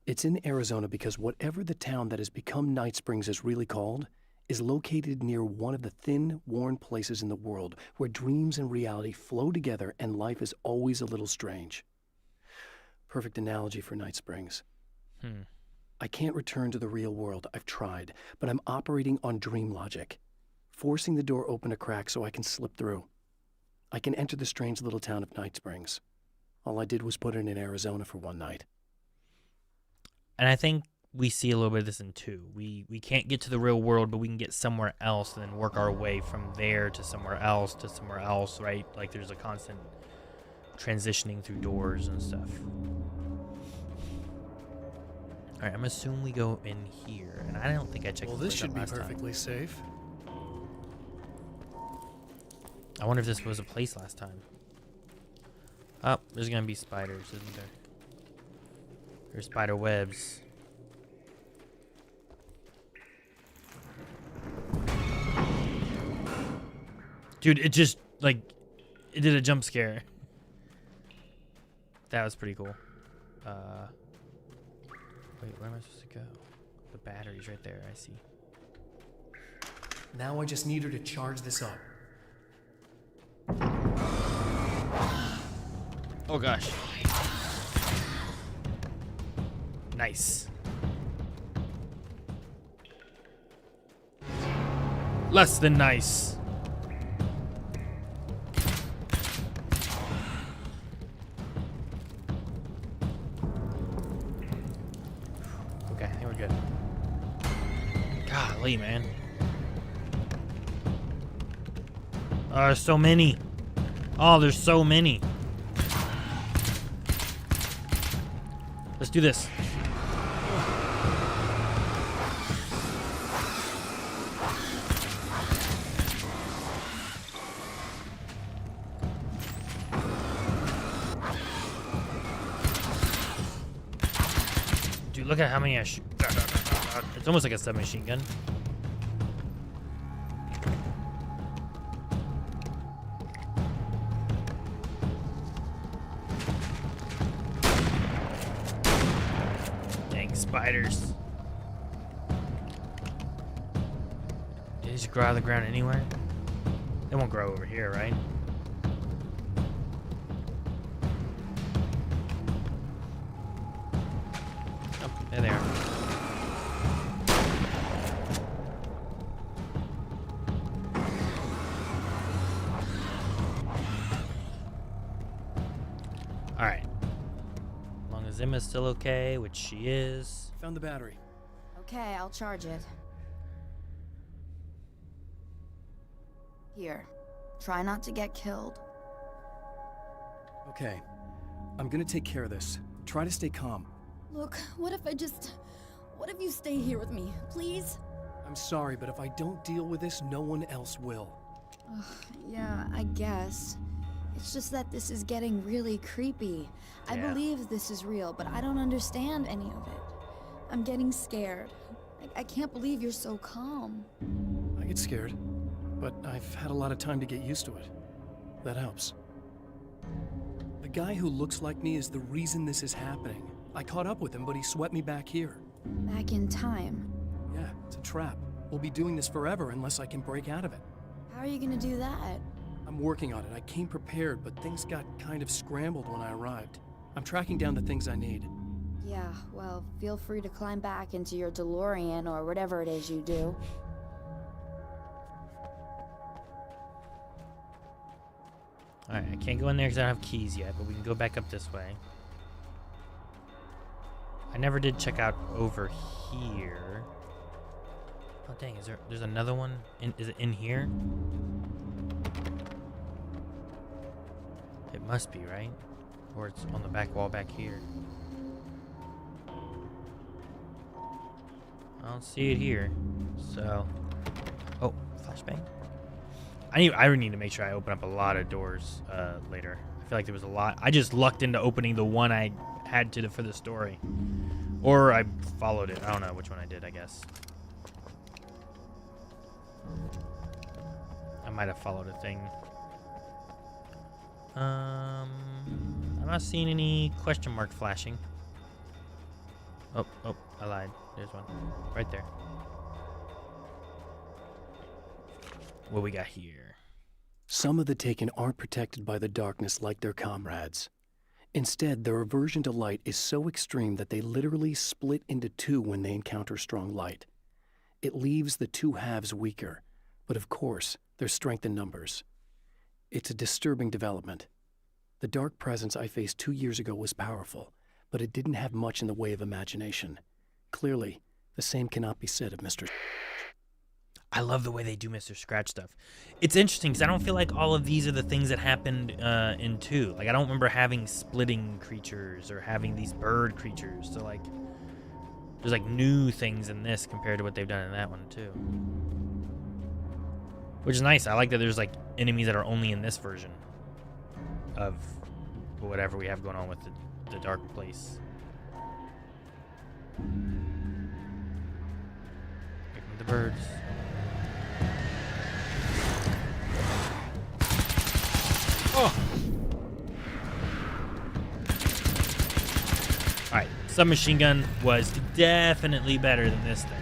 It's in Arizona because whatever the town that has become Night Springs is really called is located near one of the thin, worn places in the world where dreams and reality flow together and life is always a little strange. Perfect analogy for Night Springs. I can't return to the real world. I've tried, but I'm operating on dream logic, forcing the door open a crack so I can slip through. I can enter the strange little town of Night Springs. All I did was put it in Arizona for one night. And I think we see a little bit of this in 2. We can't get to the real world, but we can get somewhere else and then work our way from there to somewhere else, right? Like there's a constant transitioning through doors and stuff. All right, I'm assuming we go in here, and I don't think I checked. Well, this should be perfectly safe. I wonder if this was a place last time. Oh, there's gonna be spiders, isn't there? There's spider webs. Dude, it just, like, it did a jump scare. That was pretty cool. Wait, where am I supposed to go? The battery's right there, I see. Now I just need her to charge this up. Oh gosh. Nice. Less than nice. Okay, I think we're good. Golly, man. Oh, there's so many. Oh, there's so many. Let's do this. Dude, look at how many I shoot. It's almost like a submachine gun. Spiders. Did they just grow out of the ground anywhere? They won't grow over here, right? Oh, there they are. Alright. As long as Emma's still okay, which she is. Found the battery. Okay, I'll charge it. Here. Try not to get killed. Okay. I'm gonna take care of this. Try to stay calm. Look, what if you stay here with me, please? I'm sorry, but if I don't deal with this, no one else will. Yeah, I guess. It's just that this is getting really creepy. I believe this is real, but I don't understand any of it. I'm getting scared. I can't believe you're so calm. I get scared, but I've had a lot of time to get used to it. That helps. The guy who looks like me is the reason this is happening. I caught up with him, but he swept me back here. Back in time. Yeah, it's a trap. We'll be doing this forever unless I can break out of it. How are you gonna do that? I'm working on it. I came prepared, but things got kind of scrambled when I arrived. I'm tracking down the things I need. Yeah, well, feel free to climb back into your DeLorean or whatever it is you do. Alright, I can't go in there because I don't have keys yet, but we can go back up this way. I never did check out over here. Oh dang, there's another one? Is it in here? It must be, right? Or it's on the back wall back here. I don't see it here. So, oh, flashbang. I need to make sure I open up a lot of doors later. I feel like there was a lot. I just lucked into opening the one I had to for the story. Or I followed it. I don't know which one I did, I guess. I might have followed a thing. I'm not seeing any question mark flashing. Oh, I lied. There's one. Right there. What we got here? Some of the Taken aren't protected by the darkness like their comrades. Instead, their aversion to light is so extreme that they literally split into two when they encounter strong light. It leaves the two halves weaker, but of course, there's strength in numbers. It's a disturbing development. The dark presence I faced 2 years ago was powerful, but it didn't have much in the way of imagination. Clearly, the same cannot be said of Mr. I love the way they do Mr. Scratch stuff. It's interesting because I don't feel like all of these are the things that happened in 2. Like, I don't remember having splitting creatures or having these bird creatures. So, like, there's, like, new things in this compared to what they've done in that one, too. Which is nice. I like that there's, like, enemies that are only in this version of whatever we have going on with the dark place. Here come the birds. Oh! Alright, submachine gun was definitely better than this thing.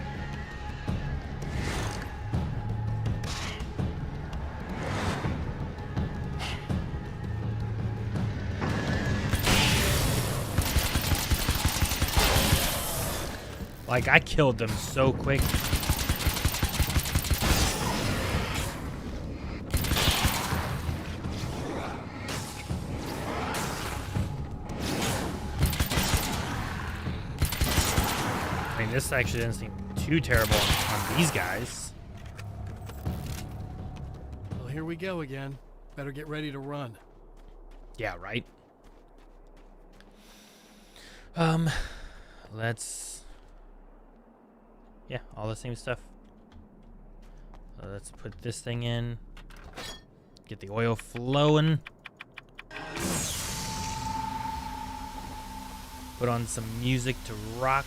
Like, I killed them so quick. I mean, this actually didn't seem too terrible on these guys. Well, here we go again. Better get ready to run. Yeah, right? Let's... Yeah, all the same stuff. Let's put this thing in. Get the oil flowing. Put on some music to rock.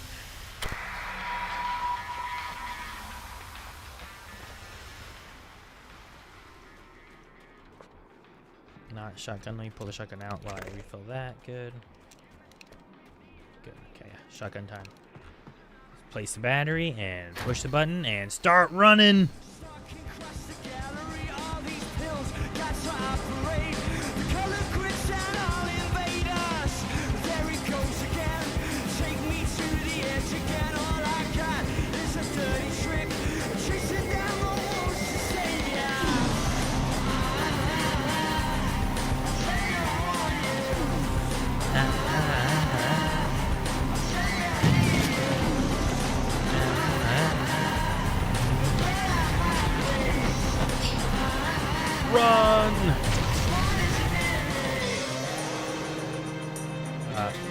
Not shotgun. Let me pull the shotgun out while I refill that. Good. Good. Okay, yeah. Shotgun time. Place the battery and push the button and start running. Run!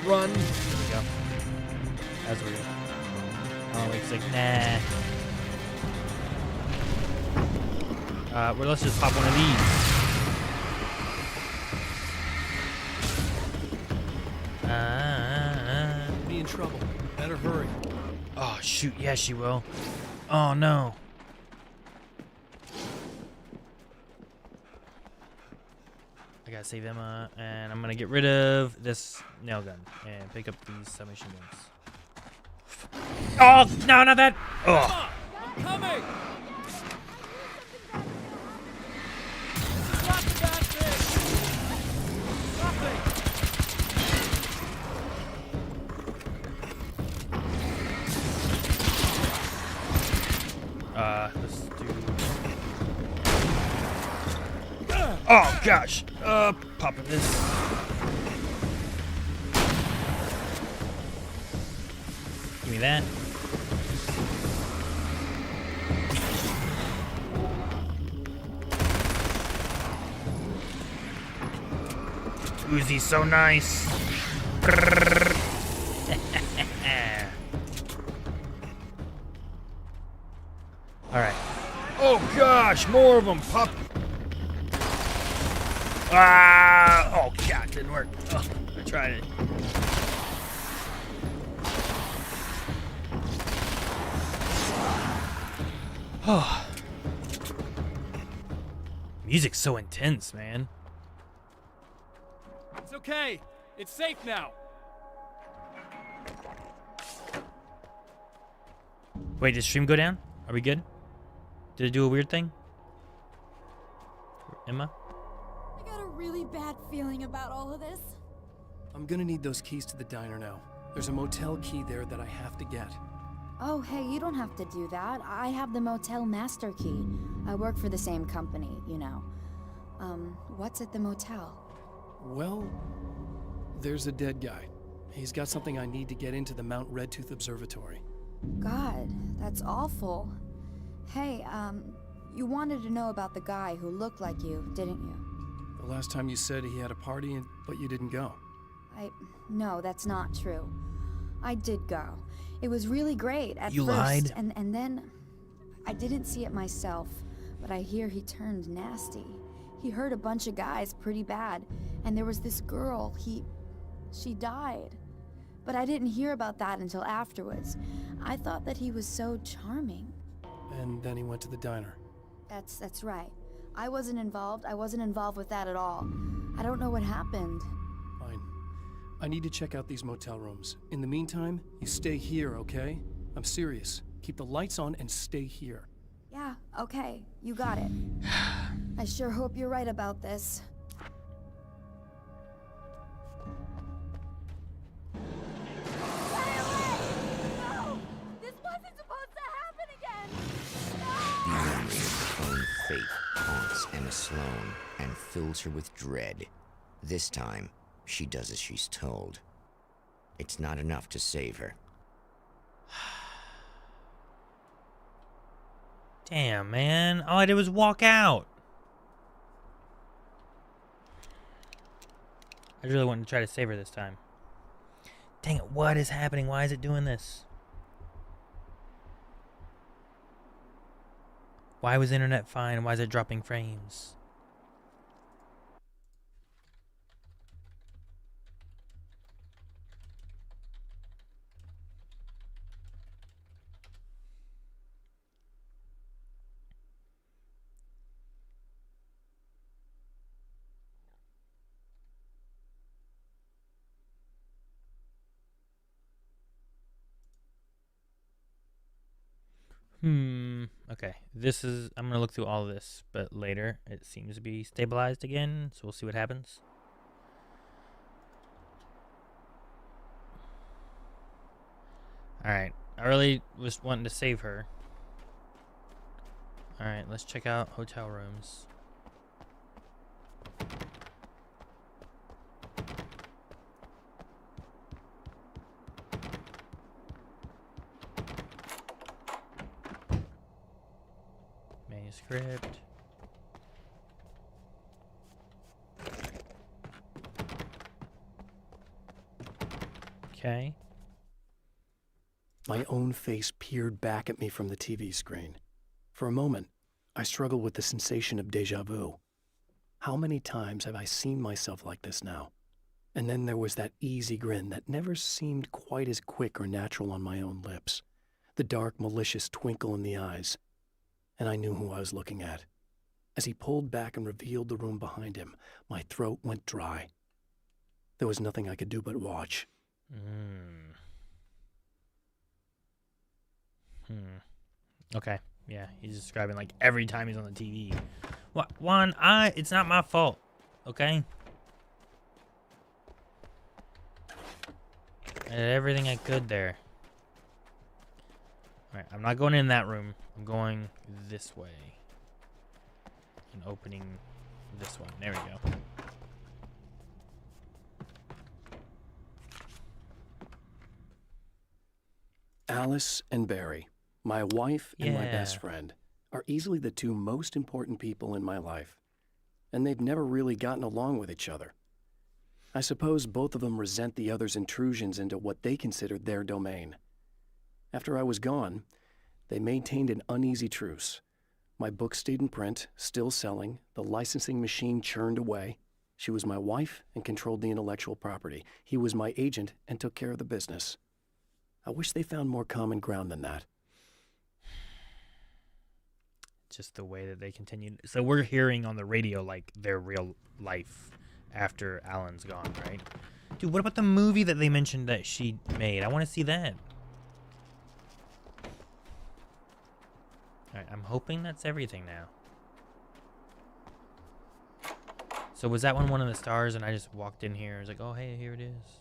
Run! There we go. That's weird. Oh, it's like, nah. Well, let's just pop one of these. Be in trouble. Better hurry. Oh, shoot. Yeah, she will. Oh, no. I gotta save Emma, and I'm gonna get rid of this nail gun and pick up these submachine guns. Oh, no, not that. Oh. I'm coming! Drop the bad thing! Nothing! Let's do... Oh, gosh. Popping this. Give me that. Uzi's so nice. All right. Oh gosh, more of them pop. Ah! Oh god, didn't work. Oh, I tried it. Oh. Music's so intense, man. It's okay. It's safe now. Wait, did stream go down? Are we good? Did it do a weird thing? Emma? I got a really bad feeling about all of this. I'm gonna need those keys to the diner now. There's a motel key there that I have to get. Oh, hey, you don't have to do that. I have the motel master key. I work for the same company, you know. What's at the motel? Well, there's a dead guy. He's got something I need to get into the Mount Redtooth Observatory. God, that's awful. Hey, you wanted to know about the guy who looked like you, didn't you? The last time you said he had a party, but you didn't go. No, that's not true. I did go. It was really great at You first, lied? and then I didn't see it myself, but I hear he turned nasty. He hurt a bunch of guys pretty bad, and there was this girl, she died. But I didn't hear about that until afterwards. I thought that he was so charming. And then he went to the diner. That's right. I wasn't involved with that at all. I don't know what happened. Fine. I need to check out these motel rooms. In the meantime, you stay here, okay? I'm serious. Keep the lights on and stay here. Yeah, okay. You got it. I sure hope you're right about this. The memory of her own fate haunts Emma Sloan and fills her with dread. This time, she does as she's told. It's not enough to save her. Damn, man. All I did was walk out. I really wanted to try to save her this time. Dang it, what is happening? Why is it doing this? Why was the internet fine? Why is it dropping frames? Okay. I'm gonna look through all of this, but later it seems to be stabilized again, so we'll see what happens. Alright. I really was wanting to save her. Alright, let's check out hotel rooms. Manuscript. Okay. My own face peered back at me from the TV screen. For a moment, I struggle with the sensation of deja vu. How many times have I seen myself like this now? And then there was that easy grin that never seemed quite as quick or natural on my own lips. The dark, malicious twinkle in the eyes. And I knew who I was looking at. As he pulled back and revealed the room behind him, my throat went dry. There was nothing I could do but watch. Okay. Yeah, he's describing like every time he's on the TV. Juan, it's not my fault. Okay? I did everything I could there. Alright, I'm not going in that room. I'm going this way. And opening this one. There we go. Alice and Barry, my wife and my best friend, are easily the two most important people in my life. And they've never really gotten along with each other. I suppose both of them resent the other's intrusions into what they considered their domain. After I was gone, they maintained an uneasy truce. My book stayed in print, still selling, the licensing machine churned away. She was my wife and controlled the intellectual property. He was my agent and took care of the business. I wish they found more common ground than that. Just the way that they continued. So we're hearing on the radio like their real life after Alan's gone, right? Dude, what about the movie that they mentioned that she made? I want to see that. Alright, I'm hoping that's everything now. So was that one of the stars and I just walked in here? I was like, oh, hey, here it is.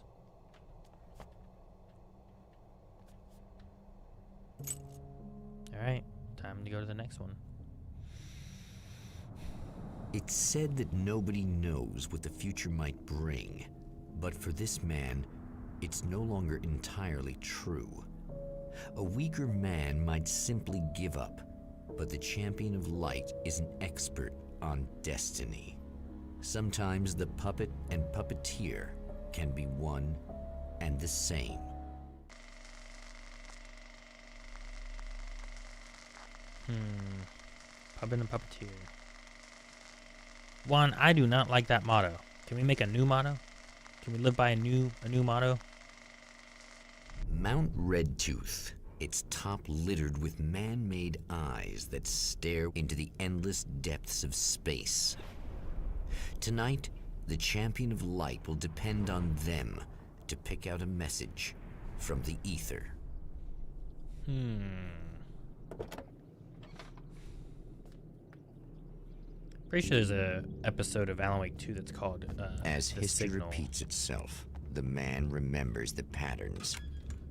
Alright, time to go to the next one. It's said that nobody knows what the future might bring, but for this man, it's no longer entirely true. A weaker man might simply give up, but the champion of light is an expert on destiny. Sometimes the puppet and puppeteer can be one and the same. Puppet and puppeteer. Juan, I do not like that motto. Can we make a new motto? Can we live by a new motto? Mount Redtooth, its top littered with man-made eyes that stare into the endless depths of space. Tonight, the champion of light will depend on them to pick out a message from the ether. Pretty sure there's a episode of Alan Wake 2 that's called As The history Signal. repeats itself, the man remembers the patterns.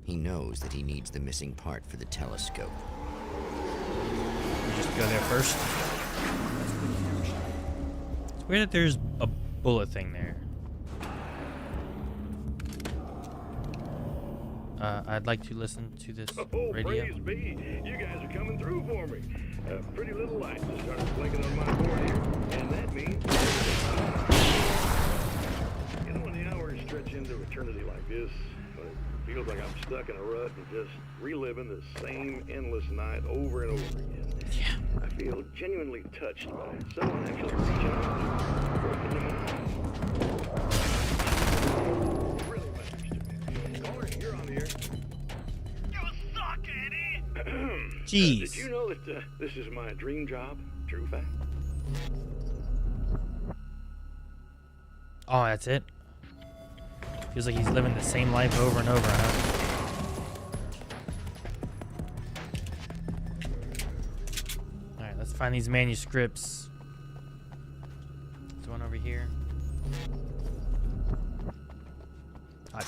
He knows that he needs the missing part for the telescope. We just go there first. It's weird that there's a bullet thing there. I'd like to listen to this radio. Praise be. You guys are coming through for me. A pretty little light just started blinking on my board here, and that means... You know, when the hours stretch into eternity like this, when it feels like I'm stuck in a rut and just reliving the same endless night over and over again. Yeah. I feel genuinely touched by someone actually reaching out, breaking them off. It really matters to me. Caller, you're on the air. You suck, Eddie! Jeez. Did you know that this is my dream job? True fact. Oh, that's it? Feels like he's living the same life over and over, huh? Alright, let's find these manuscripts. There's one over here.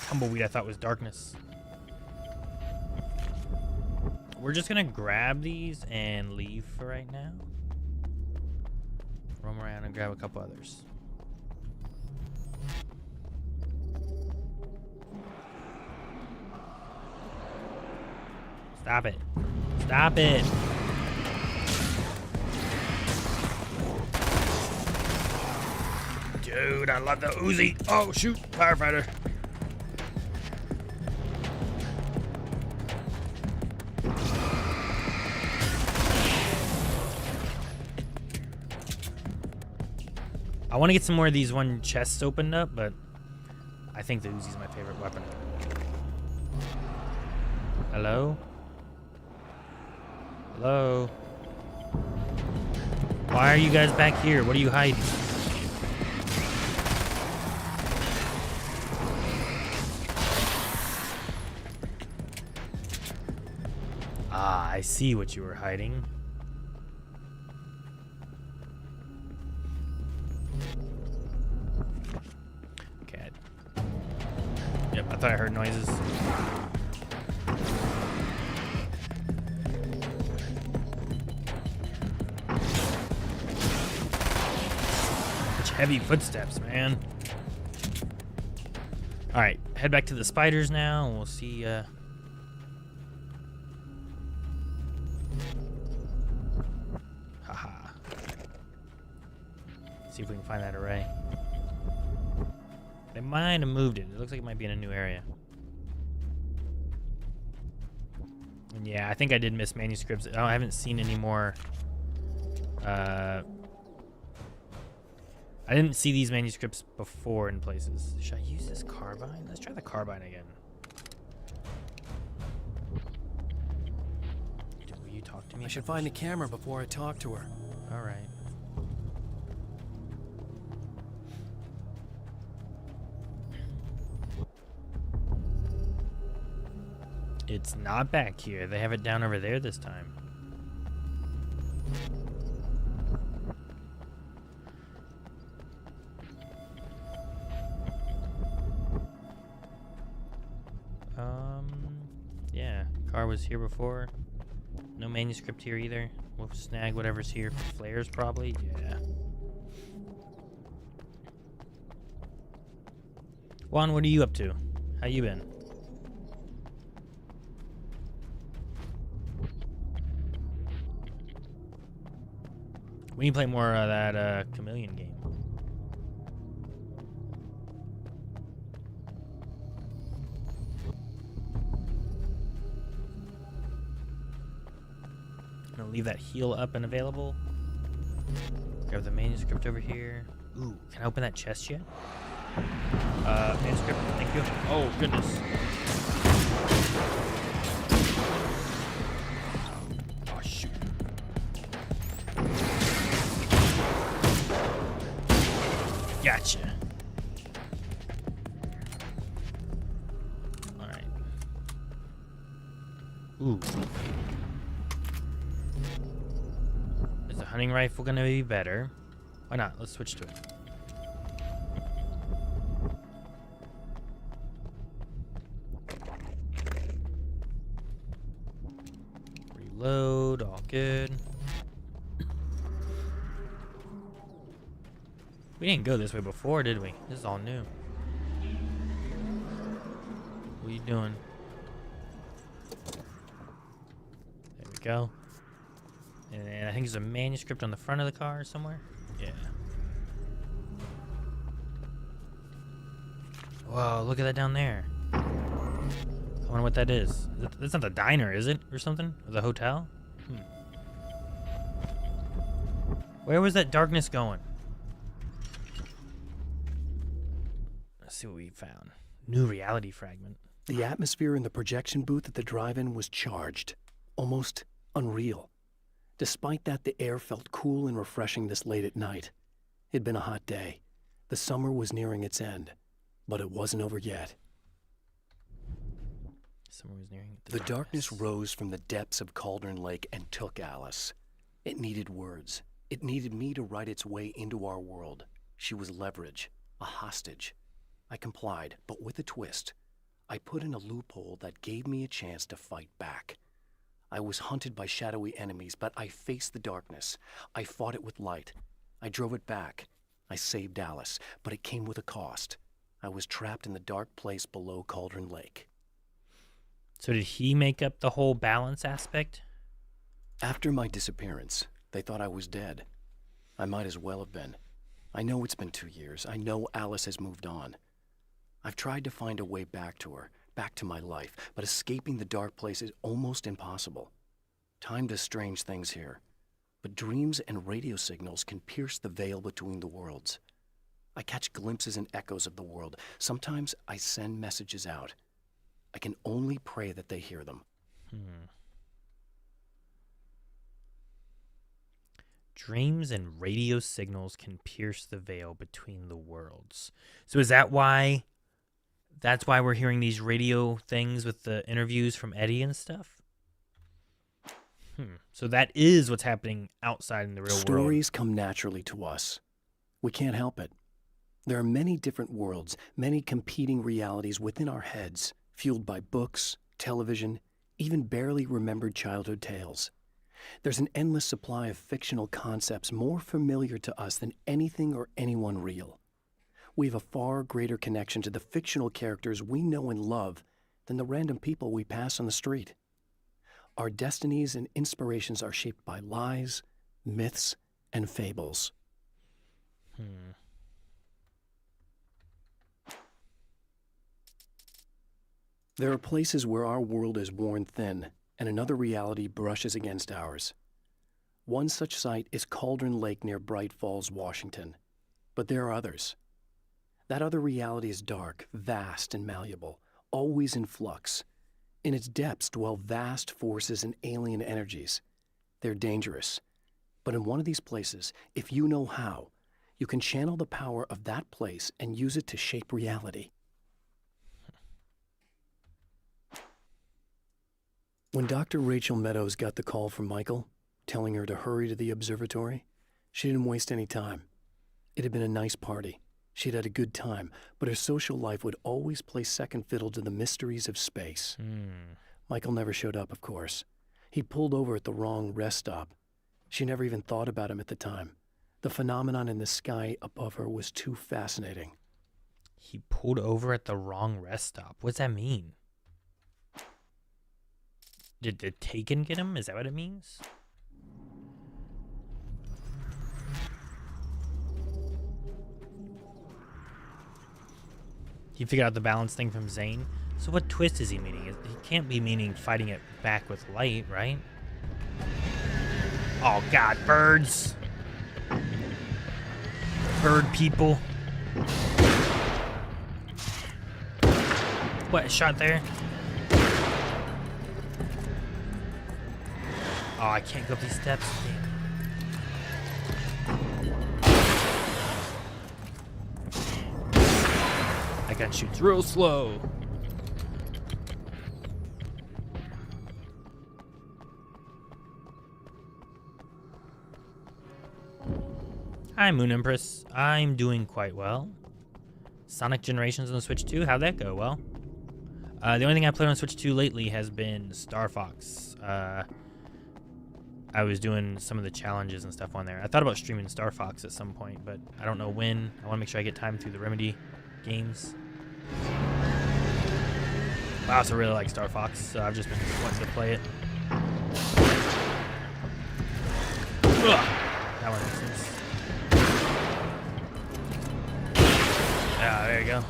Tumbleweed I thought was darkness. We're just gonna grab these and leave for right now. Roam around and grab a couple others. Stop it. Stop it. Dude, I love the Uzi. Oh, shoot. Firefighter. I want to get some more of these one chests opened up, but I think the Uzi's my favorite weapon. Hello? Hello? Why are you guys back here? What are you hiding? Ah, I see what you were hiding. Okay. Yep, I thought I heard noises. Such heavy footsteps, man. Alright, head back to the spiders now, and we'll see, haha. See if we can find that array. They might have moved it. It looks like it might be in a new area. And yeah, I think I did miss manuscripts. Oh, I haven't seen any more. I didn't see these manuscripts before in places. Should I use this carbine? Let's try the carbine again. Will you talk to me? I should find the camera before I talk to her. All right. It's not back here. They have it down over there this time. Yeah. Car was here before. No manuscript here either. We'll snag whatever's here. Flares probably. Yeah. Juan, what are you up to? How you been? We need to play more of that Chameleon game. I'm gonna leave that heal up and available. Grab the manuscript over here. Ooh, can I open that chest yet? Manuscript, thank you. Oh, goodness. Oh, shoot. Gotcha. Alright. Ooh. Is the hunting rifle gonna be better? Why not? Let's switch to it. Reload, all good. We didn't go this way before, did we? This is all new. What are you doing? There we go. And I think there's a manuscript on the front of the car somewhere. Yeah. Whoa, look at that down there. I wonder what that is. That's not the diner, is it? Or something? Or the hotel? Where was that darkness going? Let's see what we found. New reality fragment. The atmosphere in the projection booth at the drive-in was charged. Almost unreal. Despite that, the air felt cool and refreshing this late at night. It'd been a hot day. The summer was nearing its end. But it wasn't over yet. Summer was nearing its The darkness rose from the depths of Cauldron Lake and took Alice. It needed words. It needed me to write its way into our world. She was leverage, a hostage. I complied, but with a twist. I put in a loophole that gave me a chance to fight back. I was hunted by shadowy enemies, but I faced the darkness. I fought it with light. I drove it back. I saved Alice, but it came with a cost. I was trapped in the dark place below Cauldron Lake. So did he make up the whole balance aspect? After my disappearance, they thought I was dead. I might as well have been. I know it's been 2 years. I know Alice has moved on. I've tried to find a way back to her, back to my life, but escaping the dark place is almost impossible. Time does strange things here, but dreams and radio signals can pierce the veil between the worlds. I catch glimpses and echoes of the world. Sometimes I send messages out. I can only pray that they hear them. Dreams and radio signals can pierce the veil between the worlds. So is that why? That's why we're hearing these radio things with the interviews from Eddie and stuff? So that is what's happening outside in the real world. Stories come naturally to us. We can't help it. There are many different worlds, many competing realities within our heads, fueled by books, television, even barely remembered childhood tales. There's an endless supply of fictional concepts more familiar to us than anything or anyone real. We have a far greater connection to the fictional characters we know and love than the random people we pass on the street. Our destinies and inspirations are shaped by lies, myths, and fables. There are places where our world is worn thin and another reality brushes against ours. One such site is Cauldron Lake near Bright Falls, Washington. But there are others. That other reality is dark, vast, and malleable, always in flux. In its depths dwell vast forces and alien energies. They're dangerous. But in one of these places, if you know how, you can channel the power of that place and use it to shape reality. When Dr. Rachel Meadows got the call from Michael, telling her to hurry to the observatory, she didn't waste any time. It had been a nice party. She'd had a good time, but her social life would always play second fiddle to the mysteries of space. Michael never showed up, of course. He pulled over at the wrong rest stop. She never even thought about him at the time. The phenomenon in the sky above her was too fascinating. He pulled over at the wrong rest stop. What's that mean? Did the Taken get him? Is that what it means? He figured out the balance thing from Zane. So what twist is he meaning? He can't be meaning fighting it back with light, right? Oh God, birds. Bird people. What, a shot there? Oh, I can't go up these steps. Damn. That gun shoots real slow. Hi, Moon Empress. I'm doing quite well. Sonic Generations on the Switch 2, how'd that go? Well, the only thing I played on Switch 2 lately has been Star Fox. I was doing some of the challenges and stuff on there. I thought about streaming Star Fox at some point, but I don't know when. I want to make sure I get time through the Remedy games. I also really like Star Fox, so I've just been wanting to play it. Ugh. That one makes sense. Ah, there you go.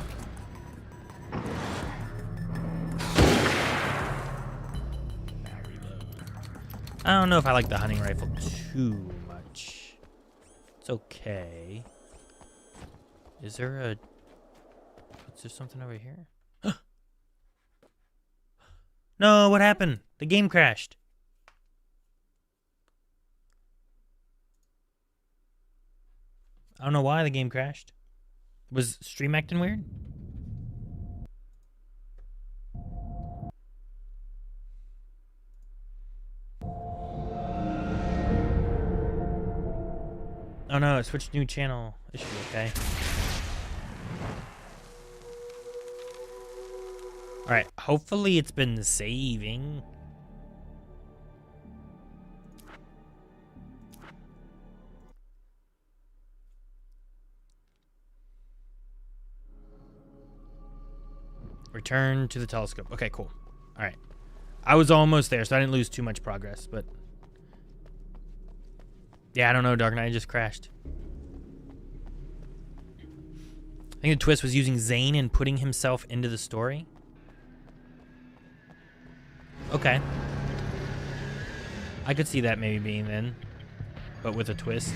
I don't know if I like the hunting rifle too much. It's okay. Is there something over here? No, what happened? The game crashed. I don't know why the game crashed. Was stream acting weird? Oh no, it switched new channel. It should be okay. Alright, hopefully it's been saving. Return to the telescope. Okay, cool. Alright. I was almost there, so I didn't lose too much progress, but... Yeah, I don't know, Dark Knight just crashed. I think the twist was using Zane and putting himself into the story. Okay. I could see that maybe being then, but with a twist.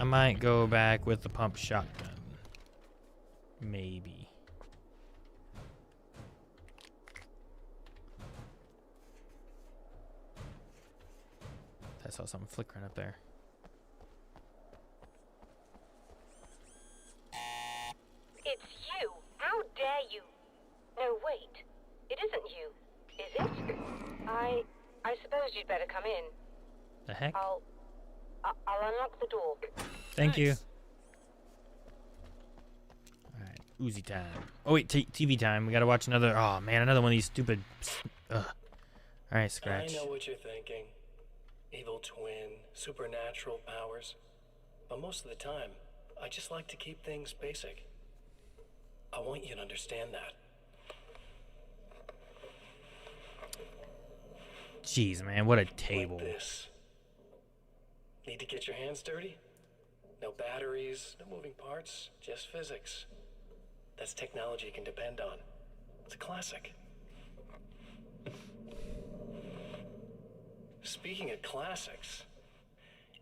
might go back with the pump shotgun. Maybe. I saw something flickering up there. It's you. How dare you? No, wait. It isn't you, is it? I suppose you'd better come in. The heck? I'll unlock the door. Thank you. Alright, Uzi time. Oh wait, TV time. We gotta watch another. Oh man, another one of these stupid. Ugh. Alright, Scratch. I know what you're thinking. Evil twin, supernatural powers. But most of the time, I just like to keep things basic. I want you to understand that. Jeez, man, what a table. Like this. Need to get your hands dirty? No batteries, no moving parts, just physics. That's technology you can depend on. It's a classic. Speaking of classics,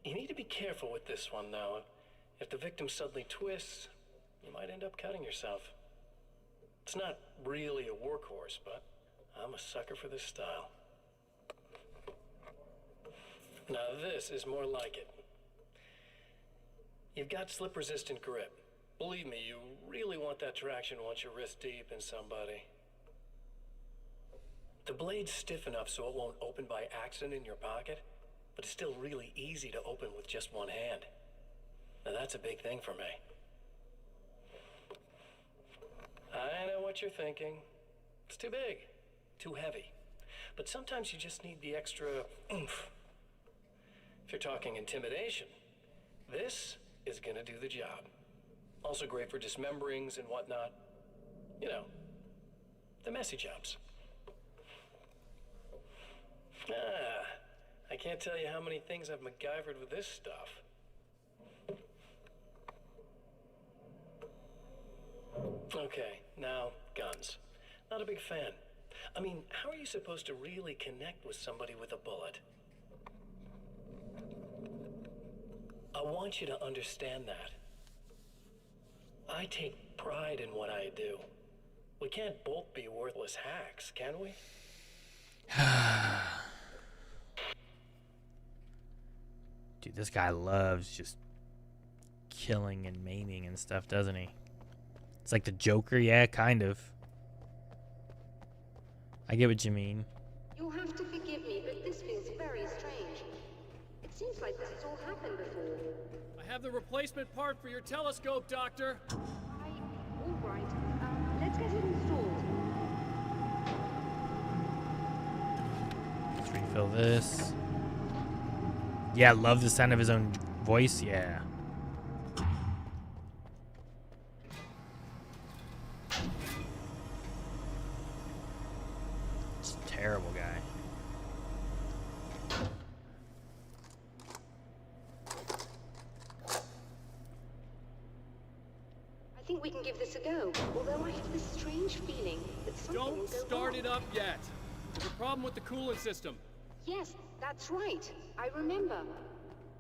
you need to be careful with this one, though. If the victim suddenly twists, you might end up cutting yourself. It's not really a workhorse, but I'm a sucker for this style. Now this is more like it. You've got slip-resistant grip. Believe me, you really want that traction once you're wrist deep in somebody. The blade's stiff enough so it won't open by accident in your pocket, but it's still really easy to open with just one hand. Now that's a big thing for me. I know what you're thinking. It's too big, too heavy. But sometimes you just need the extra oomph. If you're talking intimidation, this is gonna do the job. Also great for dismemberings and whatnot. You know, the messy jobs. I can't tell you how many things I've MacGyvered with this stuff. Okay, now, guns. Not a big fan. I mean, how are you supposed to really connect with somebody with a bullet? I want you to understand that. I take pride in what I do. We can't both be worthless hacks, can we? Dude, this guy loves just killing and maiming and stuff, doesn't he? It's like the Joker, yeah, kind of. I get what you mean. You'll have to forgive me, but this feels very strange. It seems like this has all happened before. I have the replacement part for your telescope, Doctor. All right. Let's get it installed. Let's refill this. Yeah, love the sound of his own voice, yeah. It's a terrible guy. I think we can give this a go, although I have this strange feeling that something will Don't go start wrong. it up yet. There's a problem with the coolant system. Yes, that's right. I remember.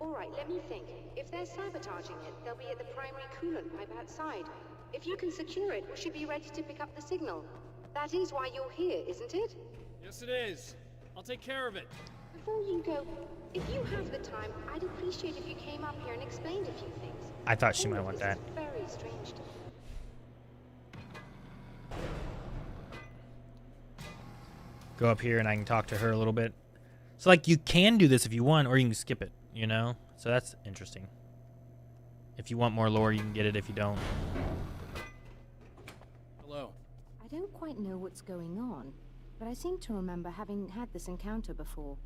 All right, let me think. If they're sabotaging it, they'll be at the primary coolant pipe outside. If you can secure it, we should be ready to pick up the signal. That is why you're here, isn't it? Yes, it is. I'll take care of it. Before you go, if you have the time, I'd appreciate if you came up here and explained a few things. I thought she might want that. This is very strange to me. Go up here and I can talk to her a little bit. So, like, you can do this if you want, or you can skip it, you know? So that's interesting. If you want more lore, you can get it if you don't. Hello. I don't quite know what's going on, but I seem to remember having had this encounter before.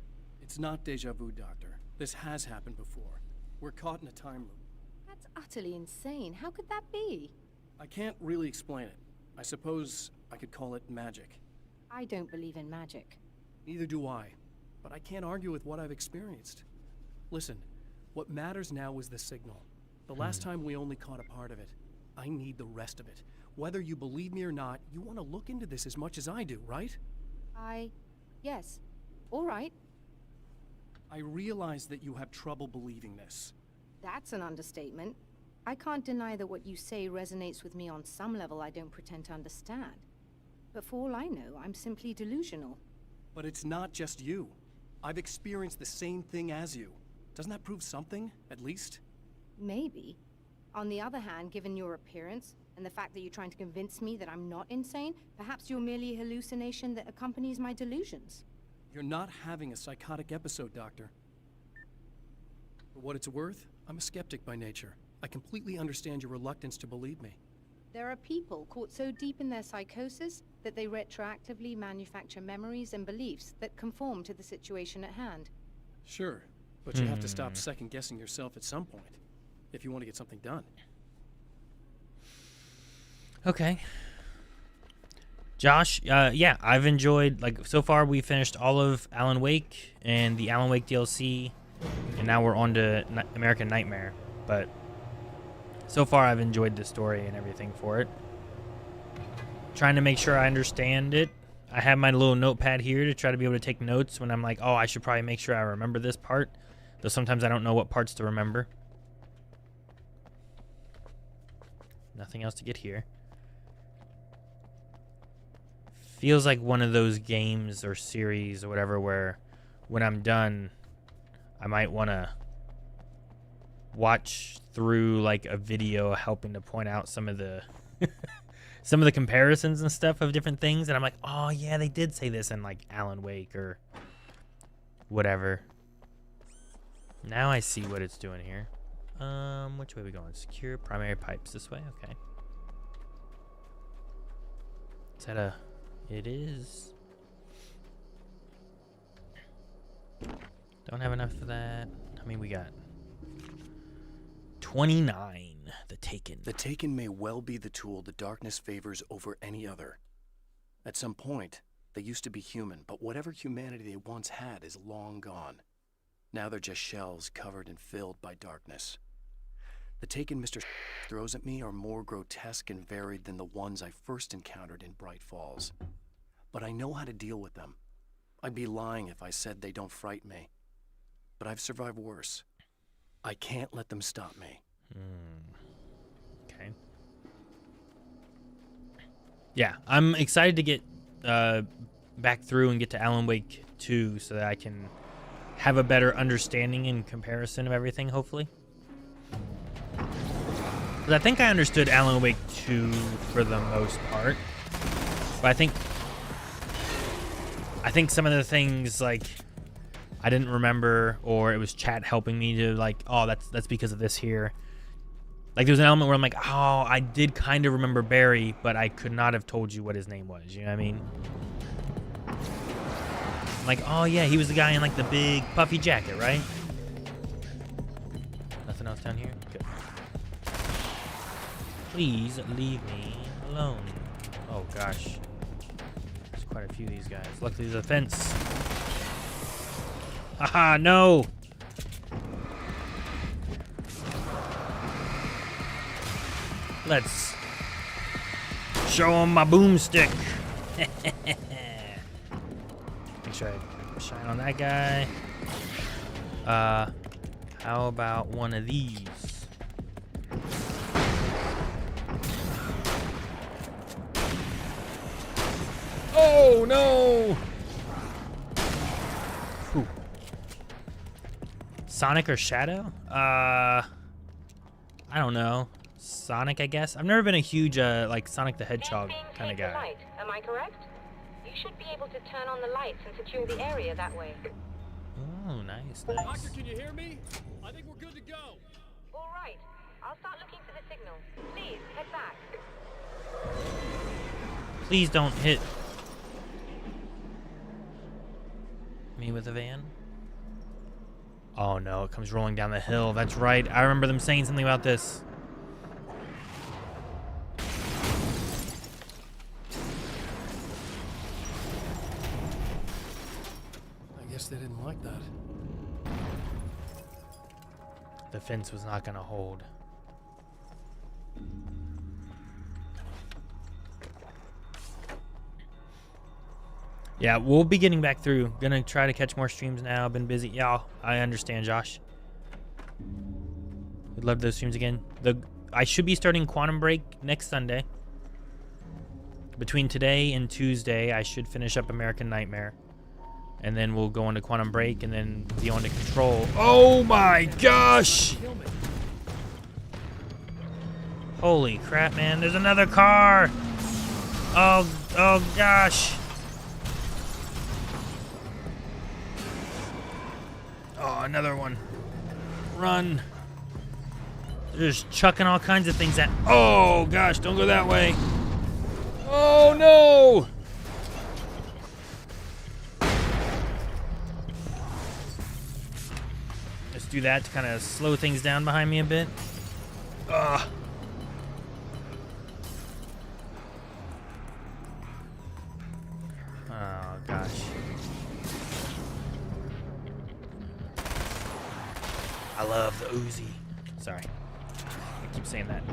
It's not deja vu, Doctor. This has happened before. We're caught in a time loop. That's utterly insane. How could that be? I can't really explain it. I suppose I could call it magic. I don't believe in magic. Neither do I. But I can't argue with what I've experienced. Listen, what matters now is the signal. The last time we only caught a part of it. I need the rest of it. Whether you believe me or not, you want to look into this as much as I do, right? Yes. All right. I realize that you have trouble believing this. That's an understatement. I can't deny that what you say resonates with me on some level I don't pretend to understand. But for all I know, I'm simply delusional. But it's not just you. I've experienced the same thing as you. Doesn't that prove something, at least? Maybe. On the other hand, given your appearance, and the fact that you're trying to convince me that I'm not insane, perhaps you're merely a hallucination that accompanies my delusions. You're not having a psychotic episode, Doctor. For what it's worth, I'm a skeptic by nature. I completely understand your reluctance to believe me. There are people caught so deep in their psychosis that they retroactively manufacture memories and beliefs that conform to the situation at hand. Sure, but you have to stop second-guessing yourself at some point, if you want to get something done. Okay. Josh, yeah, I've enjoyed, like, so far we finished all of Alan Wake and the Alan Wake DLC, and now we're on to American Nightmare, but so far I've enjoyed the story and everything for it. Trying to make sure I understand it. I have my little notepad here to try to be able to take notes when I'm like, oh, I should probably make sure I remember this part, though sometimes I don't know what parts to remember. Nothing else to get here. Feels like one of those games or series or whatever where when I'm done, I might want to watch through like a video helping to point out some of the some of the comparisons and stuff of different things, and I'm like, oh yeah, they did say this in like Alan Wake or whatever. Now I see what it's doing here. Which way are we going? Secure primary pipes this way? Okay. Is that a... It is. Don't have enough for that. I mean, we got 29. The Taken. The Taken may well be the tool the darkness favors over any other. At some point, they used to be human, but whatever humanity they once had is long gone. Now they're just shells covered and filled by darkness. The Taken Mr. throws at me are more grotesque and varied than the ones I first encountered in Bright Falls. But I know how to deal with them. I'd be lying if I said they don't frighten me. But I've survived worse. I can't let them stop me. Okay. Yeah, I'm excited to get back through and get to Alan Wake 2 so that I can have a better understanding and comparison of everything, hopefully. Because I think I understood Alan Wake 2 for the most part. But I think some of the things, like, I didn't remember, or it was chat helping me to, like, oh, that's because of this here. Like, there was an element where I'm like, oh, I did kind of remember Barry, but I could not have told you what his name was. You know what I mean? I'm like, oh, yeah, he was the guy in, like, the big puffy jacket, right? Nothing else down here? Good. Please leave me alone. Oh, gosh. There's quite a few of these guys. Luckily, there's a fence. Haha, no! Let's show him my boomstick. Make sure I shine on that guy. How about one of these? Oh no! Whew. Sonic or Shadow? I don't know. Sonic, I guess. I've never been a huge like Sonic the Hedgehog kind of guy. Light, am I correct? You should be able to turn on the lights and secure the area that way. Oh, nice, nice. Doctor, can you hear me? I think we're good to go. All right. I'll start looking for the signal. Please, head back. Please don't hit me with a van. Oh no, it comes rolling down the hill. That's right. I remember them saying something about this. I guess they didn't like that. The fence was not gonna hold. Yeah, we'll be getting back through. Gonna try to catch more streams now. Been busy. Yeah, I understand, Josh. We'd love those streams again. I should be starting Quantum Break next Sunday. Between today and Tuesday, I should finish up American Nightmare. And then we'll go into Quantum Break and then be on to Control. Oh my gosh! Holy crap, man. There's another car! Oh gosh. Oh, another one. Run. They're just chucking all kinds of things at... Oh gosh, don't go that way. Oh no! Let's do that to kind of slow things down behind me a bit. Ugh. Oh gosh. I love the Uzi. Sorry. I keep saying that.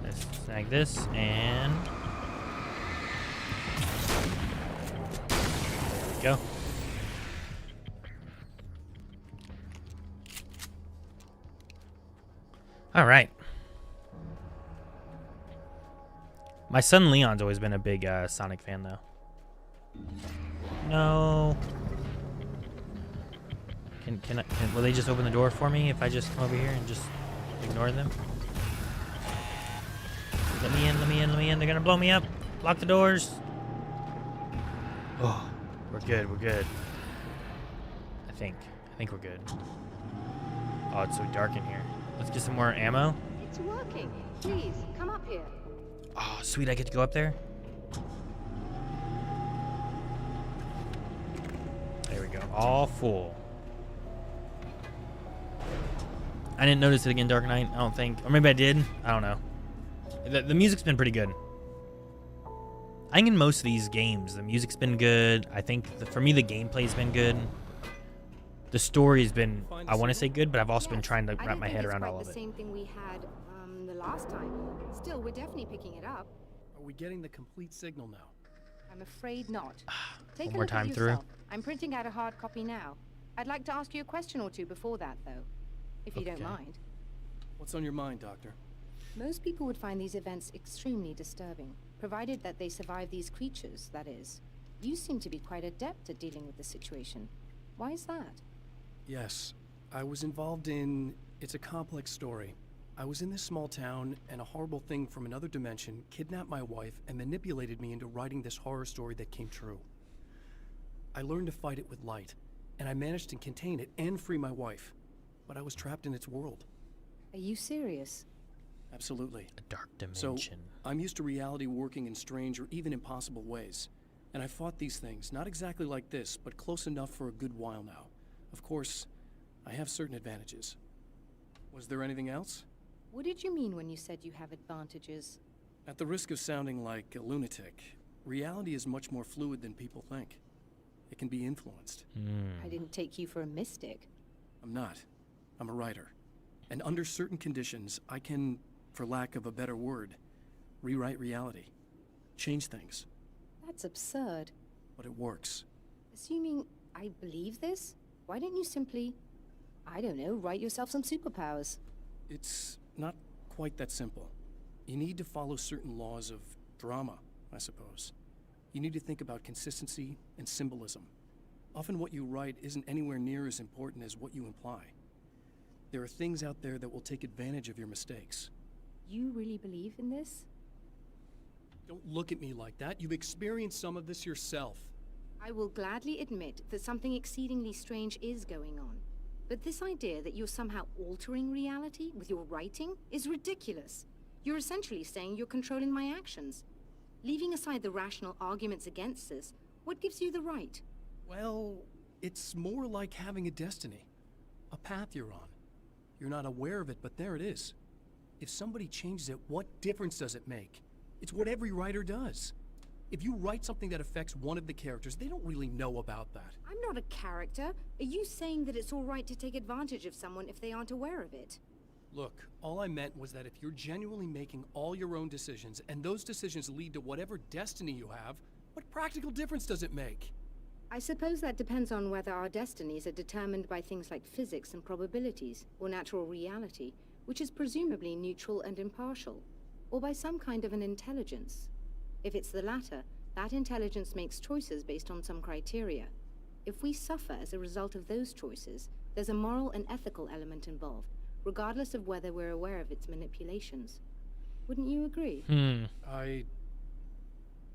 Let's snag this and there we go. All right. My son Leon's always been a big Sonic fan, though. No. Will they just open the door for me if I just come over here and just ignore them? Let me in, let me in, let me in. They're gonna blow me up. Lock the doors. Oh, we're good, we're good. I think we're good. Oh, it's so dark in here. Let's get some more ammo. It's working. Please, come up here. Oh, sweet, I get to go up there? There we go, all full. I didn't notice it again, Dark Knight, I don't think. Or maybe I did, I don't know. The music's been pretty good. I think in most of these games, the music's been good. I think, for me, the gameplay's been good. The story's been, I want to say good, but I've also been trying to wrap my head around all of it. The same thing we had the last time. Still, we're definitely picking it up. Are we getting the complete signal now? I'm afraid not. Take One a more look time at through. yourself. I'm printing out a hard copy now. I'd like to ask you a question or two before that, though, if you don't mind. What's on your mind, Doctor? Most people would find these events extremely disturbing, provided that they survive these creatures, that is. You seem to be quite adept at dealing with the situation. Why is that? Yes, I was involved in... It's a complex story. I was in this small town, and a horrible thing from another dimension kidnapped my wife and manipulated me into writing this horror story that came true. I learned to fight it with light, and I managed to contain it and free my wife. But I was trapped in its world. Are you serious? Absolutely. A dark dimension. So, I'm used to reality working in strange or even impossible ways. And I fought these things, not exactly like this, but close enough for a good while now. Of course, I have certain advantages. Was there anything else? What did you mean when you said you have advantages? At the risk of sounding like a lunatic, reality is much more fluid than people think. It can be influenced. I didn't take you for a mystic. I'm not. I'm a writer. And under certain conditions, I can, for lack of a better word, rewrite reality. Change things. That's absurd. But it works. Assuming I believe this, why don't you simply, I don't know, write yourself some superpowers? It's not quite that simple. You need to follow certain laws of drama, I suppose. You need to think about consistency and symbolism. Often what you write isn't anywhere near as important as what you imply. There are things out there that will take advantage of your mistakes. You really believe in this? Don't look at me like that. You've experienced some of this yourself. I will gladly admit that something exceedingly strange is going on. But this idea that you're somehow altering reality with your writing is ridiculous. You're essentially saying you're controlling my actions. Leaving aside the rational arguments against this, what gives you the right? Well, it's more like having a destiny. A path you're on. You're not aware of it, but there it is. If somebody changes it, what difference does it make? It's what every writer does. If you write something that affects one of the characters, they don't really know about that. I'm not a character. Are you saying that it's all right to take advantage of someone if they aren't aware of it? Look, all I meant was that if you're genuinely making all your own decisions, and those decisions lead to whatever destiny you have, what practical difference does it make? I suppose that depends on whether our destinies are determined by things like physics and probabilities, or natural reality, which is presumably neutral and impartial, or by some kind of an intelligence. If it's the latter, that intelligence makes choices based on some criteria. If we suffer as a result of those choices, there's a moral and ethical element involved, regardless of whether we're aware of its manipulations. Wouldn't you agree?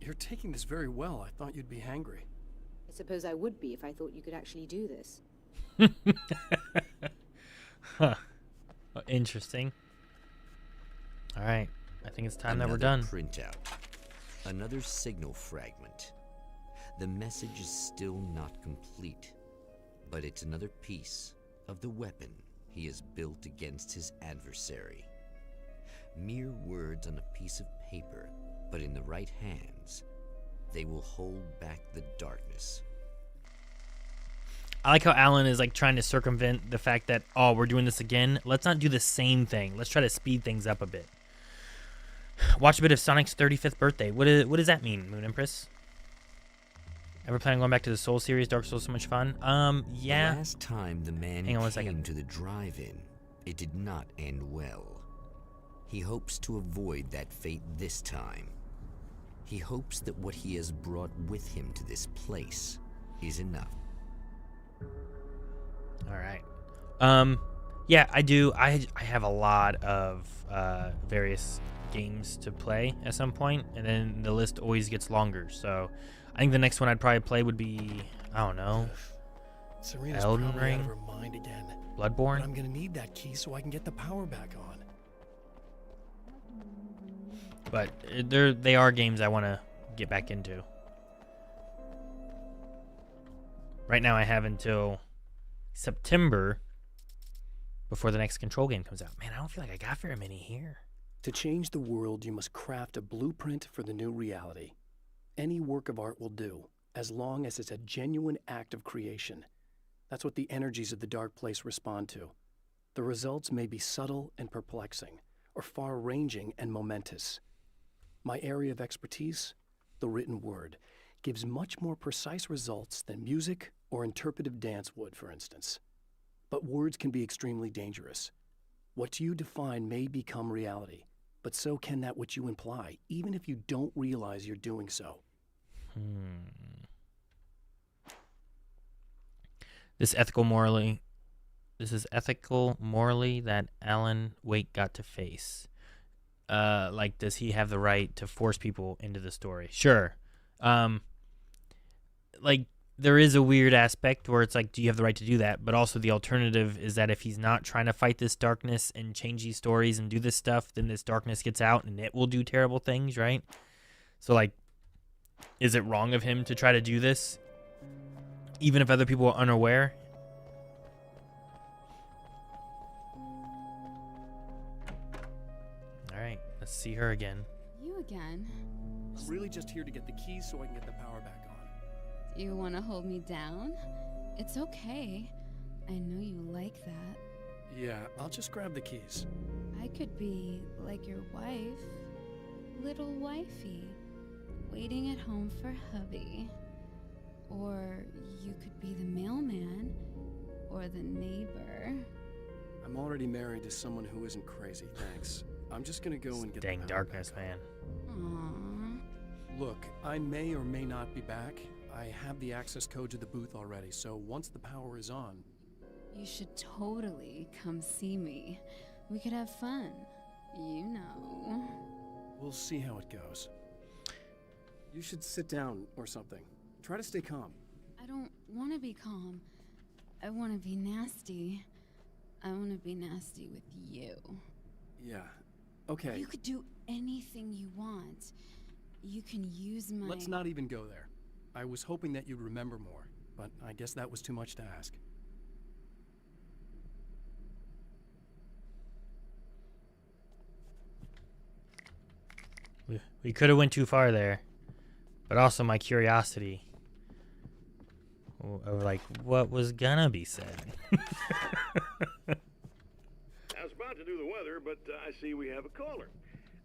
You're taking this very well. I thought you'd be hangry. I suppose I would be if I thought you could actually do this. Huh. Oh, interesting. All right. I think it's time that we're done. Printout. Another signal fragment. The message is still not complete, but it's another piece of the weapon he has built against his adversary. Mere words on a piece of paper, but in the right hands, they will hold back the darkness. I like how Alan is like trying to circumvent the fact that, oh, we're doing this again. Let's not do the same thing. Let's try to speed things up a bit. Watch a bit of Sonic's 35th birthday. What does that mean, Moon Empress? Ever planning on going back to the Soul series? Dark Souls so much fun. Yeah. The last time the man came to the drive-in, it did not end well. He hopes to avoid that fate this time. He hopes that what he has brought with him to this place is enough. All right. Yeah, I do. I have a lot of various games to play at some point, and then the list always gets longer. So I think the next one I'd probably play would be, I don't know, Serena's Elden probably Ring, out of her mind again. Bloodborne. But I'm gonna need that key so I can get the power back on. But they are games I want to get back into. Right now I have until September before the next Control game comes out. Man, I don't feel like I got very many here. To change the world, you must craft a blueprint for the new reality. Any work of art will do, as long as it's a genuine act of creation. That's what the energies of the dark place respond to. The results may be subtle and perplexing, or far-ranging and momentous. My area of expertise, the written word, gives much more precise results than music or interpretive dance would, for instance. But words can be extremely dangerous. What you define may become reality, but so can that which you imply, even if you don't realize you're doing so. This is ethical morally that Alan Wake got to face. Like, does he have the right to force people into the story? Sure. Like, there is a weird aspect where it's like, do you have the right to do that? But also the alternative is that if he's not trying to fight this darkness and change these stories and do this stuff, then this darkness gets out and it will do terrible things, right? So, like, is it wrong of him to try to do this, even if other people are unaware? All right, let's see her again. You again? I'm really just here to get the keys so I can get the power back on. Do you want to hold me down? It's okay. I know you like that. Yeah, I'll just grab the keys. I could be like your wife, little wifey, waiting at home for hubby. Or you could be the mailman, or the neighbor. I'm already married to someone who isn't crazy, thanks. I'm just gonna go and get Dang the power darkness, back man. on. Look, I may or may not be back. I have the access code to the booth already, so once the power is on... You should totally come see me. We could have fun. You know. We'll see how it goes. You should sit down or something. Try to stay calm. I don't want to be calm. I want to be nasty. I want to be nasty with you. Yeah, okay. You could do anything you want. You can use my... Let's not even go there. I was hoping that you'd remember more, but I guess that was too much to ask. We could have went too far there, but also my curiosity of like what was gonna be said. I was about to to do the weather, but I see we have a caller.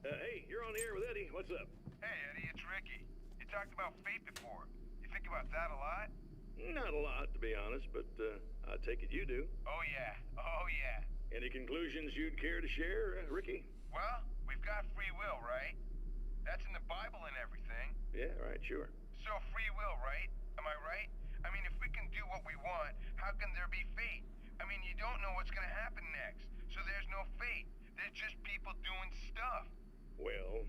Hey, you're on the air with Eddie. What's up? Hey, Eddie, it's Ricky. You talked about fate before. You think about that a lot? Not a lot, to be honest, but I take it you do. Oh, yeah. Oh, yeah. Any conclusions you'd care to share, Ricky? Well, we've got free will, right? That's in the Bible and everything. Yeah, right, sure. So free will, right? Am I right? I mean, if we can do what we want, how can there be fate? I mean, you don't know what's going to happen next, so there's no fate. There's just people doing stuff. Well,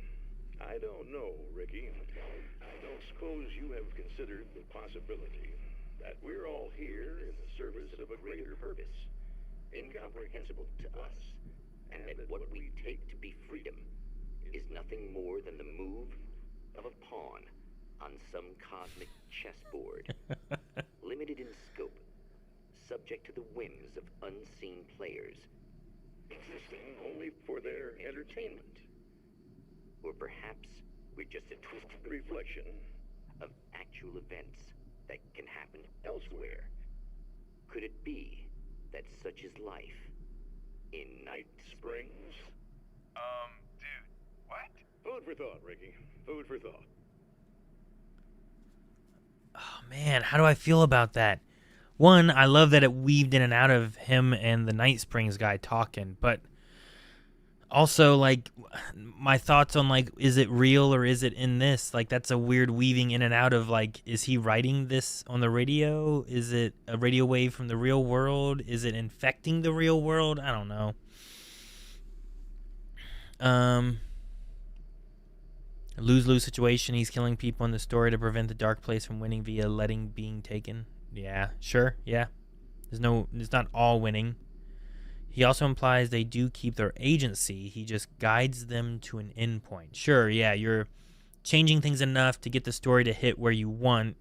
I don't know, Ricky. I don't suppose you have considered the possibility that we're all here in the service of a greater purpose, incomprehensible to us, And that what we take to be freedom is nothing more than the move of a pawn on some cosmic chessboard, limited in scope, subject to the whims of unseen players, existing only for their entertainment. Or perhaps we're just a twisted reflection of actual events that can happen elsewhere. Could it be that such is life in Night Springs? Dude, what? Food for thought, Ricky. Food for thought. Oh, man, how do I feel about that? One, I love that it weaved in and out of him and the Night Springs guy talking, but also, like, my thoughts on, like, is it real or is it in this? Like, that's a weird weaving in and out of, like, is he writing this on the radio? Is it a radio wave from the real world? Is it infecting the real world? I don't know. A lose-lose situation. He's killing people in the story to prevent the dark place from winning via letting being taken. Yeah, sure, yeah. It's not all winning. He also implies they do keep their agency. He just guides them to an endpoint. Sure, yeah, you're changing things enough to get the story to hit where you want,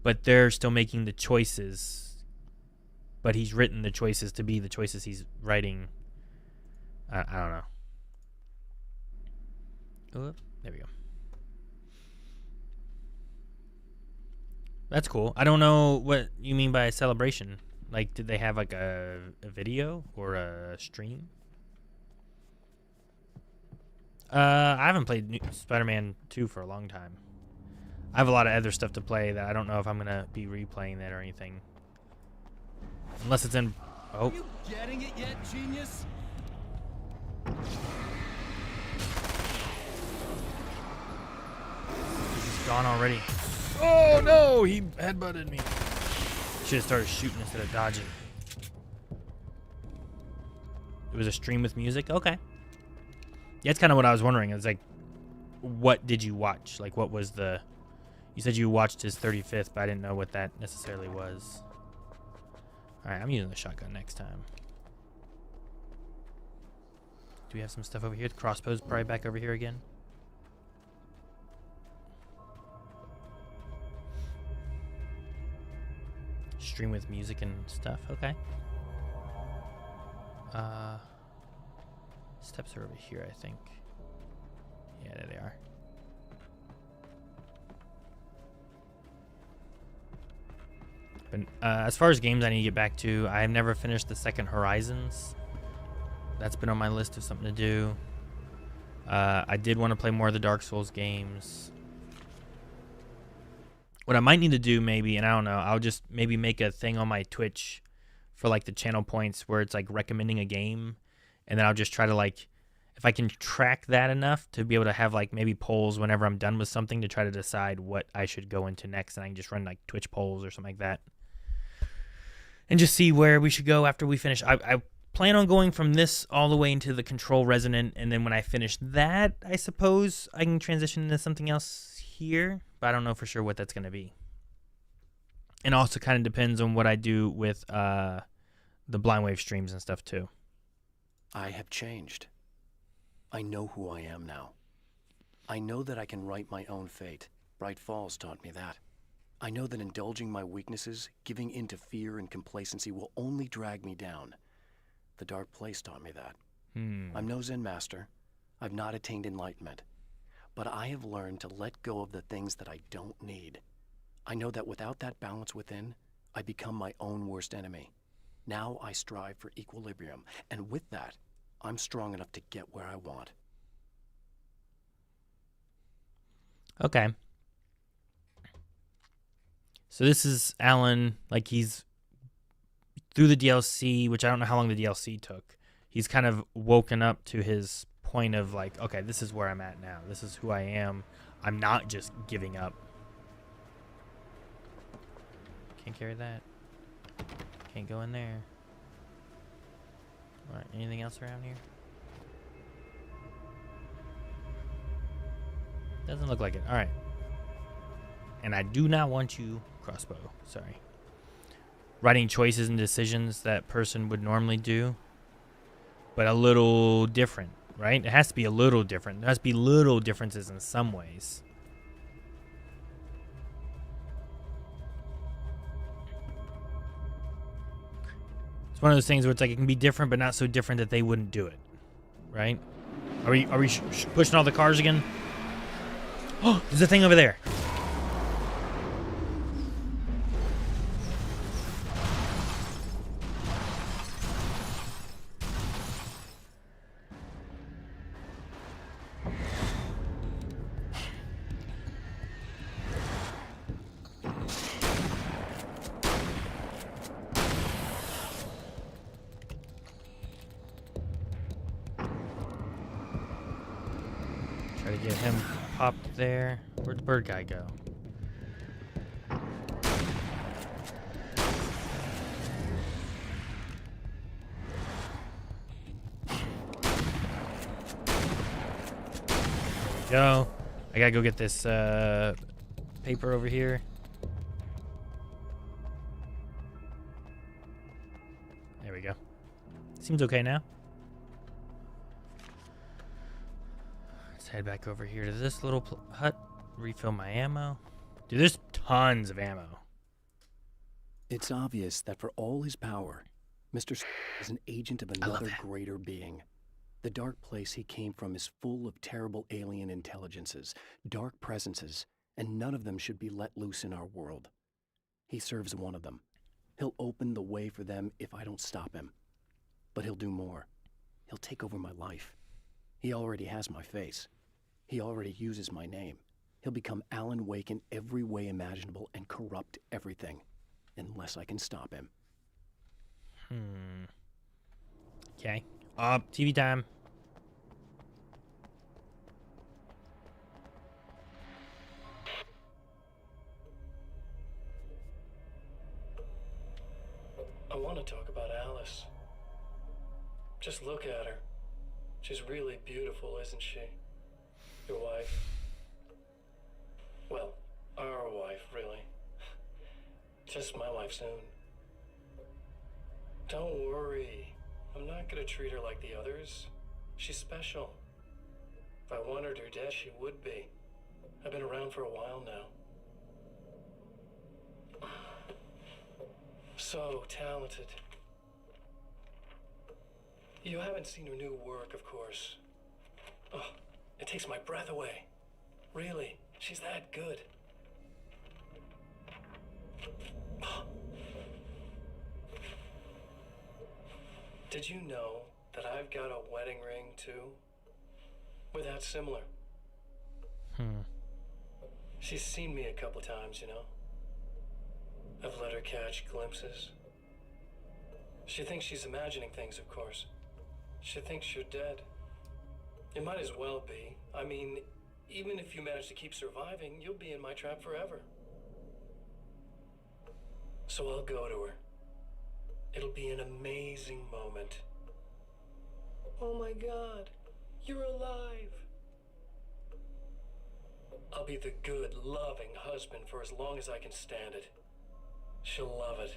but they're still making the choices. But he's written the choices to be the choices he's writing. I don't know. Oh, there we go. That's cool. I don't know what you mean by a celebration. Like, did they have like a video or a stream? I haven't played Spider-Man 2 for a long time. I have a lot of other stuff to play that I don't know if I'm gonna be replaying that or anything. Unless it's in. Oh. Are you getting it yet, genius? He's gone already. Oh no! He headbutted me. Should have started shooting instead of dodging. It was a stream with music? Okay. Yeah, that's kind of what I was wondering. It's like, what did you watch? Like, what was the... You said you watched his 35th, but I didn't know what that necessarily was. Alright, I'm using the shotgun next time. Do we have some stuff over here? The crossbow's probably back over here again. Stream with music and stuff. Okay. Steps are over here, I think. Yeah, there they are. But as far as games I need to get back to, I have never finished the second Horizons. That's been on my list of something to do. I did want to play more of the Dark Souls games. What I might need to do maybe, and I don't know, I'll just maybe make a thing on my Twitch for like the channel points where it's like recommending a game, and then I'll just try to like, if I can track that enough to be able to have like maybe polls whenever I'm done with something to try to decide what I should go into next, and I can just run like Twitch polls or something like that. And just see where we should go after we finish. I plan on going from this all the way into the Control Resonant, and then when I finish that, I suppose I can transition into something else here, but I don't know for sure what that's going to be. And also kind of depends on what I do with the Blind Wave streams and stuff too. I have changed. I know who I am now. I know that I can write my own fate. Bright Falls taught me that. I know that indulging my weaknesses, giving in to fear and complacency will only drag me down. The Dark Place taught me that. I'm no Zen master. I've not attained enlightenment. But I have learned to let go of the things that I don't need. I know that without that balance within, I become my own worst enemy. Now I strive for equilibrium, and with that, I'm strong enough to get where I want. Okay. So this is Alan, like he's through the DLC, which I don't know how long the DLC took. He's kind of woken up to his point of like, okay, this is where I'm at now. This is who I am. I'm not just giving up. Can't carry that. Can't go in there. All right, anything else around here? Doesn't look like it. All right. And I do not want you, crossbow. Sorry. Writing choices and decisions that person would normally do, but a little different, right? It has to be a little different. There has to be little differences in some ways. It's one of those things where it's like it can be different, but not so different that they wouldn't do it, right? Are we pushing all the cars again? Oh, there's a thing over there. Try to get him popped there. Where'd the bird guy go? There we go. I gotta go get this paper over here. There we go. Seems okay now. Let's head back over here to this little hut, refill my ammo. Dude, there's tons of ammo. It's obvious that for all his power, Mr. is an agent of another greater being. The dark place he came from is full of terrible alien intelligences, dark presences, and none of them should be let loose in our world. He serves one of them. He'll open the way for them if I don't stop him. But he'll do more. He'll take over my life. He already has my face. He already uses my name. He'll become Alan Wake in every way imaginable and corrupt everything, unless I can stop him. Okay. TV time. I want to talk about Alice. Just look at her. She's really beautiful, isn't she? Your wife. Well, our wife, really. Just my wife soon. Don't worry. I'm not gonna treat her like the others. She's special. If I wanted her dead, she would be. I've been around for a while now. So talented. You haven't seen her new work, of course. Oh, it takes my breath away. Really, she's that good. Did you know that I've got a wedding ring, too? We're that similar. She's seen me a couple times, you know? I've let her catch glimpses. She thinks she's imagining things, of course. She thinks you're dead. It might as well be. I mean, even if you manage to keep surviving, you'll be in my trap forever. So I'll go to her. It'll be an amazing moment. Oh my God, you're alive. I'll be the good, loving husband for as long as I can stand it. She'll love it.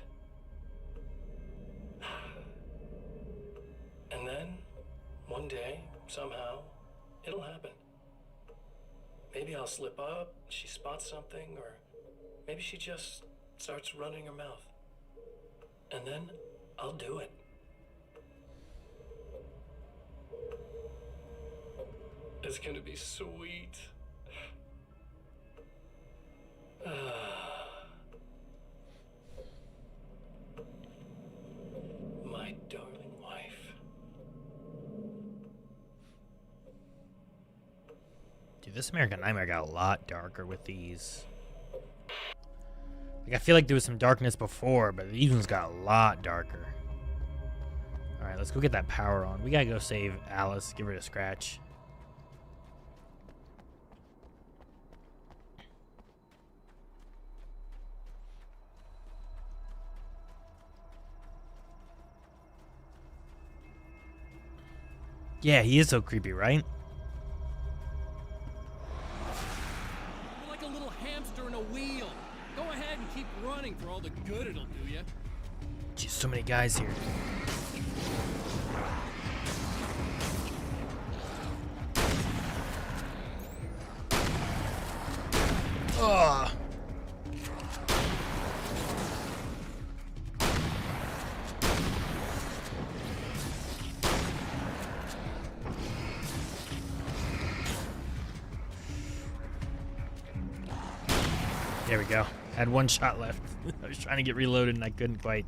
And then, one day, somehow, it'll happen. Maybe I'll slip up, she spots something, or maybe she just starts running her mouth. And then, I'll do it. It's gonna be sweet. My darling wife. Dude, this American Nightmare got a lot darker with these. Like, I feel like there was some darkness before, but these ones got a lot darker. Alright, let's go get that power on. We gotta go save Alice, give her a scratch. Yeah, he is so creepy, right? You're like a little hamster in a wheel. Go ahead and keep running for all the good it'll do you. Jeez, so many guys here. Ugh. There we go. Had one shot left. I was trying to get reloaded and I couldn't quite.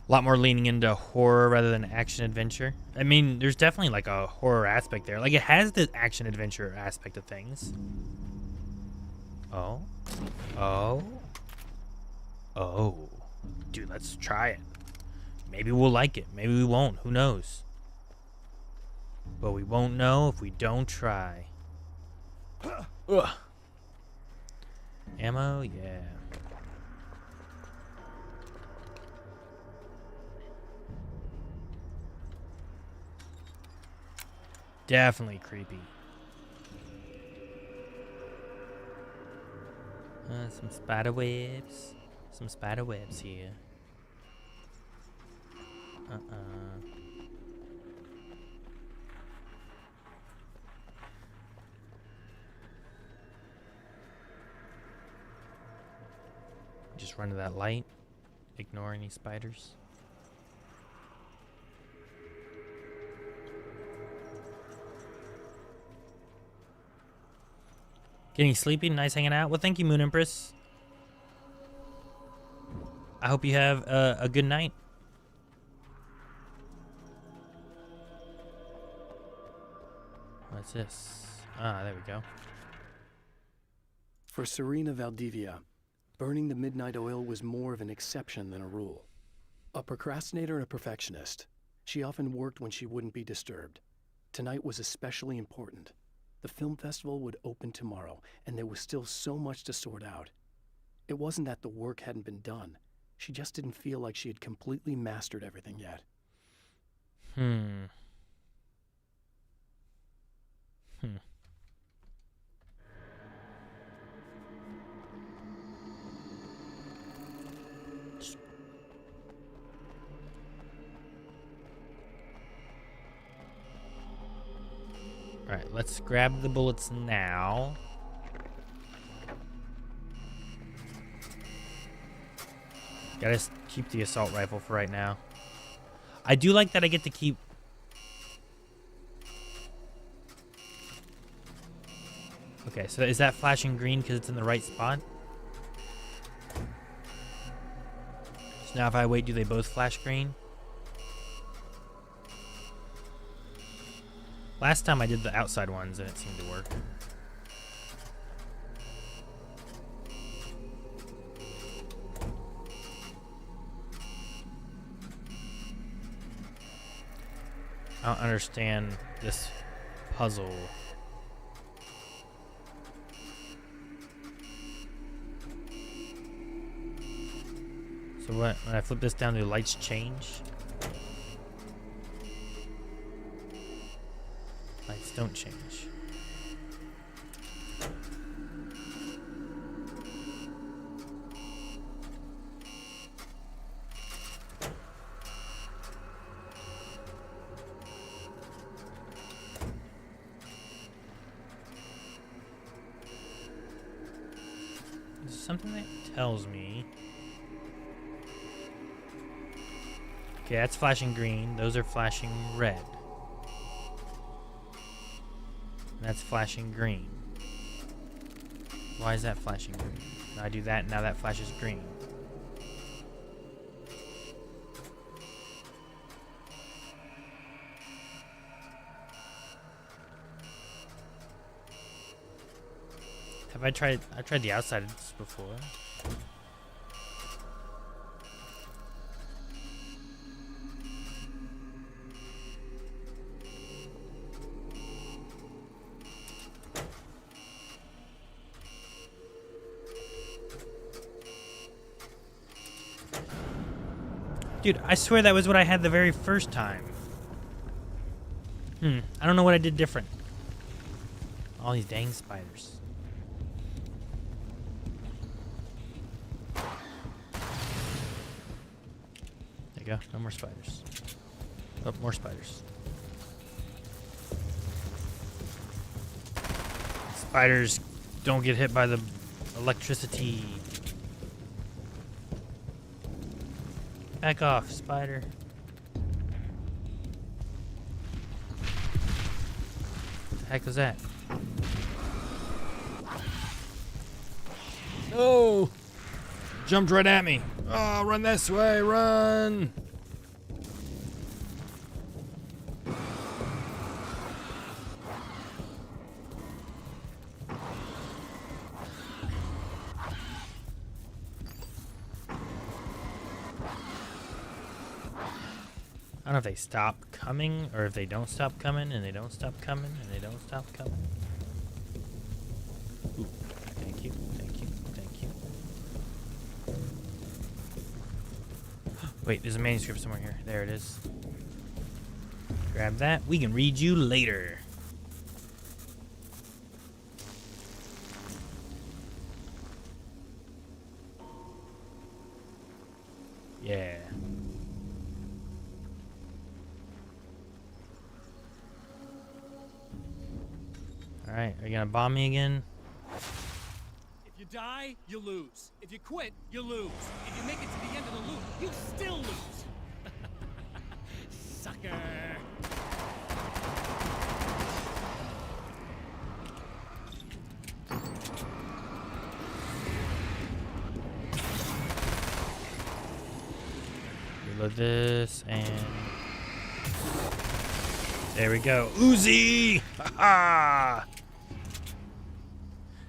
A lot more leaning into horror rather than action adventure. I mean, there's definitely like a horror aspect there. Like, it has the action adventure aspect of things. Oh. Oh. Oh. Dude, let's try it. Maybe we'll like it. Maybe we won't. Who knows? But we won't know if we don't try. Ugh. Ammo, yeah. Definitely creepy. Some spider webs. Some spider webs here. Just run to that light. Ignore any spiders. Getting sleepy? Nice hanging out? Well, thank you, Moon Empress. I hope you have a good night. What's this? Ah, there we go. For Serena Valdivia, burning the midnight oil was more of an exception than a rule. A procrastinator and a perfectionist, she often worked when she wouldn't be disturbed. Tonight was especially important. The film festival would open tomorrow, and there was still so much to sort out. It wasn't that the work hadn't been done. She just didn't feel like she had completely mastered everything yet. Alright, let's grab the bullets now. Gotta keep the assault rifle for right now. I do like that I get to keep... Okay, so is that flashing green because it's in the right spot? So now if I wait, do they both flash green? Last time I did the outside ones and it seemed to work. I don't understand this puzzle. So what, when I flip this down, do the lights change? Lights don't change. There's something that tells me. Okay, that's flashing green. Those are flashing red. That's flashing green. Why is that flashing green? Now I do that, now that flashes green. I've tried the outside before. Dude, I swear that was what I had the very first time. I don't know what I did different. All these dang spiders. There you go. No more spiders. Oh, more spiders. Spiders don't get hit by the electricity. Back off, spider. What the heck was that? No! Jumped right at me. Oh, run this way, run! I don't know if they stop coming or if they don't stop coming and they don't stop coming and they don't stop coming. Ooh, thank you, thank you, thank you. Wait, there's a manuscript somewhere here. There it is. Grab that. We can read you later. Yeah. Alright, are you gonna bomb me again? If you die, you lose. If you quit, you lose. If you make it to the end of the loop, you still lose. Sucker. Reload this and there we go. Uzi! Ha!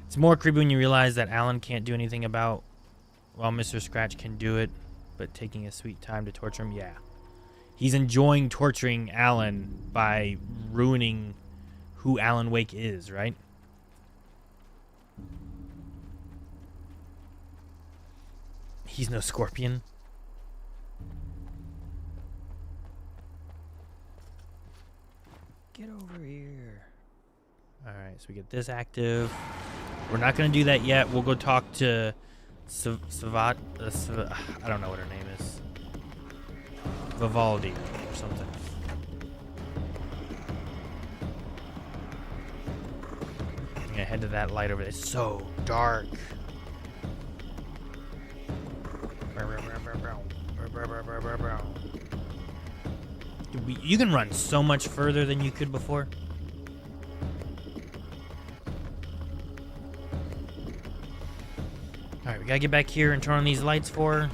It's more creepy when you realize that Alan can't do anything about, while Mr. Scratch can do it, but taking a sweet time to torture him. Yeah. He's enjoying torturing Alan by ruining who Alan Wake is, right? He's no scorpion. Get over here. Alright, so we get this active. We're not going to do that yet. We'll go talk to Savat. I don't know what her name is. Vivaldi or something. I'm going to head to that light over there. It's so dark. Dude, you can run so much further than you could before. Alright, we gotta get back here and turn on these lights for her.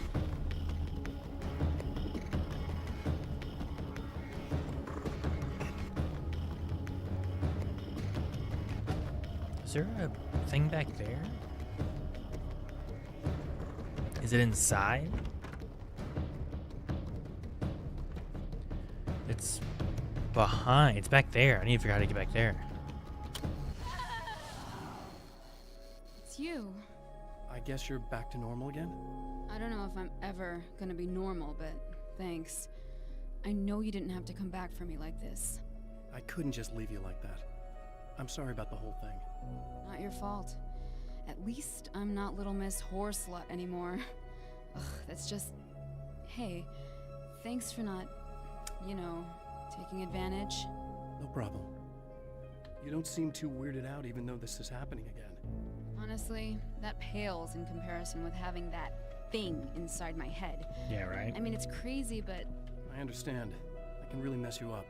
Is there a thing back there? Is it inside? It's behind. It's back there. I need to figure out how to get back there. It's you. I guess you're back to normal again? I don't know if I'm ever gonna be normal, but thanks. I know you didn't have to come back for me like this. I couldn't just leave you like that. I'm sorry about the whole thing. Not your fault. At least I'm not Little Miss Whoreslut anymore. Ugh, that's just... Hey, thanks for not, you know, taking advantage. No problem. You don't seem too weirded out even though this is happening again. Honestly, that pales in comparison with having that thing inside my head. Yeah, right? I mean, it's crazy, but... I understand. I can really mess you up.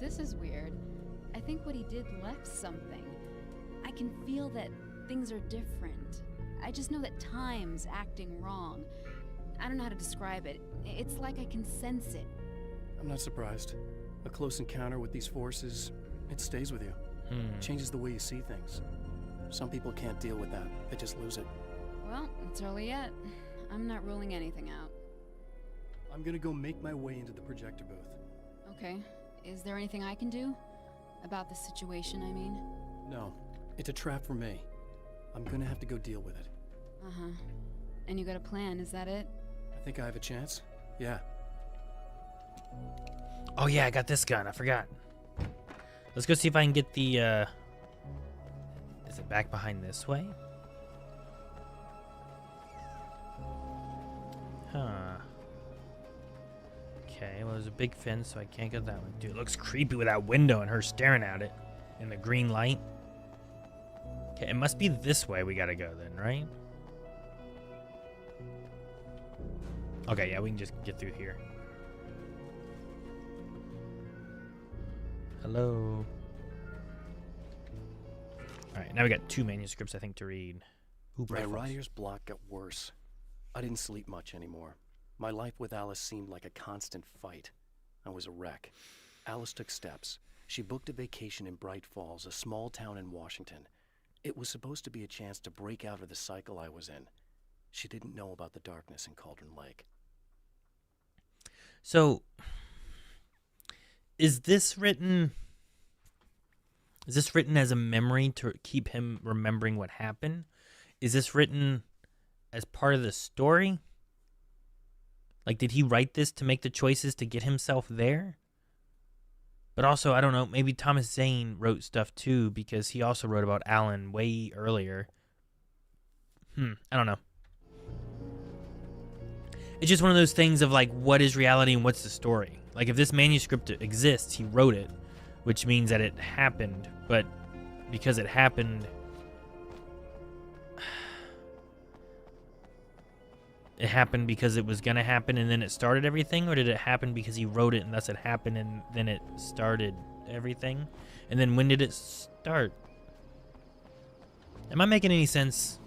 This is weird. I think what he did left something. I can feel that things are different. I just know that time's acting wrong. I don't know how to describe it. It's like I can sense it. I'm not surprised. A close encounter with these forces, it stays with you. Changes the way you see things. Some people can't deal with that. They just lose it. Well, it's early yet. I'm not ruling anything out. I'm gonna go make my way into the projector booth. Okay. Is there anything I can do? About the situation, I mean? No. It's a trap for me. I'm gonna have to go deal with it. Uh-huh. And you got a plan, is that it? I think I have a chance. Yeah. Oh yeah, I got this gun. I forgot. Let's go see if I can get the, Is it back behind this way? Huh. Okay, well, there's a big fence, so I can't get that one. Dude, it looks creepy with that window and her staring at it in the green light. Okay, it must be this way we gotta go then, right? Okay, yeah, we can just get through here. Hello. Alright, now we got 2 manuscripts, I think, to read. Ooh, My rifles. writer's block got worse. I didn't sleep much anymore. My life with Alice seemed like a constant fight. I was a wreck. Alice took steps. She booked a vacation in Bright Falls, a small town in Washington. It was supposed to be a chance to break out of the cycle I was in. She didn't know about the darkness in Cauldron Lake. So, is this written as a memory to keep him remembering what happened? Is this written as part of the story? Like, did he write this to make the choices to get himself there? But also, I don't know, maybe Thomas Zane wrote stuff too, because he also wrote about Alan way earlier. I don't know. It's just one of those things of like, what is reality and what's the story? Like, if this manuscript exists, he wrote it, which means that it happened, but because it happened, it happened because it was going to happen and then it started everything? Or did it happen because he wrote it and thus it happened and then it started everything? And then when did it start? Am I making any sense?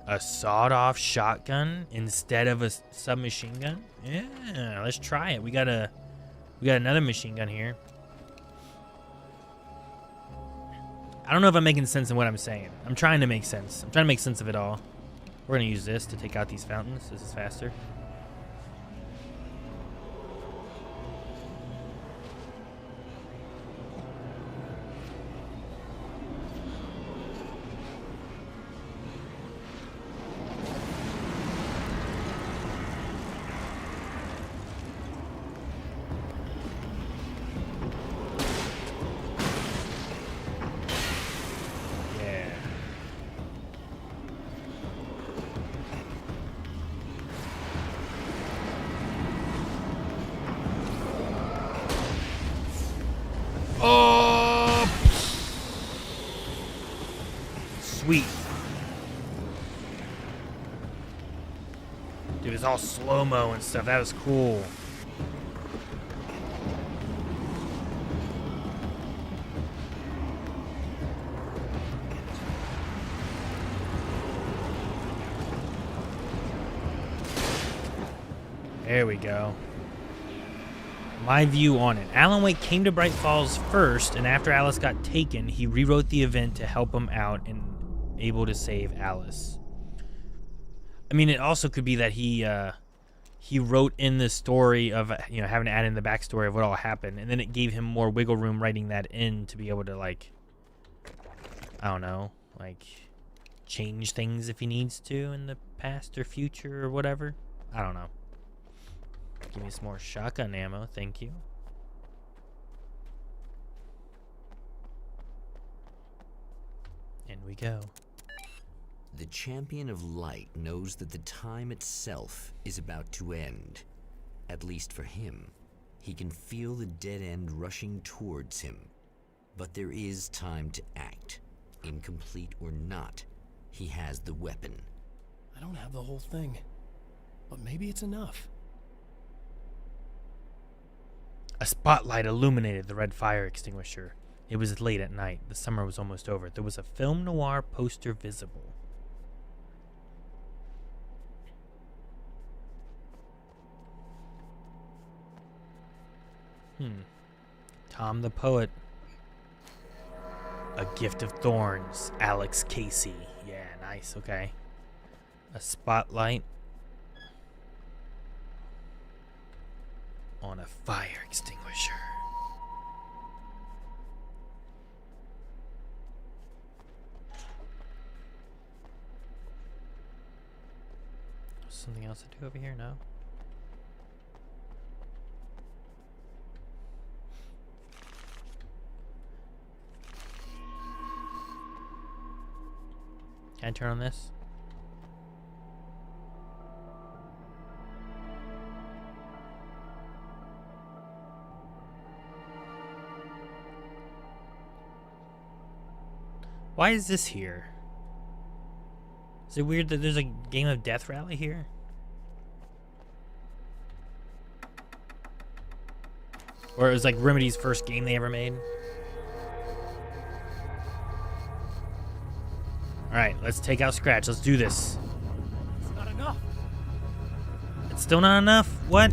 A sawed-off shotgun instead of a submachine gun? Yeah, let's try it. We got another machine gun here. I don't know if I'm making sense in what I'm saying. I'm trying to make sense. I'm trying to make sense of it all. We're gonna use this to take out these fountains. This is faster. Sweet. Dude, it's all slow-mo and stuff. That was cool. There we go. My view on it. Alan Wake came to Bright Falls first, and after Alice got taken, he rewrote the event to help him out and able to save Alice. I mean, it also could be that he wrote in the story of, you know, having to add in the backstory of what all happened, and then it gave him more wiggle room writing that in to be able to, like, I don't know, like, change things if he needs to in the past or future or whatever. I don't know. Give me some more shotgun ammo, thank you. In we go. The Champion of Light knows that the time itself is about to end. At least for him. He can feel the dead end rushing towards him. But there is time to act. Incomplete or not, he has the weapon. I don't have the whole thing, but maybe it's enough. A spotlight illuminated the red fire extinguisher. It was late at night. The summer was almost over. There was a film noir poster visible. Tom the Poet. A Gift of Thorns, Alex Casey. Yeah, nice, okay. A spotlight on a fire extinguisher. Something else to do over here? No? Can I turn on this? Why is this here? Is it weird that there's a game of Death Rally here? Or it was like Remedy's first game they ever made? Alright, let's take out Scratch. Let's do this. It's not enough. It's still not enough? What?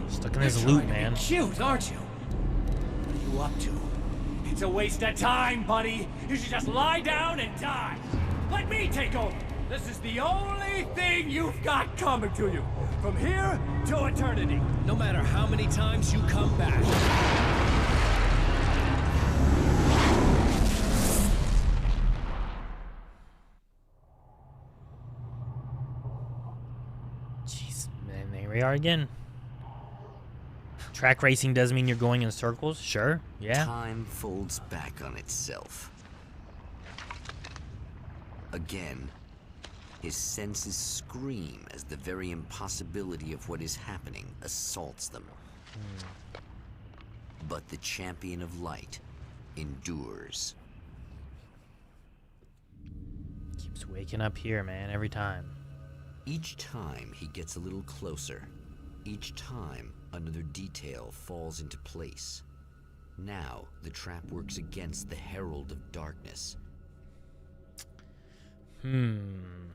Stuck in his loot, man. Cute, aren't you? What are you up to? It's a waste of time, buddy. You should just lie down and die. Let me take over. This is the only thing you've got coming to you. From here to eternity. No matter how many times you come back. Jeez, man, there we are again. Track racing does mean you're going in circles? Sure, yeah. Time folds back on itself. Again, his senses scream as the very impossibility of what is happening assaults them. But the champion of light endures. Keeps waking up here, man, every time. Each time he gets a little closer. Each time another detail falls into place. Now the trap works against the Herald of Darkness. 1,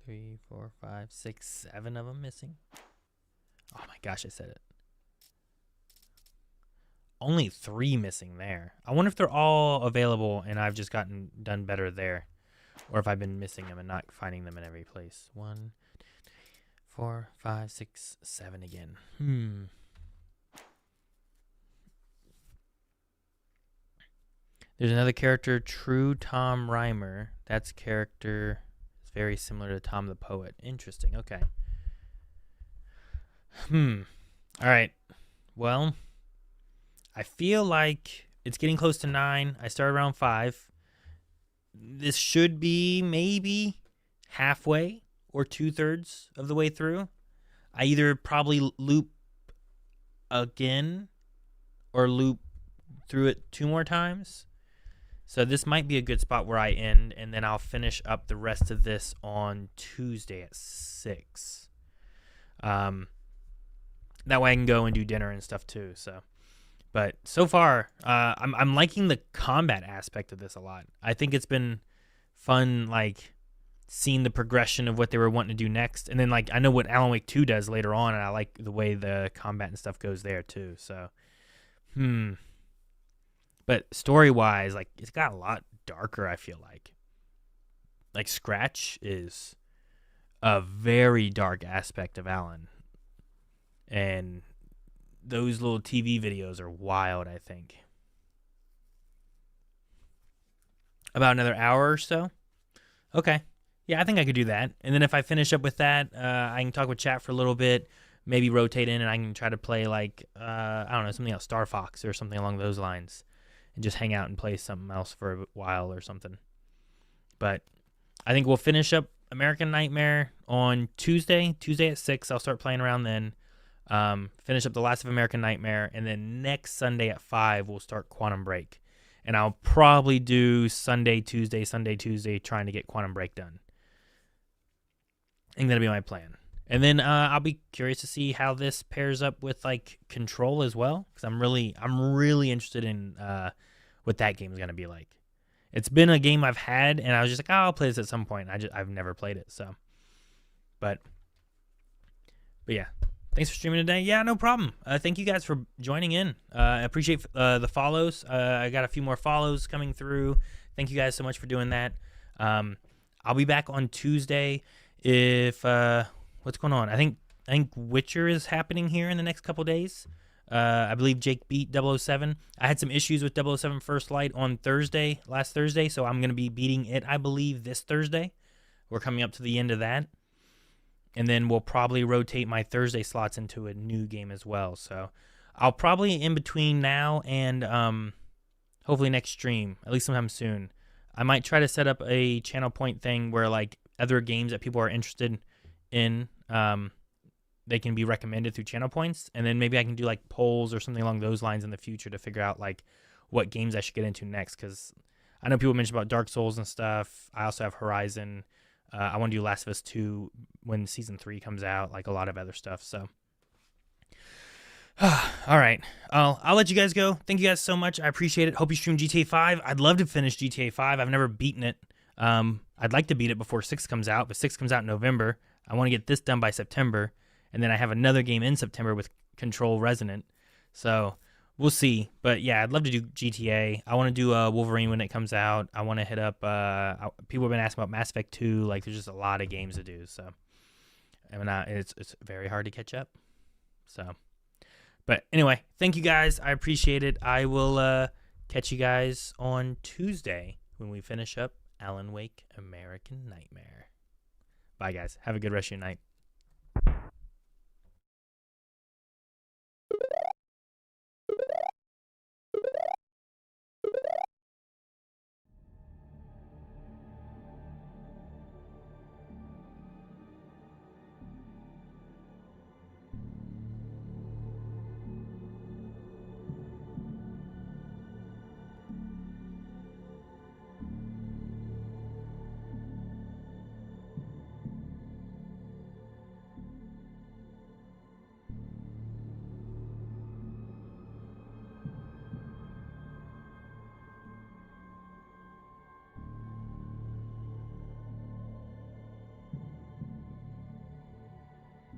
3, 4, 5, 6, 7 of them missing. Oh my gosh, I said it. Only 3 missing there. I wonder if they're all available and I've just done better there. Or if I've been missing them and not finding them in every place. 1, 2, 3, 4, 5, 6, 7 again. There's another character, True Tom Reimer. That's character is very similar to Tom the Poet. Interesting. Okay. All right. Well, I feel like it's getting close to 9. I started around 5. This should be maybe halfway or 2/3 of the way through. I either probably loop again or loop through it 2 more times. So this might be a good spot where I end, and then I'll finish up the rest of this on Tuesday at 6. That way I can go and do dinner and stuff too. So, but so far, I'm liking the combat aspect of this a lot. I think it's been fun, like seeing the progression of what they were wanting to do next, and then like I know what Alan Wake 2 does later on, and I like the way the combat and stuff goes there too. So, But story-wise, like it's got a lot darker, I feel like. Like Scratch is a very dark aspect of Alan. And those little TV videos are wild, I think. About another hour or so? Okay. Yeah, I think I could do that. And then if I finish up with that, I can talk with chat for a little bit, maybe rotate in, and I can try to play like, I don't know, something else, Star Fox or something along those lines. And just hang out and play something else for a while or something. But I think we'll finish up American Nightmare on Tuesday at 6. I'll start playing around then. Finish up the last of American Nightmare. And then next Sunday at 5, we'll start Quantum Break. And I'll probably do Sunday, Tuesday, trying to get Quantum Break done. I think that'll be my plan. And then I'll be curious to see how this pairs up with like Control as well, because I'm really interested in what that game is gonna be like. It's been a game I've had, and I was just like, oh, I'll play this at some point. I've never played it, so. But But yeah, thanks for streaming today. Yeah, no problem. Thank you guys for joining in. I appreciate the follows. I got a few more follows coming through. Thank you guys so much for doing that. I'll be back on Tuesday. If what's going on? I think Witcher is happening here in the next couple days. I believe Jake beat 007. I had some issues with 007 First Light on last Thursday, so I'm going to be beating it, I believe, this Thursday. We're coming up to the end of that. And then we'll probably rotate my Thursday slots into a new game as well. So I'll probably, in between now and hopefully next stream, at least sometime soon, I might try to set up a channel point thing where, like, other games that people are interested in, they can be recommended through channel points. And then maybe I can do, like, polls or something along those lines in the future to figure out, like, what games I should get into next. Because I know people mention about Dark Souls and stuff. I also have Horizon. I want to do Last of Us 2 when Season 3 comes out, like a lot of other stuff. So, all right. I'll let you guys go. Thank you guys so much. I appreciate it. Hope you stream GTA 5. I'd love to finish GTA 5. I've never beaten it. I'd like to beat it before 6 comes out, but 6 comes out in November. I want to get this done by September. And then I have another game in September with Control Resonant. So we'll see. But yeah, I'd love to do GTA. I want to do Wolverine when it comes out. I want to hit up, people have been asking about Mass Effect 2. Like, there's just a lot of games to do. So it's very hard to catch up. So, but anyway, thank you guys. I appreciate it. I will catch you guys on Tuesday when we finish up Alan Wake American Nightmare. Bye, guys. Have a good rest of your night.